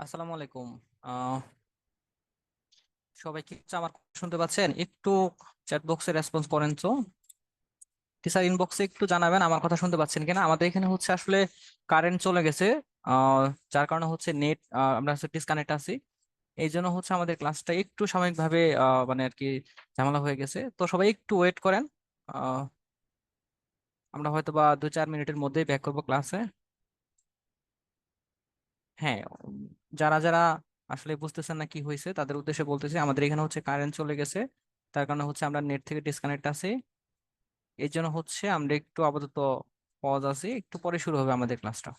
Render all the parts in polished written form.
আসসালামু আলাইকুম। আহ সবাই কি হচ্ছে আমার কথা শুনতে পাচ্ছেন? একটু চ্যাট বক্সে রেসপন্স করেন তো। টিচার ইনবক্সে একটু জানাবেন আমার কথা শুনতে পাচ্ছেন কিনা। আমাদের এখানে হচ্ছে আসলে কারেন্ট চলে গেছে, আহ যার কারণে হচ্ছে নেট, আমরা হচ্ছে ডিসকানেক্ট আছি। এই জন্য হচ্ছে আমাদের ক্লাসটা একটু সাময়িকভাবে মানে আর কি ঝামেলা হয়ে গেছে। তো সবাই একটু ওয়েট করেন। আহ আমরা হয়তো বা 2-4 মিনিটের মধ্যেই ব্যাক করবো ক্লাসে। হ্যাঁ, যারা যারা আসলে বুঝতেছেন না কি হয়েছে তাদের উদ্দেশ্যে বলতেছি, আমাদের এখানে হচ্ছে কারেন্ট চলে গেছে। তার কারণে হচ্ছে আমরা নেট থেকে ডিসকানেক্ট আছি। এই জন্য হচ্ছে আমরা একটু আপাতত পজ আছি, একটু পরে শুরু হবে আমাদের ক্লাসটা।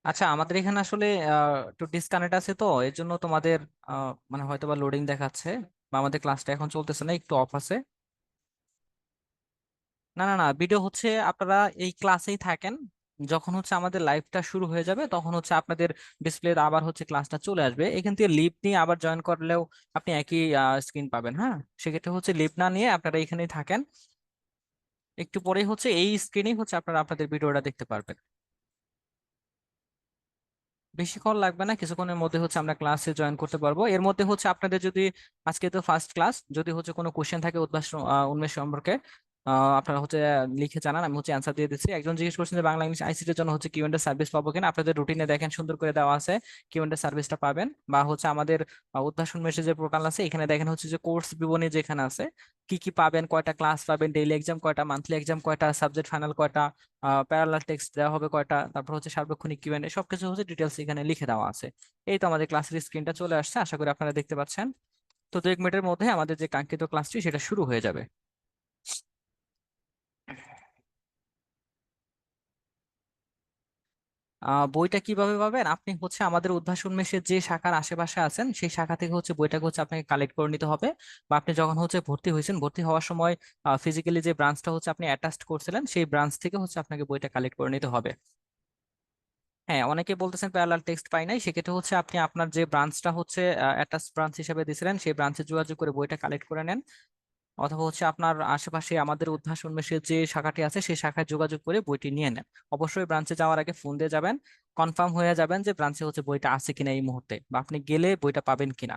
আচ্ছা, আমাদের এখানে আসলে একটু ডিসকানেক্ট আছে, তো এর জন্য তোমাদের মানে হয়তো বা লোডিং দেখাচ্ছে, বা আমাদের ক্লাসটা এখন চলতেছে না, একটু অফ আছে। না না না, ভিডিও হচ্ছে আপনারা এই ক্লাসেই থাকেন। যখন হচ্ছে আমাদের লাইভটা শুরু হয়ে যাবে তখন হচ্ছে আপনাদের ডিসপ্লে আবার হচ্ছে ক্লাসটা চলে আসবে। এখান থেকে লিভ নিয়ে আবার জয়েন করলেও আপনি একই স্ক্রিন পাবেন। হ্যাঁ, সেক্ষেত্রে হচ্ছে লিভ না নিয়ে আপনারা এখানেই থাকেন। একটু পরেই হচ্ছে এই স্ক্রিনেই হচ্ছে আপনারা আপনাদের ভিডিওটা দেখতে পারবেন। বেশিক্ষণ লাগবে না, কিছুক্ষণের মধ্যে হচ্ছে আমরা ক্লাসে জয়েন করতে পারবো। এর মধ্যে হচ্ছে আপনাদের যদি, আজকে তো ফার্স্ট ক্লাস, যদি হচ্ছে কোনো কোশ্চেন থাকে উদ্ভাস উন্মেষ সম্পর্কে, আপনারা হচ্ছে লিখে জানান, আমি হচ্ছে অ্যান্সার দিয়ে দিচ্ছি। একজন জিজ্ঞেস করছেন যে বাংলা ইংলিশ আইসিটি এর জন্য হচ্ছে কিউএন্ডএ সার্ভিস পাবো কিনা। আপনাদের রুটিনে দেখেন সুন্দর করে দেওয়া আছে, কিউএন্ডএ সার্ভিসটা পাবেন। বা হচ্ছে আমাদের উদ্ভাস উন্মেষের যে পোর্টাল আছে এখানে দেখেন হচ্ছে যে কোর্স বিবরণী যেখানে আছে, কি কি পাবেন, কয়টা ক্লাস পাবেন, ডেইলি এক্সাম কয়টা, মান্থলি এক্সাম কয়টা, সাবজেক্ট ফাইনাল কয়টা, প্যারালাল টেক্সট দেওয়া হবে কয়টা, তারপর হচ্ছে সার্বক্ষণিক কিউএনএ, সবকিছু হচ্ছে ডিটেলস এখানে লিখে দেওয়া আছে। এই তো আমাদের ক্লাসের স্ক্রিনটা চলে আসছে, আশা করি আপনারা দেখতে পাচ্ছেন। তো 2-1 মিনিটের মধ্যে আমাদের যে কাঙ্ক্ষিত ক্লাসটি সেটা শুরু হয়ে যাবে। বইটা কিভাবে পাবেন? আপনি হচ্ছে আমাদের উদ্ভাসন মেশের যে শাখার আশেপাশে আছেন সেই শাখা থেকে হচ্ছে বইটাকে হচ্ছে আপনাকে কালেক্ট করে নিতে হবে। বা আপনি যখন হচ্ছে ভর্তি হয়েছেন, ভর্তি হওয়ার সময় ফিজিক্যালি যে ব্রাঞ্চটা হচ্ছে আপনি অ্যাটাচড করছিলেন সেই ব্রাঞ্চ থেকে হচ্ছে আপনাকে বইটা কালেক্ট করে নিতে হবে। হ্যাঁ, অনেকে বলতেছেন প্যারালাল টেক্সট পাই নাই, সেক্ষেত্রে হচ্ছে আপনি আপনার যে ব্রাঞ্চটা হচ্ছে অ্যাটাচ ব্রাঞ্চ হিসেবে দিয়েছিলেন সেই ব্রাঞ্চে যোগাযোগ করে বইটা কালেক্ট করে নেন। অথবা হচ্ছে আপনার আশেপাশে আমাদের উদ্ভাস উন্মেষের যে শাখাটি আছে সেই শাখায় যোগাযোগ করে বইটি নিয়ে নেন। অবশ্যই ব্রাঞ্চে যাওয়ার আগে ফোন দিয়ে যাবেন, কনফার্ম হয়ে যাবেন যে ব্রাঞ্চে হচ্ছে বইটা আছে কিনা এই মুহূর্তে, বা আপনি গেলে বইটা পাবেন কিনা।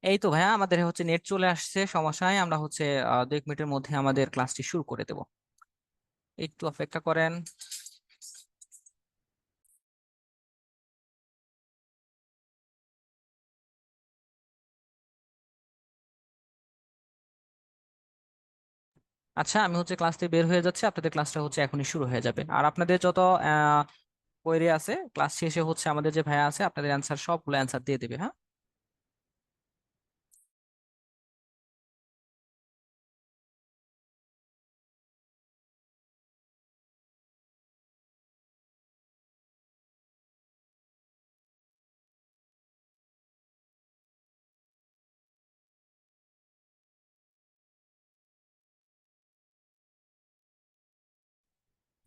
এই তো ভাইয়া, আমাদের হচ্ছে নেট চলে আসছে, সমস্যা নাই। আমরা হচ্ছে 2-1 মিনিটের মধ্যে আমাদের ক্লাসটি শুরু করে দেব, একটু অপেক্ষা করেন। আচ্ছা, আমি হচ্ছে ক্লাস থেকে বের হয়ে যাচ্ছি, আপনাদের ক্লাসটা হচ্ছে এখনই শুরু হয়ে যাবে। আর আপনাদের যত কোয়েরি আছে ক্লাস শেষে হচ্ছে আমাদের যে ভাইয়া আছে আপনাদের অ্যান্সার সবগুলো অ্যান্সার দিয়ে দেবে, হ্যাঁ।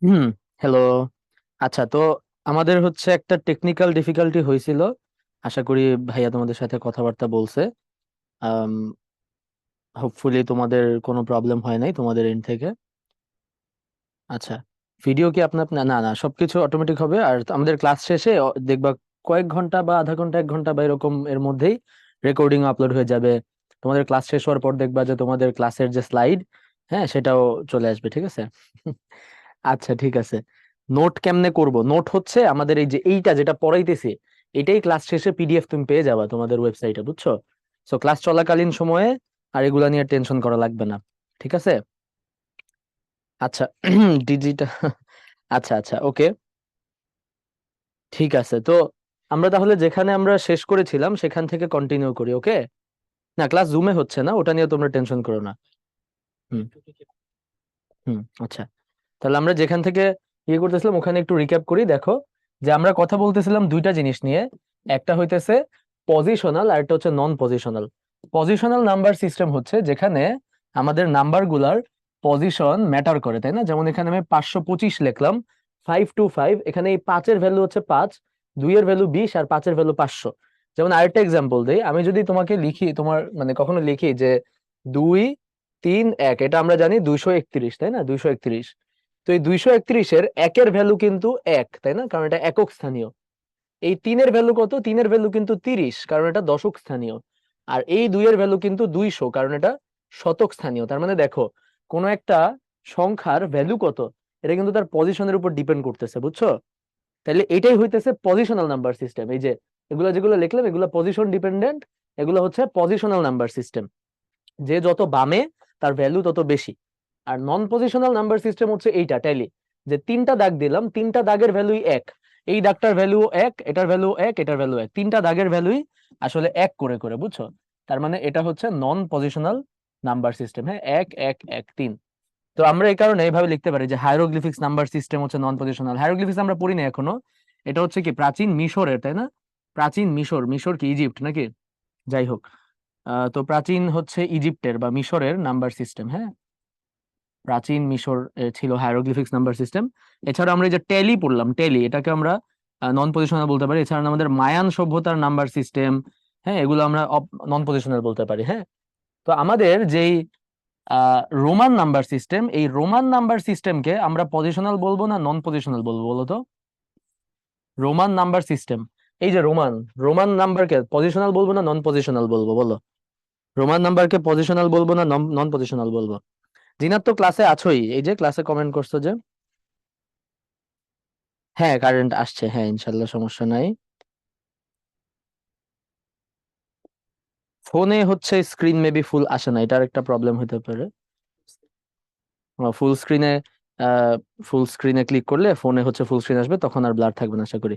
হুম। হ্যালো। আচ্ছা, তো আমাদের হচ্ছে একটা টেকনিক্যাল ডিফিকাল্টি হয়েছিল। আশা করি ভাইয়া তোমাদের সাথে কথাবার্তা বলছে। আম হোপফুলি তোমাদের কোনো প্রবলেম হয় নাই তোমাদের এন্ড থেকে। আচ্ছা, ভিডিও কি আপনার না না না, সবকিছু অটোমেটিক হবে। আর আমাদের ক্লাস শেষে দেখবা কয়েক ঘন্টা বা আধা ঘন্টা 1 ঘন্টা বা এরকম এর মধ্যেই রেকর্ডিং আপলোড হয়ে যাবে। তোমাদের ক্লাস শেষ হওয়ার পর দেখবা যে তোমাদের ক্লাসের যে স্লাইড, হ্যাঁ, সেটাও চলে আসবে, ঠিক আছে? আচ্ছা, ঠিক আছে। নোট কেমনে করব? নোট হচ্ছে আমাদের এই যে এইটা যেটা পড়াইতেছি, এটাই ক্লাস শেষে পিডিএফ তুমি পেয়ে যাবা তোমাদের ওয়েবসাইটে, বুঝছো? সো ক্লাস চলাকালীন সময়ে আর এগুলা নিয়ে টেনশন করা লাগবে না, ঠিক আছে? আচ্ছা। ডিজিটাল। আচ্ছা আচ্ছা, ওকে, ঠিক আছে। তো আমরা তাহলে যেখানে আমরা শেষ করেছিলাম সেখান থেকে কন্টিনিউ করি, ওকে? না, ক্লাস জুমে হচ্ছে না, ওটা নিয়ে তোমরা টেনশন করো না। হুম। হুম। আচ্ছা, তাহলে আমরা যেখান থেকে ইয়ে করতেছিলাম ওখানে একটু রিক্যাপ করি। দেখো যে আমরা কথা বলতেছিলাম দুইটা জিনিস নিয়ে। একটা হইতেছে পজিশনাল আর একটা হচ্ছে নন পজিশনাল। পজিশনাল নাম্বার সিস্টেম হচ্ছে যেখানে আমাদের নাম্বার গুলার পজিশন ম্যাটার করে, তাই না? যেমন এখানে আমি 525 লিখলাম, 525, এখানে এই 5-এর ভ্যালু হচ্ছে 5, 2-এর ভ্যালু 20, আর 5-এর ভ্যালু 500। যেমন আরেকটা এক্সাম্পল দেই, আমি যদি তোমাকে লিখি, তোমার মানে কখনো লিখি যে 2 3 1, এটা আমরা জানি 231, তাই না? 231। তো এই 231-এর একের ভ্যালু কিন্তু 1, তাই না? কারণ এটা একক স্থানীয়। এই 3-এর ভ্যালু কত? 3-এর ভ্যালু কিন্তু 30, কারণ এটা দশক স্থানীয়। আর এই 2-এর ভ্যালু কিন্তু 200, কারণ এটা শতক স্থানীয়। তার মানে দেখো, কোন একটা সংখ্যার ভ্যালু কত, এটা কিন্তু তার পজিশনের উপর ডিপেন্ড করতেছে, বুঝছো? তাহলে এটাই হইতেছে পজিশনাল নাম্বার সিস্টেম। এই যে এগুলো যেগুলো লিখলাম, এগুলো পজিশন ডিপেন্ডেন্ট, এগুলো হচ্ছে পজিশনাল নাম্বার সিস্টেম। যে যত বামে তার ভ্যালু তত বেশি। আর নন পজিশনাল নাম্বার সিস্টেম হচ্ছে এইটা ট্যালি, যে 3টা দাগ দিলাম, 3টা দাগের ভ্যালুই এক। এই দাগটার ভ্যালু এক, এটার ভ্যালু এক, এটার ভ্যালু এক, 3টা দাগের ভ্যালুই আসলে এক করে করে, বুঝছো? তার মানে এটা হচ্ছে নন পজিশনাল নাম্বার সিস্টেম। হ্যাঁ, 1 1 1 3। তো আমরা এই কারণে এইভাবে লিখতে পারি যে হায়ারোগ্লিফিক্স নাম্বার সিস্টেম হচ্ছে নন পজিশনাল। হায়ারোগ্লিফিক্স আমরা পড়ি না এখনো। এটা হচ্ছে কি প্রাচীন মিশরের, তাই না? প্রাচীন মিশর, মিশর কি ইজিপ্ট নাকি? যাই হোক, তো প্রাচীন হচ্ছে ইজিপ্টের বা মিশরের নাম্বার সিস্টেম। হ্যাঁ, প্রাচীন মিশর ছিল হায়ারোগ্লিফিক্স নাম্বার সিস্টেম। এছাড়া আমরা এই যে টেলি পড়লাম, টেলি, এটাকে আমরা নন পজিশনাল বলতে পারি। এছাড়া আমাদের মায়ান সভ্যতার নাম্বার সিস্টেম, হ্যাঁ, এগুলো আমরা নন পজিশনাল বলতে পারি। হ্যাঁ, তো আমাদের যেই রোমান নাম্বার সিস্টেম, এই রোমান নাম্বার সিস্টেমকে আমরা পজিশনাল বলবো না নন পজিশনাল বলবো, বলো তো? রোমান নাম্বার সিস্টেম, এই যে রোমান, রোমান নাম্বারকে পজিশনাল বলবো না নন পজিশনাল বলবো, বলো? রোমান নাম্বারকে পজিশনাল বলবো না নন পজিশনাল বলবো? জিনাত তো ক্লাসে আছোই, এই যে ক্লাসে কমেন্ট করছো যে। হ্যাঁ, কারেন্ট আসছে, হ্যাঁ, ইনশাল্লাহ, সমস্যা নাই। ফোনে হচ্ছে স্ক্রিন মেবি ফুল আসে না, এটার একটা প্রবলেম হতে পারে। ফুল স্ক্রিনে, ফুল স্ক্রিনে ক্লিক করলে ফোনে হচ্ছে ফুল স্ক্রিন আসবে, তখন আর ব্লার থাকবে না আশা করি।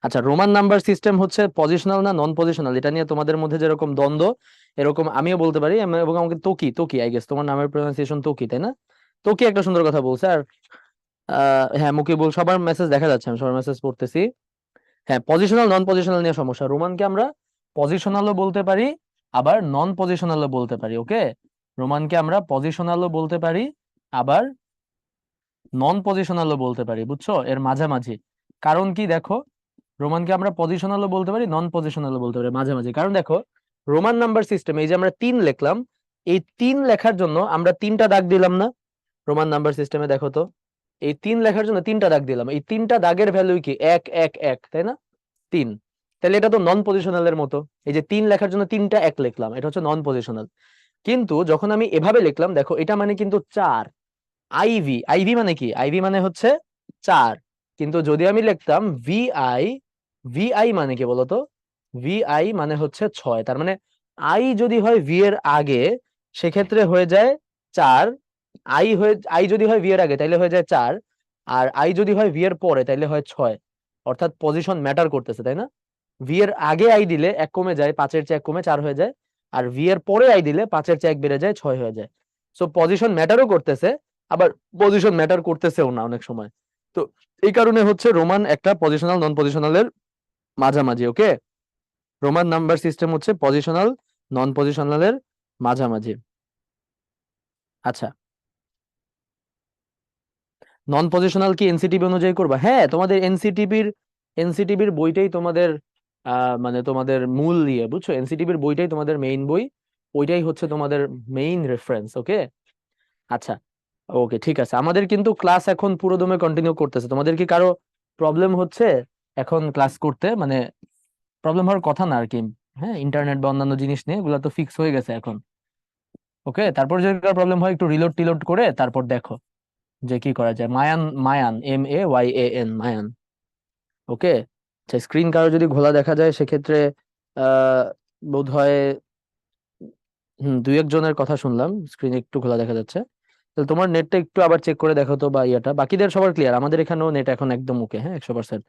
আচ্ছা, রোমান নাম্বার সিস্টেম হচ্ছে পজিশনাল না নন পজিশনাল, এটা নিয়ে তোমাদের মধ্যে যেরকম দ্বন্দ্ব, এরকম আমিও বলতে পারি। এবং আমাকে তোকি, তোকি, আই গেস তোমার নামের প্রোনাউন্সিয়েশন তোকি, তাই না? তোকি একটা সুন্দর কথা বলছে। আর হ্যাঁ, মুকিবুল, সবার মেসেজ দেখা যাচ্ছে, আমি সবার মেসেজ পড়তেছি। হ্যাঁ, পজিশনাল নন পজিশনাল নিয়ে সমস্যা। রোমানকে আমরা পজিশনালও বলতে পারি, আবার নন পজিশনালও বলতে পারি, ওকে? রোমানকে আমরা পজিশনালও বলতে পারি, আবার নন পজিশনালও বলতে পারি, বুঝছো? এর মাঝামাঝি। কারণ কি দেখো, রোমানকে আমরা পজিশনালও বলতে পারি, নন পজিশনালও বলতে পারি, মাঝামাঝি। কারণ দেখো, রোমান নাম্বার সিস্টেম, এই যে আমরা 3 লিখলাম, এই 3 লেখার জন্য আমরা 3টা দাগ দিলাম না? রোমান নাম্বার সিস্টেমে দেখো তো, এই 3 লেখার জন্য 3টা দাগ দিলাম, এই 3টা দাগের ভ্যালু কি 1 1 1, তাই না? 3। তাহলে এটা তো নন পজিশনালের মতো। এই যে 3 লেখার জন্য 3টা 1 লিখলাম, এটা হচ্ছে নন পজিশনাল। কিন্তু যখন আমি এভাবে লিখলাম, দেখো, এটা মানে কিন্তু 4। আইভি, আইভি মানে কি? আইভি মানে হচ্ছে 4। কিন্তু যদি আমি লিখতাম ভিআই, ভিআই মানে কি বলতো? ভিআই মানে হচ্ছে 6। তার মানে আই যদি হয় ভি এর আগে, সেক্ষেত্রে হয়ে যায় 4। আই যদি হয় ভি এর আগে তাহলে হয়ে যায় 4, আর আই যদি হয় ভি এর পরে তাহলে হয় 6। অর্থাৎ পজিশন ম্যাটার করতেছে, তাই না? ভি এর আগে আই দিলে 1 কমে যায়, 5-এর চেয়ে 1 কমে 4 হয়ে যায়। আর ভি এর পরে আই দিলে 5-এর চেয়ে 1 বেড়ে যায়, 6 হয়ে যায়। সো পজিশন ম্যাটারও করতেছে, আবার পজিশন ম্যাটার করতেছেও না অনেক সময়। তো এই কারণে হচ্ছে রোমান একটা পজিশনাল নন পজিশনালের মাঝামাঝি। ওকে, রোমান নাম্বার সিস্টেম হচ্ছে পজিশনাল নন পজিশনালের মাঝামাঝি। আচ্ছা, নন পজিশনাল কি এনসিটিবি অনুযায়ী করবা? হ্যাঁ, তোমাদের এনসিটিবির বইটাই তোমাদের মানে তোমাদের মূল ইয়ে, বুঝছো? এনসিটিবির বইটাই তোমাদের মেইন বই, ওইটাই হচ্ছে তোমাদের মেইন রেফারেন্স। ওকে, আচ্ছা, ওকে, ঠিক আছে। আমাদের কিন্তু ক্লাস এখন পুরোদমে কন্টিনিউ করতেছে। তোমাদের কি কারো প্রবলেম হচ্ছে এখন ক্লাস করতে? মানে প্রবলেম হওয়ার কথা না আর কি। হ্যাঁ, ইন্টারনেট বা অন্যান্য জিনিস নিয়ে এগুলো তো ফিক্স হয়ে গেছে এখন। ওকে, তারপর যদি প্রবলেম হয় একটু রিলোড টিলোড করে তারপর দেখো যে কি করা যায়। মায়ান, মায়ান, MAYAN, মায়ান। ওকে, আচ্ছা, স্ক্রিন কারো যদি ঘোলা দেখা যায় সেক্ষেত্রে বোধ হয় দুই একজনের কথা শুনলাম স্ক্রিন একটু খোলা দেখা যাচ্ছে। তাহলে তোমার নেটটা একটু আবার চেক করে দেখো তো, বা ইয়াটা। বাকিদের সবার ক্লিয়ার? আমাদের এখানেও নেট এখন একদম ওকে, হ্যাঁ, 100%,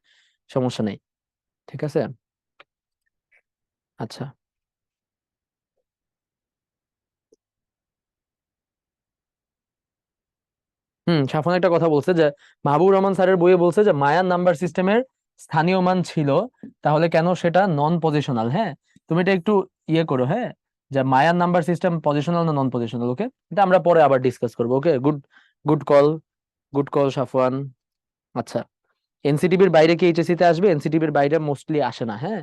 সমস্যা নেই। ঠিক আছে, আচ্ছা। সাফন একটা কথা বলছে যে মাহবুব রহমান স্যারের বইয়ে বলছে যে মায়ান নাম্বার সিস্টেমের স্থানীয় মান ছিল, তাহলে কেন সেটা নন পজিশনাল? হ্যাঁ, তুমি এটা একটু ইয়ে করো, হ্যাঁ, যে মায়ান নাম্বার সিস্টেম পজিশনাল না নন পজিশনাল। ওকে, এটা আমরা পরে আবার ডিসকাস করবো। Okay, good, good call, good call Safwan. আচ্ছা, এনসিটিবির বাইরে কি এইচএসসি তে আসবে? এনসিটিবির বাইরে মোস্টলি আসে না। হ্যাঁ,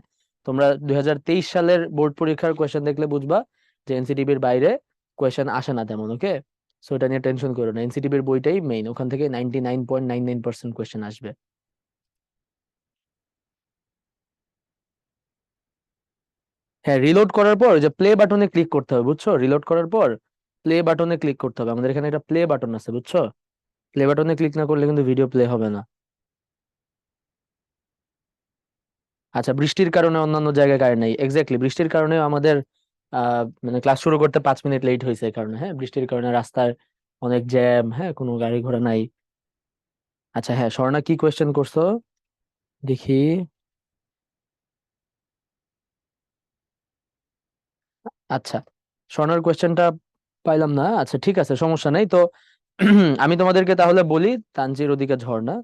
তোমরা 2023 সালের বোর্ড পরীক্ষার কোয়েশ্চেন দেখলে বুঝবা যে এনসিটিবির বাইরে কোয়েশ্চেন আসে না তেমন। ওকে, সো এটা নিয়ে টেনশন করো না, এনসিটিবির বইটাই মেইন, ওখান থেকে 99.99% কোয়েশ্চেন আসবে। হ্যাঁ, রিলোড করার পর যে প্লে বাটনে ক্লিক করতে হবে, বুঝছো? রিলোড করার পর প্লে বাটনে ক্লিক করতে হবে। আমাদের এখানে একটা প্লে বাটন আছে, বুঝছো? প্লে বাটনে ক্লিক না করলে কিন্তু ভিডিও প্লে হবে না। আচ্ছা, বৃষ্টির কারণে অন্যান্য জায়গায় কারেন্ট নেই, এক্স্যাক্টলি বৃষ্টির কারণে আমাদের মানে ক্লাস শুরু করতে 5 মিনিট লেট হয়েছে এই কারণে। হ্যাঁ, বৃষ্টির কারণে রাস্তায় অনেক জ্যাম, হ্যাঁ, কোনো গাড়ি ঘোড়া নাই। আচ্ছা, হ্যাঁ, স্বর্ণা কি কোয়েশ্চেন করছো দেখি। আচ্ছা, স্বর্ণার কোয়েশ্চেনটা পাইলাম না। আচ্ছা, ঠিক আছে, সমস্যা নেই তো। আমি তোমাদেরকে তাহলে বলি, তানজির ওদিকে ঝর্ণা।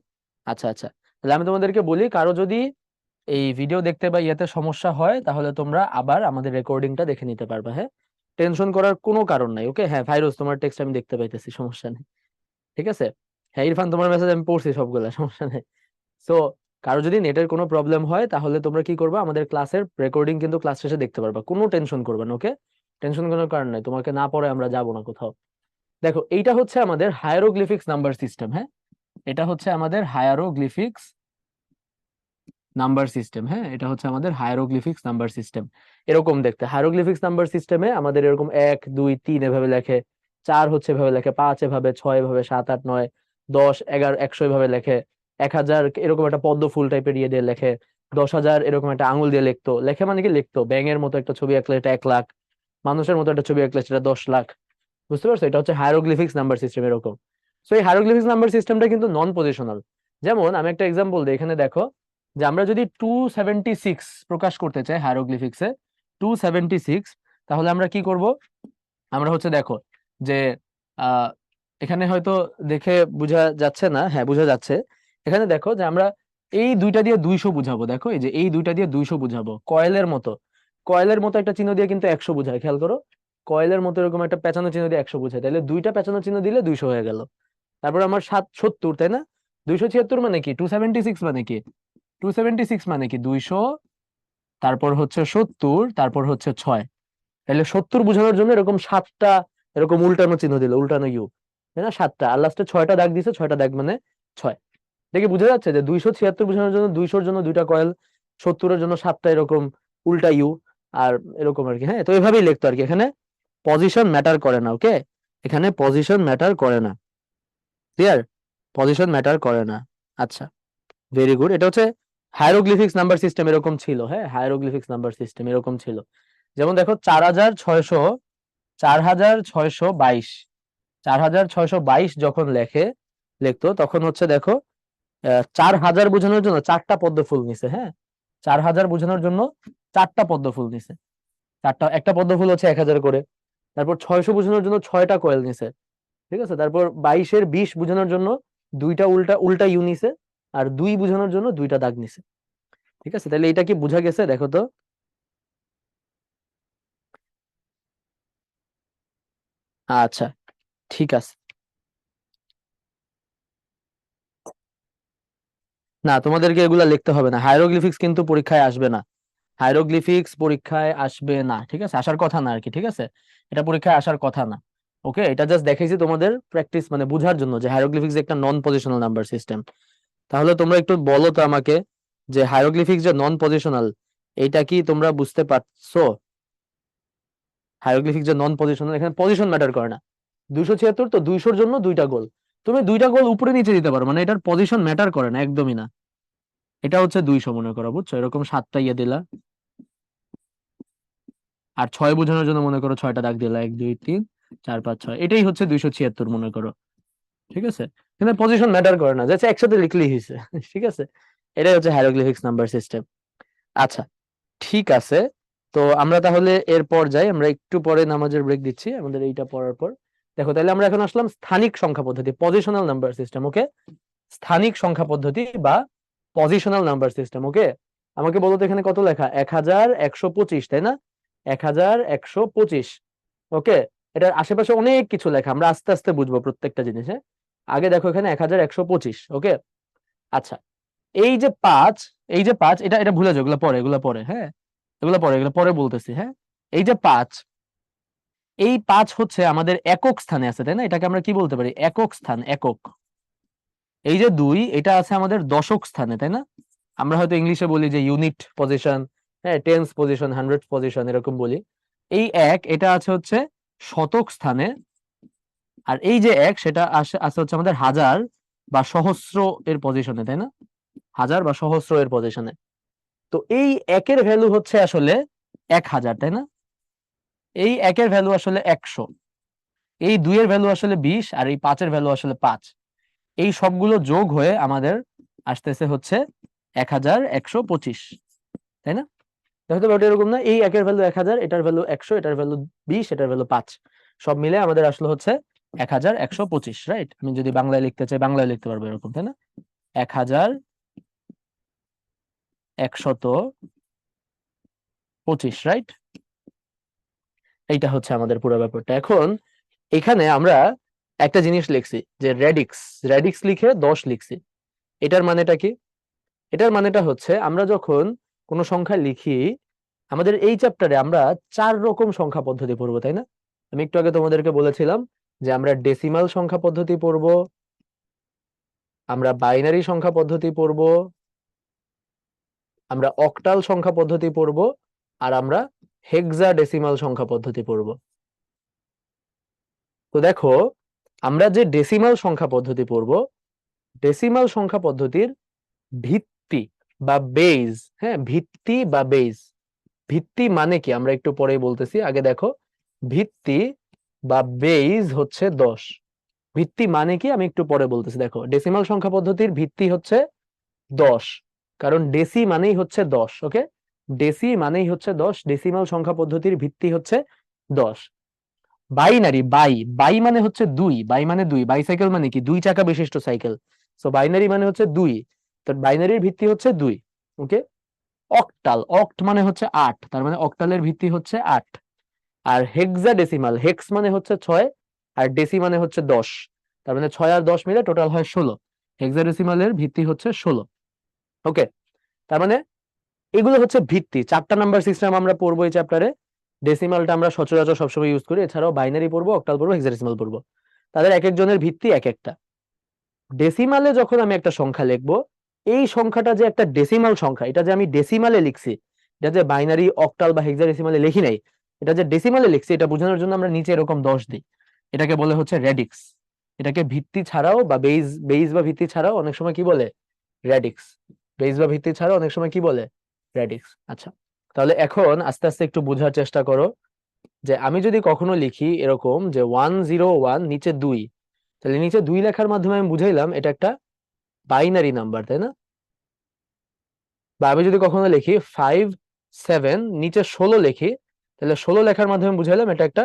আচ্ছা, আচ্ছা, তাহলে আমি তোমাদেরকে বলি, কারো যদি এই ভিডিও দেখতে বা ইয়েতে সমস্যা হয় তাহলে তোমরা আবার আমাদের রেকর্ডিংটা দেখে নিতে পারবে। হ্যাঁ, টেনশন করার কোনো কারণ নাই। ওকে, হ্যাঁ, ভাইরুস তোমার টেক্সট আমি দেখতে পাইতেছি, সমস্যা নেই। ঠিক আছে, হ্যাঁ, ইরফান তোমার মেসেজ আমি পড়ছি সবগুলা, সমস্যা নেই। সো কারো যদি নেটের কোনো প্রবলেম হয় তাহলে তোমরা কি করবে, আমাদের ক্লাসের রেকর্ডিং কিন্তু ক্লাস শেষে দেখতে পারবা, কোনো টেনশন করবে না। ওকে, টেনশন কোনো কারণ নাই, তোমাকে না পড়ে আমরা যাব না কোথাও। দেখো, এইটা হচ্ছে আমাদের হায়ারোগ্লিফিক্স নাম্বার সিস্টেম। হ্যাঁ, এটা হচ্ছে আমাদের হায়ারোগ্লিফিক্স নাম্বার সিস্টেম। হ্যাঁ, এটা হচ্ছে আমাদের হায়ারোগ্লিফিক্স নাম্বার সিস্টেম। এরকম দেখতে হায়ারোগ্লিফিক্স নাম্বার সিস্টেমে আমাদের এরকম 1 2 3 এভাবে লেখে, 4 হচ্ছে এভাবে লেখে, 5 এভাবে, 6 এভাবে, 7 8 9 10 11 100 এভাবে লেখে, 1000 এরকম একটা পদ্ম ফুল টাইপের ইয়ে দিয়ে লেখে, 10,000 এরকম একটা আঙুল দিয়ে লিখতো, লেখে মানে কি লিখতো, ব্যাঙের মতো একটা ছবি আঁকলে এটা 1 লাখ, মানুষের মতো একটা ছবি আঁকলে সেটা 10 লাখ। বুঝতে পারছো? এটা হচ্ছে হায়ারোগ্লিফিক্স নাম্বার সিস্টেম, এরকম। সো এই হায়ারোগ্লিফিক্স নাম্বার সিস্টেমটা কিন্তু নন পজিশনাল। যেমন আমি একটা এক্সাম্পল দিই, এখানে দেখো যে আমরা যদি 276 প্রকাশ করতে চাই হায়ারোগ্লিফিক্সে, 276, তাহলে আমরা কি করব? আমরা হচ্ছে দেখো যে আহ এখানে হয়তো দেখে বোঝা যাচ্ছে না, হ্যাঁ বোঝা যাচ্ছে। এখানে দেখো যে আমরা এই দুইটা দিয়ে 200 বুঝাবো। দেখো, এই যে এই দুইটা দিয়ে 200 বুঝাবো, কয়েলের মতো। কয়েলের মতো একটা চিহ্ন দিয়ে কিন্তু 100 বুঝায়, খেয়াল করো। কয়েলের মতো এরকম একটা পেঁচানো চিহ্ন দিয়ে 100 বুঝায়, তাহলে দুইটা পেঁচানো চিহ্ন দিলে 200 হয়ে গেল। তারপর আমার 70, তাই না? 276 মানে কি? 276 মানে কি? 276 মানে কি? 200, তারপর হচ্ছে 70, তারপর হচ্ছে 6। তাহলে 70 বোঝানোর জন্য এরকম 7টা এরকম উল্টানো চিহ্ন দিল, উল্টানো ইউ, তাই না? 7টা, আর লাস্টে 6টা দাগ দিছে, 6টা দাগ মানে 6। দেখে বোঝা যাচ্ছে যে 276 বোঝানোর জন্য 200-র জন্য 2টা কয়েল, 70-এর জন্য 7টা এরকম উল্টা ইউ, আর এরকম আর কি। হ্যাঁ, তো এভাবেই লিখতো আর কি। এখানে পজিশন ম্যাটার করে না। ওকে, এখানে পজিশন ম্যাটার করে না, ক্লিয়ার? পজিশন ম্যাটার করে না। আচ্ছা, ভেরি গুড। এটা হচ্ছে হায়ারোগ্লিফিক্স নাম্বার সিস্টেম, এরকম ছিল। হ্যাঁ, হায়ারোগ্লিফিক্স নাম্বার সিস্টেম এরকম ছিল। যেমন দেখো 4600, 4622, 4622 যখন লিখতো তখন হচ্ছে দেখো 4000 বোঝানোর জন্য 4টা পদ্ম ফুল নিছে, হ্যাঁ, 4000 বোঝানোর জন্য 4টা পদ্ম ফুল নিছে, একটা পদ্ম ফুল হচ্ছে 1000 করে। তারপর 600 বোঝানোর জন্য 6টা কয়েল নিছে, ঠিক আছে। তারপর 22-এর 20 বোঝানোর জন্য দুইটা উল্টা উল্টা ইউ নিছে, আর 2 বোঝানোর জন্য দুইটা দাগ নিছে, ঠিক আছে। তাহলে এটা কি বোঝা গেছে দেখো তো? আচ্ছা, ঠিক আছে। না, তোমাদেরকে এগুলা লিখতে হবে না, হাইরোগ্লিফিক্স কিন্তু পরীক্ষায় আসবে না, হাইরোগ্লিফিক্স পরীক্ষায় আসবে না, ঠিক আছে, আসার কথা না আর কি, ঠিক আছে, এটা পরীক্ষায় আসার কথা না। ওকে, এটা জাস্ট দেখাইছি তোমাদের প্র্যাকটিস মানে বোঝার জন্য যে হাইরোগ্লিফিক্স একটা নন পজিশনাল নাম্বার সিস্টেম। তাহলে তোমরা একটু বলো তো আমাকে যে হাইরোগ্লিফিক্স যে নন পজিশনাল, এইটা কি তোমরা বুঝতে পারছো? হাইরোগ্লিফিক্স যে নন পজিশনাল, এখানে পজিশন ম্যাটার করে না। 276, তো 200-র জন্য দুইটা গোল, তুমি দুইটা গোল উপরে নিচে দিতে পারো, মানে এটার পজিশন ম্যাটার করে না, একদমই না। এটা হচ্ছে 200 মনে করো, বুঝছো, এরকম 7টা ইয়ে দিলা, আর 6 বোঝানোর জন্য মনে করো 6টা দাগ দিলা, 1 2 3 4 5 6, এটাই হচ্ছে 276 মনে করো, ঠিক আছে। কিন্তু পজিশন ম্যাটার করে না, যাচ্ছে একসাথে লিখলেই হয়েছে ঠিক আছে। এটাই হচ্ছে হাইরোগ্লিফিক্স নাম্বার সিস্টেম। আচ্ছা, ঠিক আছে। তো আমরা তাহলে এরপর যাই, আমরা একটু পরে নামাজের ব্রেক দিচ্ছি আমাদের এইটা পড়ার পর। দেখো, তাহলে আমরা এখন আসলাম স্থানিক সংখ্যা পদ্ধতি, পজিশনাল নাম্বার সিস্টেম। ওকে, স্থানিক সংখ্যা পদ্ধতি বা পজিশনাল নাম্বার সিস্টেম। ওকে, আমাকে বলো তো এখানে কত লেখা? 1125, তাই না? 1125। ওকে, এটার আশেপাশে অনেক কিছু লেখা, আমরা আস্তে আস্তে বুঝবো প্রত্যেকটা জিনিস, হ্যাঁ। আগে দেখো এখানে 1125। ওকে, আচ্ছা, এই যে 5, এই যে 5, এটা এটা ভুলে যাও, এগুলো পরে, হ্যাঁ, এগুলো পরে বলতেছি, হ্যাঁ। এই যে 5, এই 5 হচ্ছে আমাদের একক স্থানে আছে, তাই না? এটাকে আমরা কি বলতে পারি? একক স্থান, একক। এই যে 2, এটা আছে আমাদের দশক স্থানে, তাই না? আমরা হয়তো ইংলিশে বলি যে ইউনিট পজিশন, হ্যাঁ, টেন্স পজিশন, হান্ড্রেড পজিশন, এরকম বলি। এই 1, এটা আছে হচ্ছে শতক স্থানে। আর এই যে 1, সেটা আছে হচ্ছে আমাদের হাজার বা সহস্র এর পজিশনে, তাই না? হাজার বা সহস্র এর পজিশনে। তো এই 1-এর ভ্যালু হচ্ছে আসলে 1000, তাই না? এই 1-এর ভ্যালু আসলে 100, এই 2-এর ভ্যালু আসলে 20, আর এই 5-এর ভ্যালু আসলে 5। এই সবগুলো যোগ হয়ে আমাদের আসতেছে হচ্ছে 1125, তাই না? দেখো তো ব্যাপারটা এরকম না? এই 1-এর ভ্যালু 1000, এটার ভ্যালু 100, এটার ভ্যালু 20, এটার ভ্যালু 5, সব মিলে আমাদের আসলে হচ্ছে 1125, রাইট? আমি যদি বাংলায় লিখতে চাই বাংলায় লিখতে পারবো এরকম, তাই না? 1125, রাইট? এইটা হচ্ছে আমাদের পুরো ব্যাপারটা। এখন এখানে আমরা একটা জিনিস লিখছি যে রেডিক্স, রেডিক্স লিখে 10 লিখছি। এটার মানেটা কি? এটার মানেটা হচ্ছে আমরা যখন কোনো সংখ্যা লিখি, আমাদের এই চ্যাপ্টারে আমরা 4 রকম সংখ্যা পদ্ধতি পড়বো, তাই না? আমি একটু আগে তোমাদেরকে বলেছিলাম যে আমরা ডেসিমাল সংখ্যা পদ্ধতি পড়বো, আমরা বাইনারি সংখ্যা পদ্ধতি পড়বো, আমরা অক্টাল সংখ্যা পদ্ধতি পড়বো, আর আমরা হেক্সাডেসিমাল সংখ্যা পদ্ধতি পড়বো। তো দেখো, আমরা যে ডেসিমাল সংখ্যা পদ্ধতি পড়বো, ডেসিমাল সংখ্যা পদ্ধতির ভিত্তি বা বেজ, হ্যাঁ, ভিত্তি বা বেজ। ভিত্তি মানে কি আমরা একটু পরেই বলতেছি, আগে দেখো, ভিত্তি বা বেজ হচ্ছে 10। ভিত্তি মানে কি আমি একটু পরে বলতেছি। দেখো, ডেসিমাল সংখ্যা পদ্ধতির ভিত্তি হচ্ছে 10, কারণ ডেসি মানেই হচ্ছে 10। ওকে, ডেসি মানেই হচ্ছে 10, ডেসিমাল সংখ্যা পদ্ধতির ভিত্তি হচ্ছে 10। বাইনারি, বাই মানে হচ্ছে 2, বাই মানে 2, বাইসাইকেল মানে কি? 2 চাকা বিশিষ্ট সাইকেল। সো বাইনারি মানে হচ্ছে 2, তো বাইনারির ভিত্তি হচ্ছে 2। ওকে, অক্টাল, অক্ট মানে হচ্ছে 8, তার মানে অক্টালের ভিত্তি হচ্ছে 8। আর হেক্সাডেসিমাল, হেক্স মানে হচ্ছে 6, আর ডেসি মানে হচ্ছে 10, তার মানে 6 আর 10 মিলে টোটাল হয় 16। হেক্সাডেসিমালের ভিত্তি হচ্ছে 16। ওকে, তার মানে এগুলো হচ্ছে ভিত্তি। 4টা নাম্বার সিস্টেম আমরা পড়বো এই চ্যাপ্টারে। ডেসিমালটা আমরা সচরাচর সবসময় ইউজ করি, এছাড়াও বাইনারি পড়বো, অক্টাল পড়বো, হেক্সাডেসিমাল পড়বো। তাদের এক একজনের ভিত্তি এক একটা। ডেসিমালে যখন আমি একটা সংখ্যা লিখবো, এই সংখ্যাটা যে একটা ডেসিমাল সংখ্যা, এটা যে আমি ডেসিমালে লিখছি, এটা যে বাইনারি, অক্টাল বা হেক্সাডেসিমালে লিখি নাই, এটা যে ডেসিমালে লিখছি, এটা বোঝানোর জন্য আমরা নিচে এরকম 10 দিই। এটাকে বলে হচ্ছে রেডিক্স। এটাকে ভিত্তি ছাড়াও বা বেজ, বেজ বা ভিত্তি ছাড়াও অনেক সময় কি বলে? রেডিক্স। বেজ বা ভিত্তি ছাড়াও অনেক সময় কি বলে? রেডিক্স। আচ্ছা, তাহলে এখন আস্তে আস্তে একটু বোঝার চেষ্টা করো যে আমি যদি কখনো লিখি এরকম যে 101 নিচে 2, তাহলে নিচে 2 লেখার মাধ্যমে আমি বুঝাইলাম এটা একটা বাইনারি নাম্বার, তাই না? বা আমি যদি কখনো লিখি 57 নিচে 16 লিখি, তাহলে 16 লেখার মাধ্যমে বুঝাইলাম এটা একটা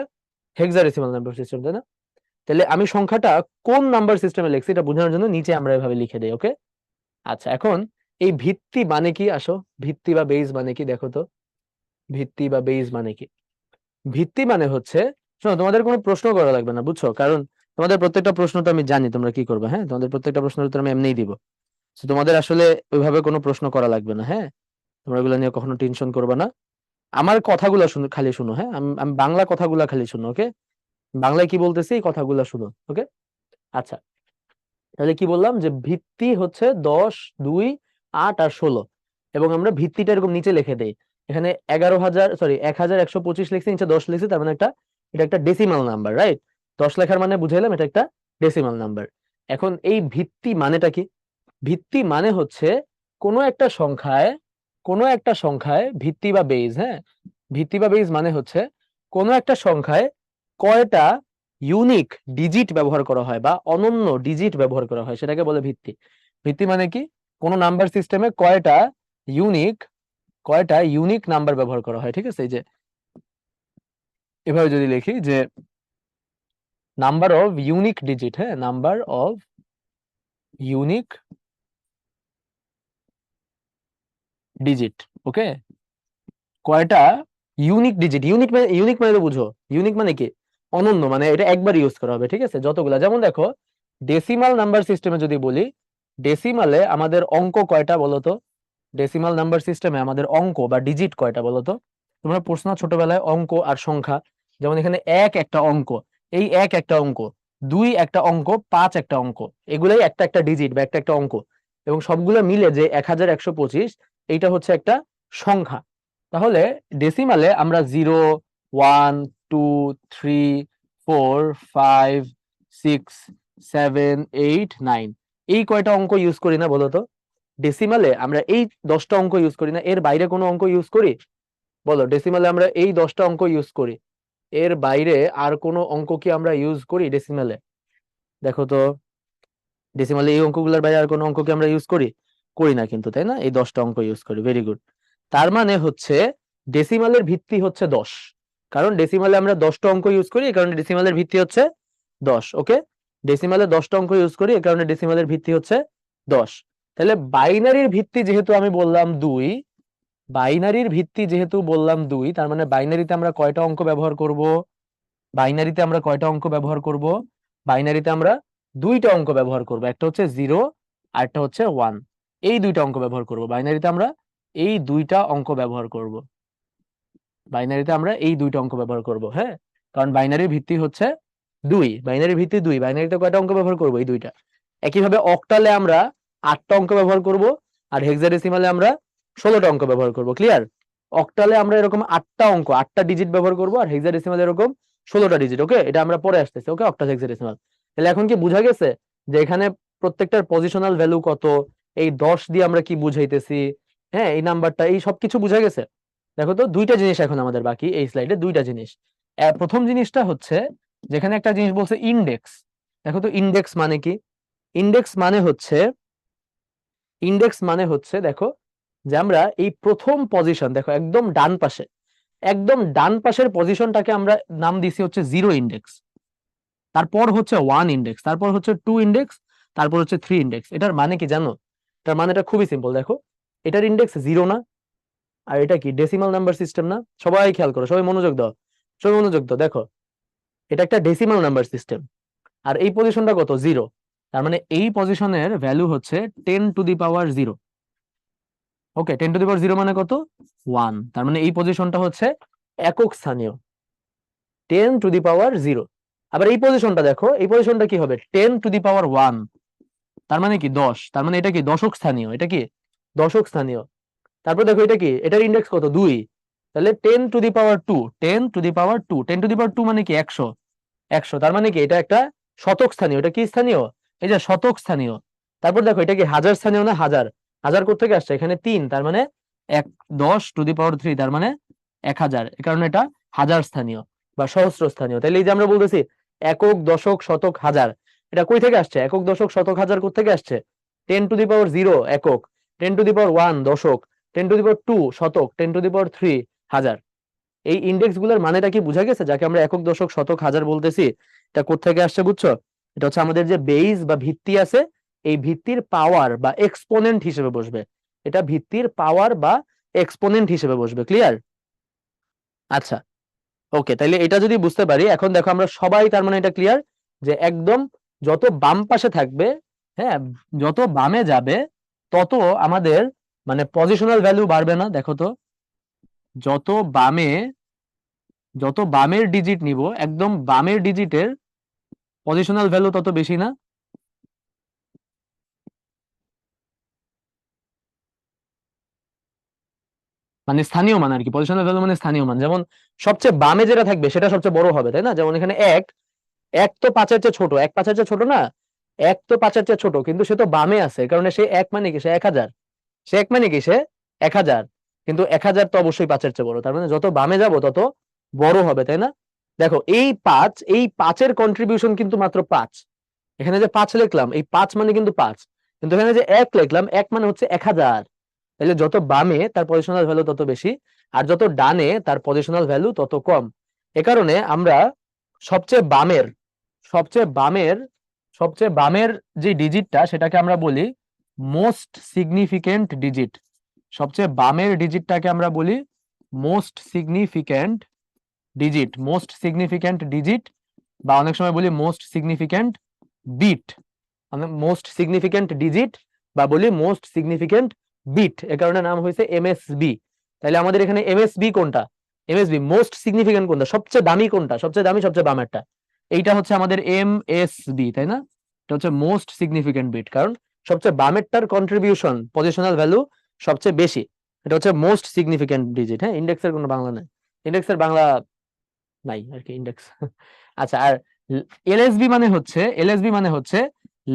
হেক্সাডেসিমাল নাম্বার সিস্টেম, তাই না? তাহলে আমি সংখ্যাটা কোন নাম্বার সিস্টেমে লিখছি এটা বোঝানোর জন্য নিচে আমরা এভাবে লিখে দেই। ওকে, আচ্ছা, এখন এই ভিত্তি মানে কি? আসো, ভিত্তি বা বেস মানে কি দেখো তো। ভিত্তি বা বেস মানে কি? ভিত্তি মানে হচ্ছে, শোনো, তোমাদের কোনো প্রশ্ন করা লাগবে না, বুঝছো? কারণ তোমাদের প্রত্যেকটা প্রশ্ন তো আমি জানি তোমরা কি করবে। হ্যাঁ, তোমাদের প্রত্যেকটা প্রশ্নের উত্তর আমি এমনিই দিব। So, তোমাদের আসলে ওইভাবে কোনো প্রশ্ন করা লাগবে না। হ্যাঁ, তোমরা এগুলো নিয়ে কখনো টেনশন করবে না। আমার কথাগুলো শুনো, খালি শুনো। হ্যাঁ, আমি বাংলা কথাগুলো খালি শুনো। ওকে, বাংলায় কি বলতেছি এই কথাগুলো শুনো। ওকে, আচ্ছা, তাহলে কি বললাম যে ভিত্তি হচ্ছে 10, 2, 8 আর 16, এবং আমরা ভিত্তিটা এরকম নিচে লিখে দেই। এখানে 11,125 লিখছি, নিচে 10 লিখছি, তার মানে এটা একটা ডেসিমাল নাম্বার, রাইট? 10 লেখার মানে বুঝাইলাম এটা একটা ডেসিমাল নাম্বার। এখন এই ভিত্তি মানেটা কি? ভিত্তি মানে হচ্ছে কোনো একটা সংখ্যায়, ভিত্তি বা বেজ, হ্যাঁ, ভিত্তি বা বেজ মানে হচ্ছে কোনো একটা সংখ্যায় কয়টা ইউনিক ডিজিট ব্যবহার করা হয় বা অনন্য ডিজিট ব্যবহার করা হয়, সেটাকে বলে ভিত্তি। ভিত্তি মানে কি? কোনো নাম্বার সিস্টেমে ইউনিক কয়টা ইউনিক নাম্বার ব্যবহার করা হয়। ঠিক আছে, এই যে এভাবে যদি লিখি যে নাম্বার অফ ইউনিক ডিজিট, হ্যাঁ, নাম্বার অফ ইউনিক ডিজিট। ওকে, কয়টা ইউনিক ডিজিট, ইউনিক মানে তো বুঝো, ইউনিক মানে কি? অনন্য, মানে এটা একবার ইউজ করা হবে। ঠিক আছে, যতগুলা, যেমন দেখো ডেসিমাল নাম্বার সিস্টেমে যদি বলি, ডেসিমালে আমাদের অঙ্ক কয়টা বলতো? ডেসিমাল নাম্বার সিস্টেমে আমাদের অঙ্ক বা ডিজিট কয়টা বলতো? তোমরা পড়ছো না ছোটবেলায় অঙ্ক আর সংখ্যা? যেমন এখানে 1 একটা অঙ্ক, এই 1 একটা অঙ্ক, 2 একটা অঙ্ক, 5 একটা অঙ্ক, এগুলাই একটা একটা ডিজিট বা একটা একটা অঙ্ক, এবং সবগুলো মিলে যে 1125, এইটা হচ্ছে একটা সংখ্যা। তাহলে ডেসিমালে আমরা 0, 1, 2, 3, 4, 5, 6, 7, 8, 9, এই কয়টা অঙ্ক ইউজ করি না বলো তো? ডেসিমালে আমরা এই 10টা অঙ্ক ইউজ করি না, এর বাইরে কোনো অঙ্ক ইউজ করি? বলো, ডেসিমালে আমরা এই 10টা অঙ্ক ইউজ করি, এর বাইরে আর কোনো অঙ্ক কি আমরা ইউজ করি ডেসিমালে? দেখো তো, ডেসিমালে এই অঙ্কগুলোর বাইরে আর কোনো অঙ্ক কি আমরা ইউজ করি? করি না কিন্তু, তাই না? এই 10টা অঙ্ক ইউজ করি। Very good. তার মানে হচ্ছে ডেসিমালের ভিত্তি হচ্ছে 10, কারণ ডেসিমালে আমরা 10টা অঙ্ক ইউজ করি, এই কারণে ডেসিমালের ভিত্তি হচ্ছে 10। ওকে, ডেসিমালে 10টা অঙ্ক ইউজ করি, এই কারণে ডেসিমালের ভিত্তি হচ্ছে 10। তাহলে বাইনারির ভিত্তি যেহেতু আমি বললাম 2, বাইনারির ভিত্তি যেহেতু বললাম 2, তার মানে বাইনারিতে আমরা কয়টা অঙ্ক ব্যবহার করব? বাইনারিতে আমরা কয়টা অঙ্ক ব্যবহার করব? বাইনারিতে আমরা 2টা অঙ্ক ব্যবহার করব, একটা হচ্ছে 0 আর একটা হচ্ছে 1। এই 2টা অঙ্ক ব্যবহার করব বাইনারিতে, আমরা এই 2টা অঙ্ক ব্যবহার করব বাইনারিতে, আমরা এই 2টা অঙ্ক ব্যবহার করব। হ্যাঁ, কারণ বাইনারির ভিত্তি হচ্ছে 2, বাইনারির ভিত্তি 2, বাইনারিতে কয়টা অঙ্ক ব্যবহার করব? এই 2টা। একইভাবে অক্টালে আমরা 8টা অঙ্ক ব্যবহার করব, আর হেক্সাডেসিমালে আমরা 16টা অঙ্ক ব্যবহার করব। ক্লিয়ার? অক্টালে আমরা এরকম 8টা অঙ্ক, 8টা ডিজিট ব্যবহার করব, আর হেক্সাডেসিমালে এরকম 16টা ডিজিট। ওকে, এটা আমরা পরে আসতেছি। ওকে, অক্টাল হেক্সাডেসিমাল। তাহলে এখন কি বোঝা গেছে যে এখানে প্রত্যেকটার পজিশনাল ভ্যালু কত, এই 10 দিয়ে আমরা কি বুঝাইতেছি, হ্যাঁ, এই নাম্বারটা, এই সবকিছু বোঝা গেছে? দেখো তো, 2টা জিনিস এখন আমাদের বাকি এই স্লাইডে, 2টা জিনিস। প্রথম জিনিসটা হচ্ছে, যেখানে একটা জিনিস বলছে ইন্ডেক্স। দেখো তো, ইন্ডেক্স মানে কি? ইন্ডেক্স মানে হচ্ছে, দেখো, যে আমরা এই প্রথম পজিশন, দেখো একদম ডান পাশের পজিশনটাকে আমরা নাম দিছি হচ্ছে 0 ইন্ডেক্স, তারপর হচ্ছে 1 ইন্ডেক্স, তারপর হচ্ছে 2 ইন্ডেক্স, তারপর হচ্ছে 3 ইন্ডেক্স। এটার মানে কি জানো? এটার মানেটা খুবই সিম্পল। দেখো, এটার ইন্ডেক্স 0 না? আর এটা কি ডেসিমাল নাম্বার সিস্টেম না? সবাই খেয়াল করো, সবাই মনোযোগ দাও, সবাই মনোযোগ দাও। দেখো, এটা একটা ডেসিমাল নাম্বার সিস্টেম, আর এই পজিশনটা কত? 0। তার মানে এই পজিশনের ভ্যালু হচ্ছে 10⁻0। ওকে, 10⁻0 মানে কত? 1। তার মানে এই পজিশনটা হচ্ছে একক স্থানীয়, 10⁻0। আবার এই পজিশনটা দেখো, এই পজিশনটা কি হবে? 10⁻1, তার মানে কি 10। তার মানে এটা কি দশক স্থানীয়, এটা কি দশক স্থানীয়। তারপর দেখো, এটা কি, এটার ইন্ডেক্স কত? 2। তাহলে 10⁻2, 10⁻2, 10⁻2 মানে কি 100, 100। তার মানে কি এটা একটা শতক স্থানীয়, এটা কি স্থানীয়? এই যে শতক স্থানীয়। তারপর দেখো, এটা কি হাজার স্থানীয় না? হাজার। হাজার কোত্থেকে আসছে? এখানে 3, তার মানে 10⁻3, তার মানে 1000, এই কারণে এটা হাজার স্থানীয়। বা সহস্রস্থানীয়। তাহলে এই যে আমরা বলতেছি একক, দশক, শতক, হাজার, এটা কই থেকে আসছে? একক, দশক, শতক, হাজার কোত্থেকে আসছে? 10⁻0 একক, 10⁻1 দশক, 10⁻2 শতক, 10⁻3 হাজার। এই ইন্ডেক্স গুলোর মানেটা কি বোঝা গেছে? যাকে আমরা একক, দশক, শতক, হাজার বলতেছি, এটা কোত্থেকে আসছে বুঝছো? এটা হচ্ছে আমাদের যে বেইস বা ভিত্তি আছে, এই ভিত্তির পাওয়ার বা এক্সপোনেন্ট হিসেবে বসবে। এটা ভিত্তির পাওয়ার বা এক্সপোনেন্ট হিসেবে বসবে। ক্লিয়ার? আচ্ছা, ওকে, তাইলে এটা যদি বুঝতে পারি, এখন দেখো আমরা সবাই তার মানে এটা ক্লিয়ার যে একদম যত বাম পাশে থাকবে, হ্যাঁ, যত বামে যাবে তত আমাদের মানে পজিশনাল ভ্যালু বাড়বে না? দেখো তো, যত বামে, যত বামের ডিজিট নিব, একদম বামের ডিজিটের পজিশনাল ভ্যালু তত বেশি না? মানে স্থানীয় মান আর কি, পজিশনাল ভ্যালু মানে স্থানীয় মান। যেমন সবচেয়ে বামে যেটা থাকবে সেটা সবচেয়ে বড় হবে, তাই না? যেমন এখানে এক, এক তো পাঁচের চেয়ে ছোট, এক পাঁচের চেয়ে ছোট না? এক তো পাঁচের চেয়ে ছোট, কিন্তু সে তো বামে আছে, কারণ সে এক মানে কি? সে 1000। সে এক মানে কি? সে 1000। কিন্তু 1000 তো অবশ্যই পাঁচের চেয়ে বড়, তার মানে যত বামে যাব তত বড় হবে, তাই না? দেখো এই পাঁচ, এই পাঁচের কন্ট্রিবিউশন কিন্তু মাত্র পাঁচ। এখানে যে পাঁচ লিখলাম, এই পাঁচ মানে কিন্তু পাঁচ, কিন্তু এখানে যে এক লিখলাম, এক মানে হচ্ছে 1000। তাহলে যত বামে তার পজিশনাল ভ্যালু তত বেশি, আর যত ডানে তার পজিশনাল ভ্যালু তত কম। এ কারণে আমরা সবচেয়ে বামের, সবচেয়ে বামের, সবচেয়ে বামের যে ডিজিটটা সেটাকে আমরা বলি মোস্ট সিগনিফিকেন্ট ডিজিট। সবচেয়ে বামের ডিজিটটাকে আমরা বলি most significant digit, most significant digit, বা অনেক সময় বলি মোস্ট সিগনিফিক্যান্ট বিট। আমরা মোস্ট সিগনিফিক্যান্ট ডিজিট বা বলি মোস্ট সিগনিফিক্যান্ট বিট, এ কারণে নাম হয়েছে এমএসবি। তাহলে আমাদের এখানে এমএসবি কোনটা? এমএসবি মোস্ট সিগনিফিক্যান্ট কোনটা? সবচেয়ে দামি কোনটা? সবচেয়ে দামি, সবচেয়ে বামেরটা। এইটা হচ্ছে আমাদের এমএসবি, তাই না? এটা হচ্ছে মোস্ট সিগনিফিক্যান্ট বিট, কারণ সবচেয়ে বামেরটার কন্ট্রিবিউশন, পজিশনাল ভ্যালু সবচেয়ে বেশি। এটা হচ্ছে মোস্ট সিগনিফিক্যান্ট ডিজিট। হ্যাঁ, ইন্ডেক্সের কোনো বাংলা নাই, ইন্ডেক্সের বাংলা নাই আর কি, ইন্ডেক্স। আচ্ছা, আর এলএসবি মানে হচ্ছে, এলএসবি মানে হচ্ছে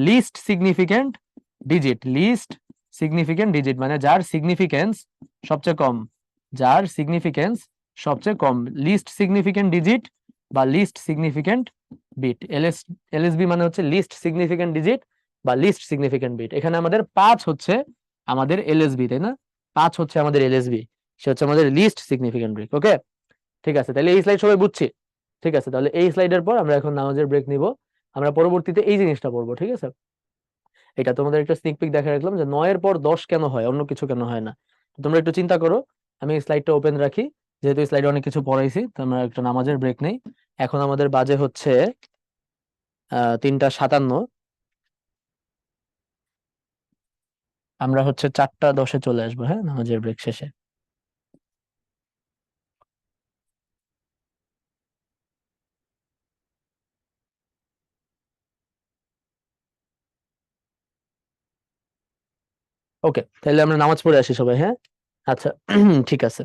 list significant digit. List significant digit মানে যার সিগনিফিকেন্স সবচেয়ে কম, যার সিগনিফিকেন্স সবচেয়ে কম, লিস্ট সিগনিফিক্যান্ট ডিজিট বা লিস্ট সিগনিফিক্যান্ট বিট। এলএসবি মানে হচ্ছে লিস্ট সিগনিফিক্যান্ট ডিজিট বা লিস্ট সিগনিফিক্যান্ট বিট। এখানে আমাদের 5 হচ্ছে আমাদের এলএসবি, তাই না? 5 হচ্ছে আমাদের এলএসবি, সে হচ্ছে আমাদের লিস্ট সিগনিফিক্যান্ট বিট। ওকে, ঠিক আছে, তাহলে এই স্লাইড সবাই বুঝছি? ঠিক আছে, তাহলে এই স্লাইডের পর আমরা এখন নামাজের ব্রেক নিব। আমরা পরবর্তীতে এই জিনিসটা পড়বো, ঠিক আছে? এটা তোমাদের একটা স্নিক পিক দেখা রাখলাম যে 9 এর পর 10 কেন হয়, অন্য কিছু কেন হয় না। তো তোমরা একটু চিন্তা করো। আমি এই স্লাইডটা ওপেন রাখি, যেহেতু এই স্লাইডে অনেক কিছু পড়াইছি, তো আমরা একটা নামাজের ব্রেক নেই। এখন আমাদের বাজে হচ্ছে 3টা 57। আমরা হচ্ছে 4টা 10-এ চলে আসবো, হ্যাঁ, নামাজের ব্রেক শেষে। ওকে, তাহলে আমরা নামাজ পড়ে আসি সবাই, হ্যাঁ? আচ্ছা, ঠিক আছে।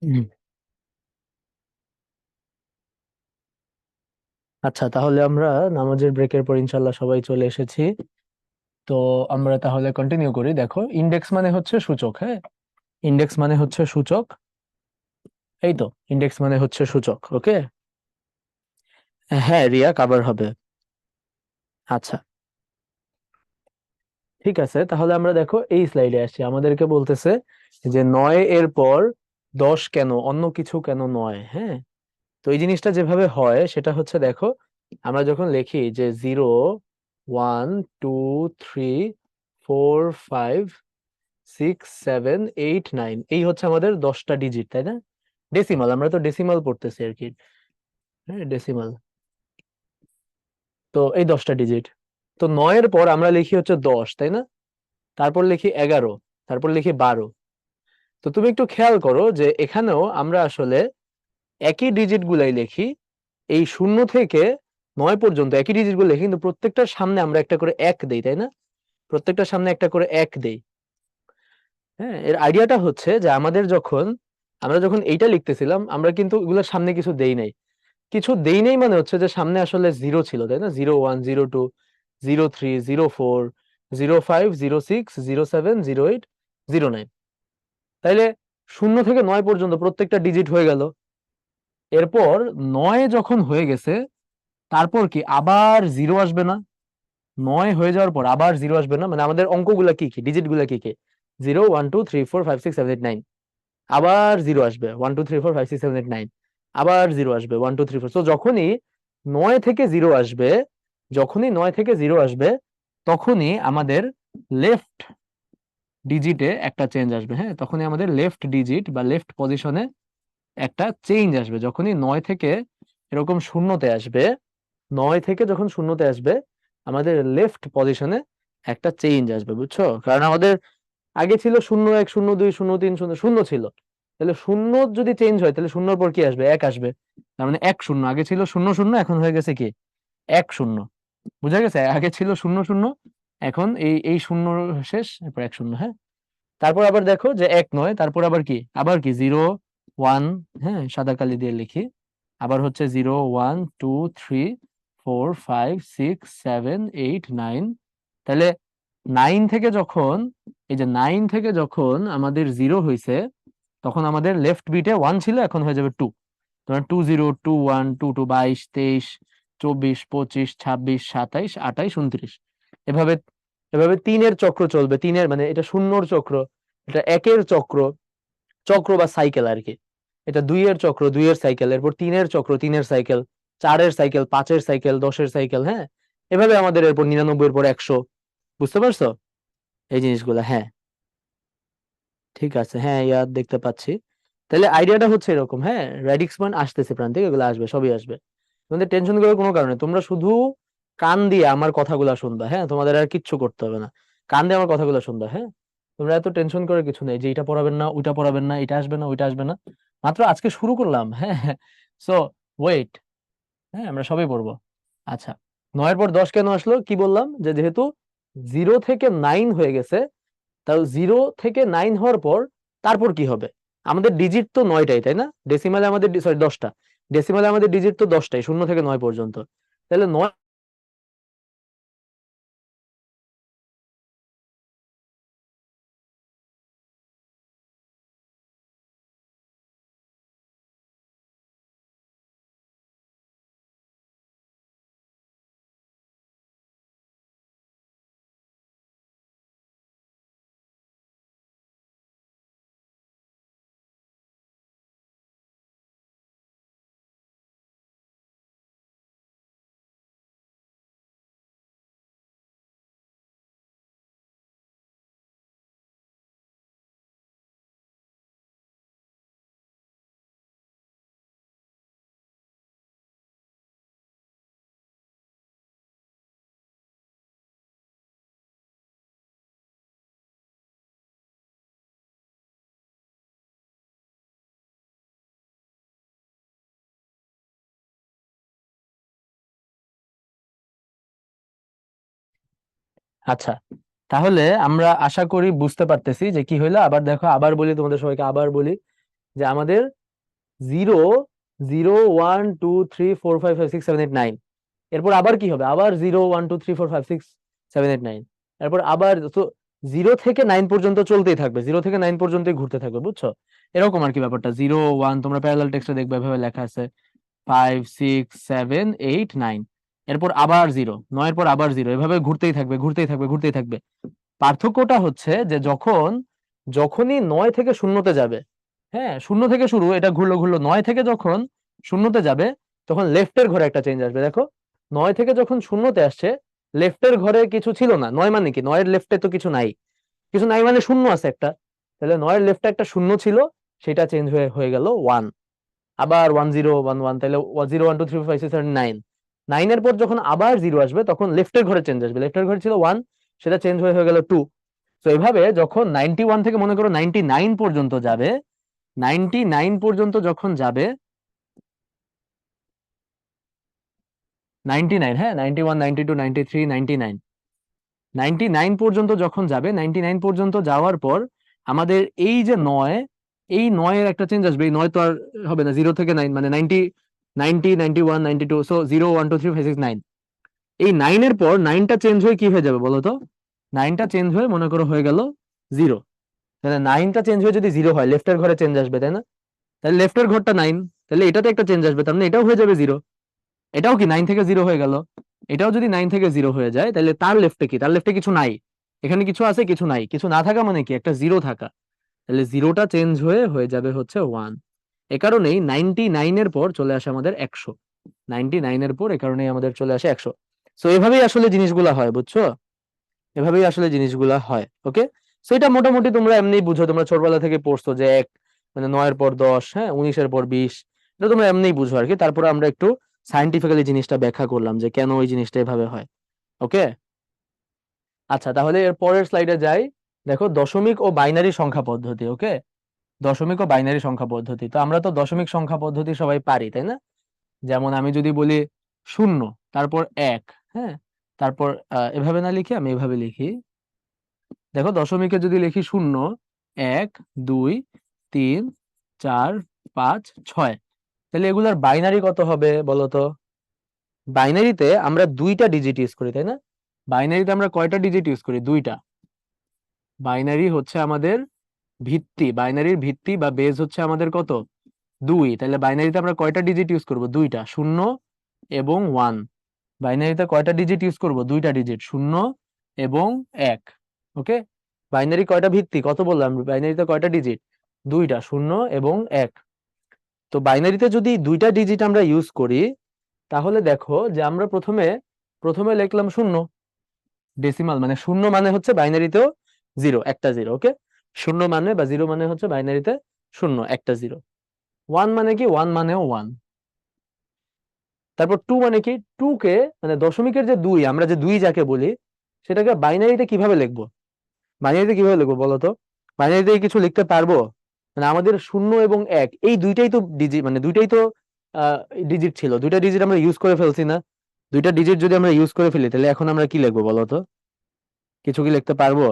হুম। আচ্ছা, তাহলে আমরা নামাজের ব্রেকের পর ইনশাল্লাহ সবাই চলে এসেছি। তো আমরা তাহলে কন্টিনিউ করি। দেখো, ইন্ডেক্স মানে হচ্ছে সূচক। হ্যাঁ, ইন্ডেক্স মানে হচ্ছে সূচক। এই তো, ইন্ডেক্স মানে হচ্ছে সূচক। ওকে। হ্যাঁ রিয়া, কাভার হবে। আচ্ছা, ঠিক আছে। তাহলে আমরা দেখো এই স্লাইডে আসছি। আমাদেরকে বলতেছে যে 9 এর পর 10 কেন, অন্য কিছু কেন নয়। হ্যাঁ, তো এই জিনিসটা যেভাবে হয় সেটা হচ্ছে, দেখো আমরা যখন লিখি যে 0, 1, 2, 3, 4, 5, 6, 7, 8, 9, এই হচ্ছে আমাদের 10টা ডিজিট, তাই না? ডেসিমাল, আমরা তো ডেসিমাল পড়তেছি আর কি। হ্যাঁ, ডেসিমাল। তো এই 10টা ডিজিট। তো 9 এর পর আমরা লিখি হচ্ছে 10, তাই না? তারপর লিখি 11, তারপর লিখি 12। তো তুমি একটু খেয়াল করো যে এখানেও আমরা আসলে একই ডিজিট গুলাই লিখি। এই 0 থেকে 9 পর্যন্ত একই ডিজিট গুলো লিখি, কিন্তু প্রত্যেকটার সামনে আমরা একটা করে এক দেই, তাই না? প্রত্যেকটার সামনে একটা করে এক দেই। হ্যাঁ, এর আইডিয়াটা হচ্ছে যে আমরা যখন এইটা লিখতেছিলাম, আমরা কিন্তু এগুলোর সামনে কিছু দেই নাই। কিছু দেই নাই মানে হচ্ছে যে সামনে আসলে 0 ছিল, তাই না? 0, 1, 0, 2, 0, 3, 0, 4, 0, 5, 0, 6, 0, 7, 0, 8, 0, 9। তাইলে 0 থেকে 9 পর্যন্ত প্রত্যেকটা ডিজিট হয়ে গেল। এরপর 9 যখন হয়ে গেছে, তারপর কি আবার 0 আসবে না? 9 হয়ে যাওয়ার পর আবার 0 আসবে না? মানে আমাদের অঙ্কগুলা কি কি, ডিজিট গুলা কি কি? 0, 1, 2, 3, 4, 5, 6, 7, 8, 9। আবার 0 আসবে, 1, 2, 3, 4, 5, 6, 7, 8, 9। আবার 0 আসবে, 1, 2, 3, 4। তো যখনই 9 থেকে 0 আসবে, তখনই আমাদের লেফট ডিজিটে একটা চেঞ্জ আসবে। হ্যাঁ, তখনই আমাদের লেফট ডিজিট বা লেফট পজিশনে একটা চেঞ্জ আসবে। যখনই 9 থেকে এরকম শূন্যতে আসবে, 9 থেকে যখন শূন্যতে আসবে, আমাদের লেফট পজিশনে একটা চেঞ্জ আসবে, বুঝছো? কারণ আমাদের আগে ছিল 0, 1, 0, 2, 0, 3, 0 ছিল। তাহলে শূন্য যদি চেঞ্জ হয়, তাহলে শূন্যর পর কি আসবে? এক আসবে। তার মানে 1, 0। আগে ছিল 0, 0, এখন হয়ে গেছে কি? 1, 0। বুঝা গেছে? আগে ছিল 0, 0, এখন এই এই শূন্য শেষ, এরপর 1, 0। হ্যাঁ, তারপর আবার দেখো যে 1 নয়, তারপর আবার কি 0, 1। হ্যাঁ, সাদা কালি দিয়ে লিখি। আবার হচ্ছে 0, 1, 2, 3, 4, 5, 6, 7, 8, 9। তাহলে 9 থেকে যখন এই যে 9 থেকে যখন আমাদের 0 হয়েছে, তখন আমাদের লেফট বিটে 1 ছিল, এখন হয়ে যাবে 2। তোমার 20, 21, 22, 23, 24, 25, 26, 27, 28, 29। এভাবে এভাবে তিনের চক্র চলবে। তিনের মানে এটা শূন্যর চক্র, এটা একের চক্র, চক্র বা সাইকেল আর কি। এটা 2 এর চক্র, 2 এর সাইকেল। এরপর 3-এর চক্র, 3-এর সাইকেল। 4-এর সাইকেল, 5-এর সাইকেল, 10-এর সাইকেল। হ্যাঁ, এভাবে আমাদের এরপর 99-এর পর 100। বুঝতে পারছো এই জিনিসগুলো? হ্যাঁ, ঠিক আছে। হ্যাঁ, ইয়াদ দেখতে পাচ্ছি। তাহলে আইডিয়াটা হচ্ছে এরকম। হ্যাঁ, রেডিক্স পয়েন্ট আসতেছে, প্রান্তিক, এগুলো আসবে, সবই আসবে। তোমাদের টেনশন করার কোনো কারণে, তোমরা শুধু কান দিয়ে আমার কথাগুলো শুনবা। হ্যাঁ, তোমাদের আর কিচ্ছু করতে হবে না, কান দিয়ে আমার কথাগুলো শুনবা। হ্যাঁ, তোমরা এত টেনশন করার কিছু নেই যে এটা পড়াবেন না, ওইটা পড়াবেন না, এটা আসবে না, ওইটা আসবে না। মাত্র আজকে শুরু করলাম। হ্যাঁ, সো ওয়েট। হ্যাঁ, আমরা সবই পড়বো। আচ্ছা, 9-এর পর 10 কেন আসলো? কি বললাম যে যেহেতু 0 থেকে 9 হয়ে গেছে, তাহলে 0 থেকে 9 হওয়ার পর তারপর কি হবে? আমাদের ডিজিট তো 9টাই, তাই না? ডেসিমালে আমাদের, সরি, 10টা। ডেসিমালে আমাদের ডিজিট তো 10টাই, 0 থেকে 9 পর্যন্ত। তাহলে 9। আচ্ছা, তাহলে আমরা আশা করি বুঝতে পারতেছি যে কি হইলো। আবার দেখো, আবার বলি তোমাদের সবাইকে, আবার বলি যে আমাদের 0 0 1 2 3 4 5 6 7 8 9, এরপর আবার কি হবে, আবার 0 1 2 3 4 5 6 7 8 9, এরপর আবার তো 0 থেকে 9 পর্যন্ত চলতেই থাকবে, 0 থেকে 9 পর্যন্তই ঘুরতে থাকবে, বুঝছো? এরকম আর কি ব্যাপারটা। 0 1, তোমরা প্যারালাল টেক্সটে দেখবে এভাবে লেখা আছে 5 6 7 8 9, এরপর আবার 0, 9 এর পর আবার 0, এভাবে ঘুরতেই থাকবে ঘুরতেই থাকবে ঘুরতেই থাকবে। পার্থক্যটা হচ্ছে যে যখনই 9 থেকে শূন্যতে যাবে, হ্যাঁ, শূন্য থেকে শুরু, এটা ঘুরলো ঘুরলো, 9 থেকে যখন শূন্যতে যাবে তখন লেফটের ঘরে একটা চেঞ্জ আসবে। দেখো, 9 থেকে যখন শূন্যতে আসছে, লেফটের ঘরে কিছু ছিল না। 9 মানে কি, 9 এর লেফটে তো কিছু নাই, কিছু নাই মানে শূন্য আছে একটা, তাহলে 9 এর লেফটে একটা শূন্য ছিল, সেটা চেঞ্জ হয়ে হয়ে গেল 1। আবার 1 0 1 1, তাহলে 0 1 2 3 4 5 6 7 8 9, 9 এর পর যখন আবার 0 আসবে তখন লেফটের ঘরে চেঞ্জ আসবে, লেফটের ঘরে ছিল 1, সেটা চেঞ্জ হয়ে হয়ে গেল 2। তো এইভাবে যখন 91 থেকে মনে করো 99 পর্যন্ত যাবে, 99 পর্যন্ত যখন যাবে, 99, হ্যাঁ, 91 92 93 99, 99 পর্যন্ত যখন যাবে, 99 পর্যন্ত যাওয়ার পর আমাদের এই যে 9, এই 9 এর একটা চেঞ্জ আসবে। এই 9 তো আর হবে না, 0 থেকে 9 মানে 90 90 91 92, সো 0 1 2 3 4 5 6 9, এই 9 এর পর 9টা চেঞ্জ হয়ে কি হয়ে যাবে বলো তো? 9টা চেঞ্জ হয়ে মনে করো হয়ে গেল 0। তাহলে 9টা চেঞ্জ হয়ে যদি 0 হয়, লেফটের ঘরে চেঞ্জ আসবে, তাই না? তাহলে লেফটের ঘরটা 9, তাহলে এটাতে একটা চেঞ্জ আসবে, তার মানে এটাও হয়ে যাবে 0। এটাও কি 9 থেকে 0 হয়ে গেল। এটাও যদি 9 থেকে 0 হয়ে যায়, তাহলে তার লেফটে কি, তার লেফটে কিছু নাই, এখানে কিছু আছে কিছু নাই, কিছু না থাকা মানে কি, একটা 0 থাকা, তাহলে 0টা চেঞ্জ হয়ে হয়ে যাবে হচ্ছে 1। এ কারণেই 99 এর পর চলে আসে আমাদের 100, 99 এর পর এ কারণেই আমাদের চলে আসে 100। সো এভাবেই আসলে জিনিসগুলা হয়, বুঝছো? এভাবেই আসলে জিনিসগুলা হয়, ওকে? সো এটা মোটামুটি তোমরা এমনি বুঝো, তোমরা ছোটবেলা থেকে পড়ছো যে এক মানে 9 এর পর 10, হ্যাঁ, 19 এর পর 20, এটা তোমরা এমনিই বুঝো আর কি। তারপরে আমরা একটু সায়েন্টিফিক্যালি জিনিসটা ব্যাখ্যা করলাম যে কেন ওই জিনিসটা এভাবে হয়, ওকে? আচ্ছা, তাহলে এর পরের স্লাইডে যাই। দেখো, দশমিক ও বাইনারি সংখ্যা পদ্ধতি, ওকে? দশমিক ও বাইনারি সংখ্যা পদ্ধতি, তো আমরা তো দশমিক সংখ্যা পদ্ধতি সবাই পারি, তাই না? যেমন আমি যদি বলি 0, তারপর 1, হ্যাঁ, তারপর এভাবে না লিখে আমি এভাবে লিখি। দেখো, দশমিকে যদি লিখি 0 1 2 3 4 5 6, তাহলে এগুলার বাইনারি কত হবে বলো তো? বাইনারিতে আমরা 2টা ডিজিট ইউজ করি, তাই না? বাইনারিতে আমরা কয়টা ডিজিট ইউজ করি? 2টা। বাইনারি হচ্ছে আমাদের ভিত্তি, বাইনারির ভিত্তি বা বেজ হচ্ছে আমাদের কত? 2। তাহলে বাইনারিতে আমরা কয়টা ডিজিট ইউজ করব? 2টা, 0 এবং 1। বাইনারিতে কয়টা ডিজিট ইউজ করব? 2টা ডিজিট, 0 এবং 1, ওকে? বাইনারি কয়টা ভিত্তি, কত বললাম? বাইনারিতে কয়টা ডিজিট? 2টা, 0 এবং 1। তো বাইনারিতে যদি 2টা ডিজিট আমরা ইউজ করি, তাহলে দেখো যে আমরা প্রথমে প্রথমে লিখলাম 0, ডেসিমাল মানে 0 মানে হচ্ছে বাইনারিতেও 0, একটা 0, ওকে? 0 মানে বা 0 মানে হচ্ছে বাইনারিতে 0, একটা 0। 1 মানে কি, 1 মানেও 1। তারপর 2 মানে কি, 2 কে মানে দশমিকের যে 2, আমরা যে 2 যাকে বলি, সেটাকে বাইনারিতে কিভাবে লিখবো? বাইনারিতে কিভাবে লিখবো বলো তো? বাইনারিতে কিছু লিখতে পারবো? মানে আমাদের 0 এবং 1 এই দুইটাই তো ডিজিট, মানে দুইটাই তো ডিজিট ছিল, 2টা ডিজিট আমরা ইউজ করে ফেলছি না? 2টা ডিজিট যদি আমরা ইউজ করে ফেলি, তাহলে এখন আমরা কি লিখবো বলো তো? কিছু কি লিখতে পারবো?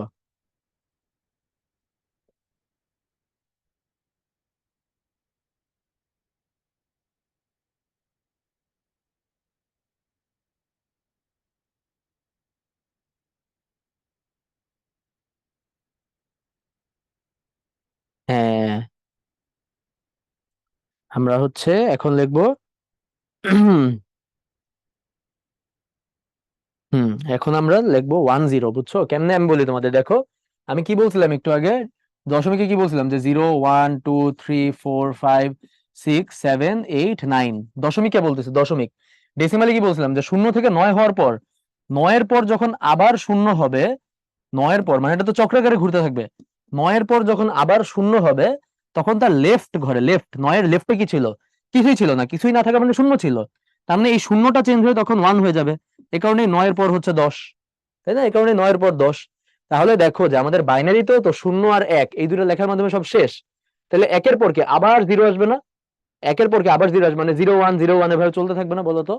হ্যাঁ, আমরা হচ্ছে এখন লিখবো এখন আমরা লিখবো 10, বুঝছো কেমনে? আমি বলি তোমাদের, দেখো আমি কি বলছিলাম একটু আগে, দশমিকে কি বলছিলাম যে 0 1 2 3 4 5 6 7 8 9, দশমিকে বলতেছে দশমিক। ডেসিমালি কি বলছিলাম যে 0 থেকে 9 হওয়ার পর, 9 এর পর যখন আবার 0 হবে, 9 এর পর মানে এটা তো চক্রাকারে ঘুরতে থাকবে, 9 এর পর যখন আবার 0 হবে, তখন তার লেফট ঘরে, লেফট 9 এর লেফটে কি ছিল? কিছুই ছিল না, কিছুই না থাকা মানে 0 ছিল, তার মানে এই শূন্যটা চেঞ্জ হয়ে তখন 1 হয়ে যাবে। এই কারণে 9 এর পর হচ্ছে 10, তাই না? এই কারণে 9 এর পর 10। তাহলে দেখো যে আমাদের বাইনারিতেও তো 0 আর 1 এই দুটো লেখার মাধ্যমে সব শেষ, তাহলে একের পর কি আবার 0 আসবে না? একের পর কি আবার 0 আসবে, মানে 0 1 0 1 এভাবে চলতে থাকবে না বলো তো?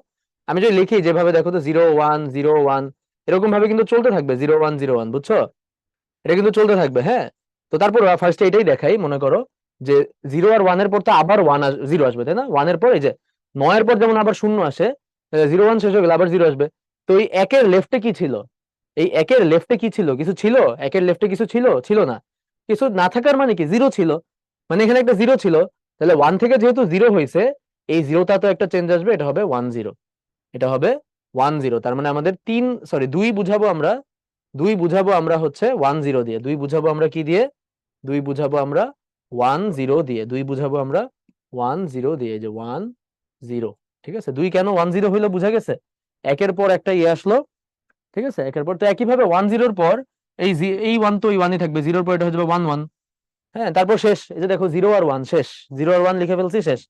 আমি যদি লিখি যেভাবে, দেখো তো 0 1 0 1 এরকম ভাবে কিন্তু চলতে থাকবে, 0 1 0 1, বুঝছো? এটা কিন্তু চলতে থাকবে, হ্যাঁ। তো তারপর ফার্স্টে এটাই দেখাই, মনে করো যে 0 আর 1 এর পর তো আবার 0 আসবে, তাই না? 1 এর পর এই যে 9 এর পর যেমন আবার 0 আসে, 0 1 শেষ হয়ে গেলে আবার 0 আসবে। তো এই একের লেফটে কি ছিল? এই একের লেফটে কি ছিল? কিছু ছিল? একের লেফটে কিছু ছিল? ছিল না। কিছু না থাকার মানে কি? 0 ছিল, মানে এখানে একটা 0 ছিল। তাহলে 1 থেকে যেহেতু 0 হয়েছে, এই 0টা তো একটা চেঞ্জ আসবে, এটা হবে 1 0। এটা হবে 1 0। তার মানে আমাদের 2 বুঝাবো আমরা, 2 বুঝাবো আমরা হচ্ছে 1 0 দিয়ে। 2 বুঝাবো আমরা কি দিয়ে? 2 বুঝাবো আমরা 1 0 দিয়ে। 2 বুঝাবো আমরা 1 0 দিয়ে, যে 1 0। ঠিক আছে, 2 কেন 1 0 হইলো বুঝা গেছে? একের পর একটা ইয়ে আসলো, ঠিক আছে, একের পর। তো একইভাবে 1 0-র পর এই 1 তো ওই 1ই থাকবে, 0-র পর এটা হয়ে যাবে 1 1। হ্যাঁ, তারপর শেষ, এই যে দেখো 0 আর 1 শেষ, 0 আর 1 লিখে ফেলছি, শেষ।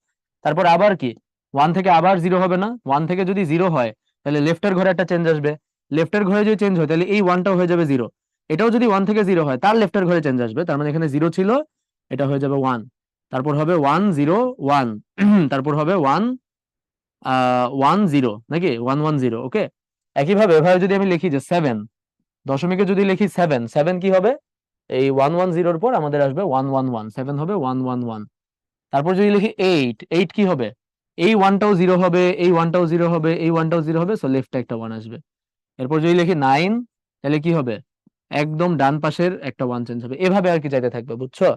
তারপর আবার কি? 1 থেকে আবার 0 হবে না? 1 থেকে যদি 0 হয় তাহলে লেফটের ঘরে একটা চেঞ্জ আসবে, লেফটের ঘরে যদি চেঞ্জ হয় তাহলে এই 1টাও হয়ে যাবে 0। এটাও যদি 1 থেকে 0 হয় তার লেফটের ঘরে চেঞ্জ আসবে, তার মানে এখানে 0 ছিল, এটা হয়ে যাবে 1। তারপর হবে 1 0 1 তারপর হবে 1 0 নাকি 1 1 0। ওকে, একইভাবে এভাবে যদি আমি লিখি যে 7, দশমিকে যদি লিখি 7, 7 কি হবে? এই 1 1 0-র পর আমাদের আসবে 1 1 1, 7 হবে 1 1 1। তারপর যদি লিখি 8, 8 কি হবে? এই 1টাও 0 হবে, এই 1টাও 0 হবে, এই 1টাও 0 হবে, সো লেফটে একটা 1 আসবে। এরপর যদি লিখি 9, তাহলে কি হবে? একদম ডান পাশের একটা 1 চেঞ্জ হবে। এভাবে আর কি যাইতে থাকবে, বুঝছো?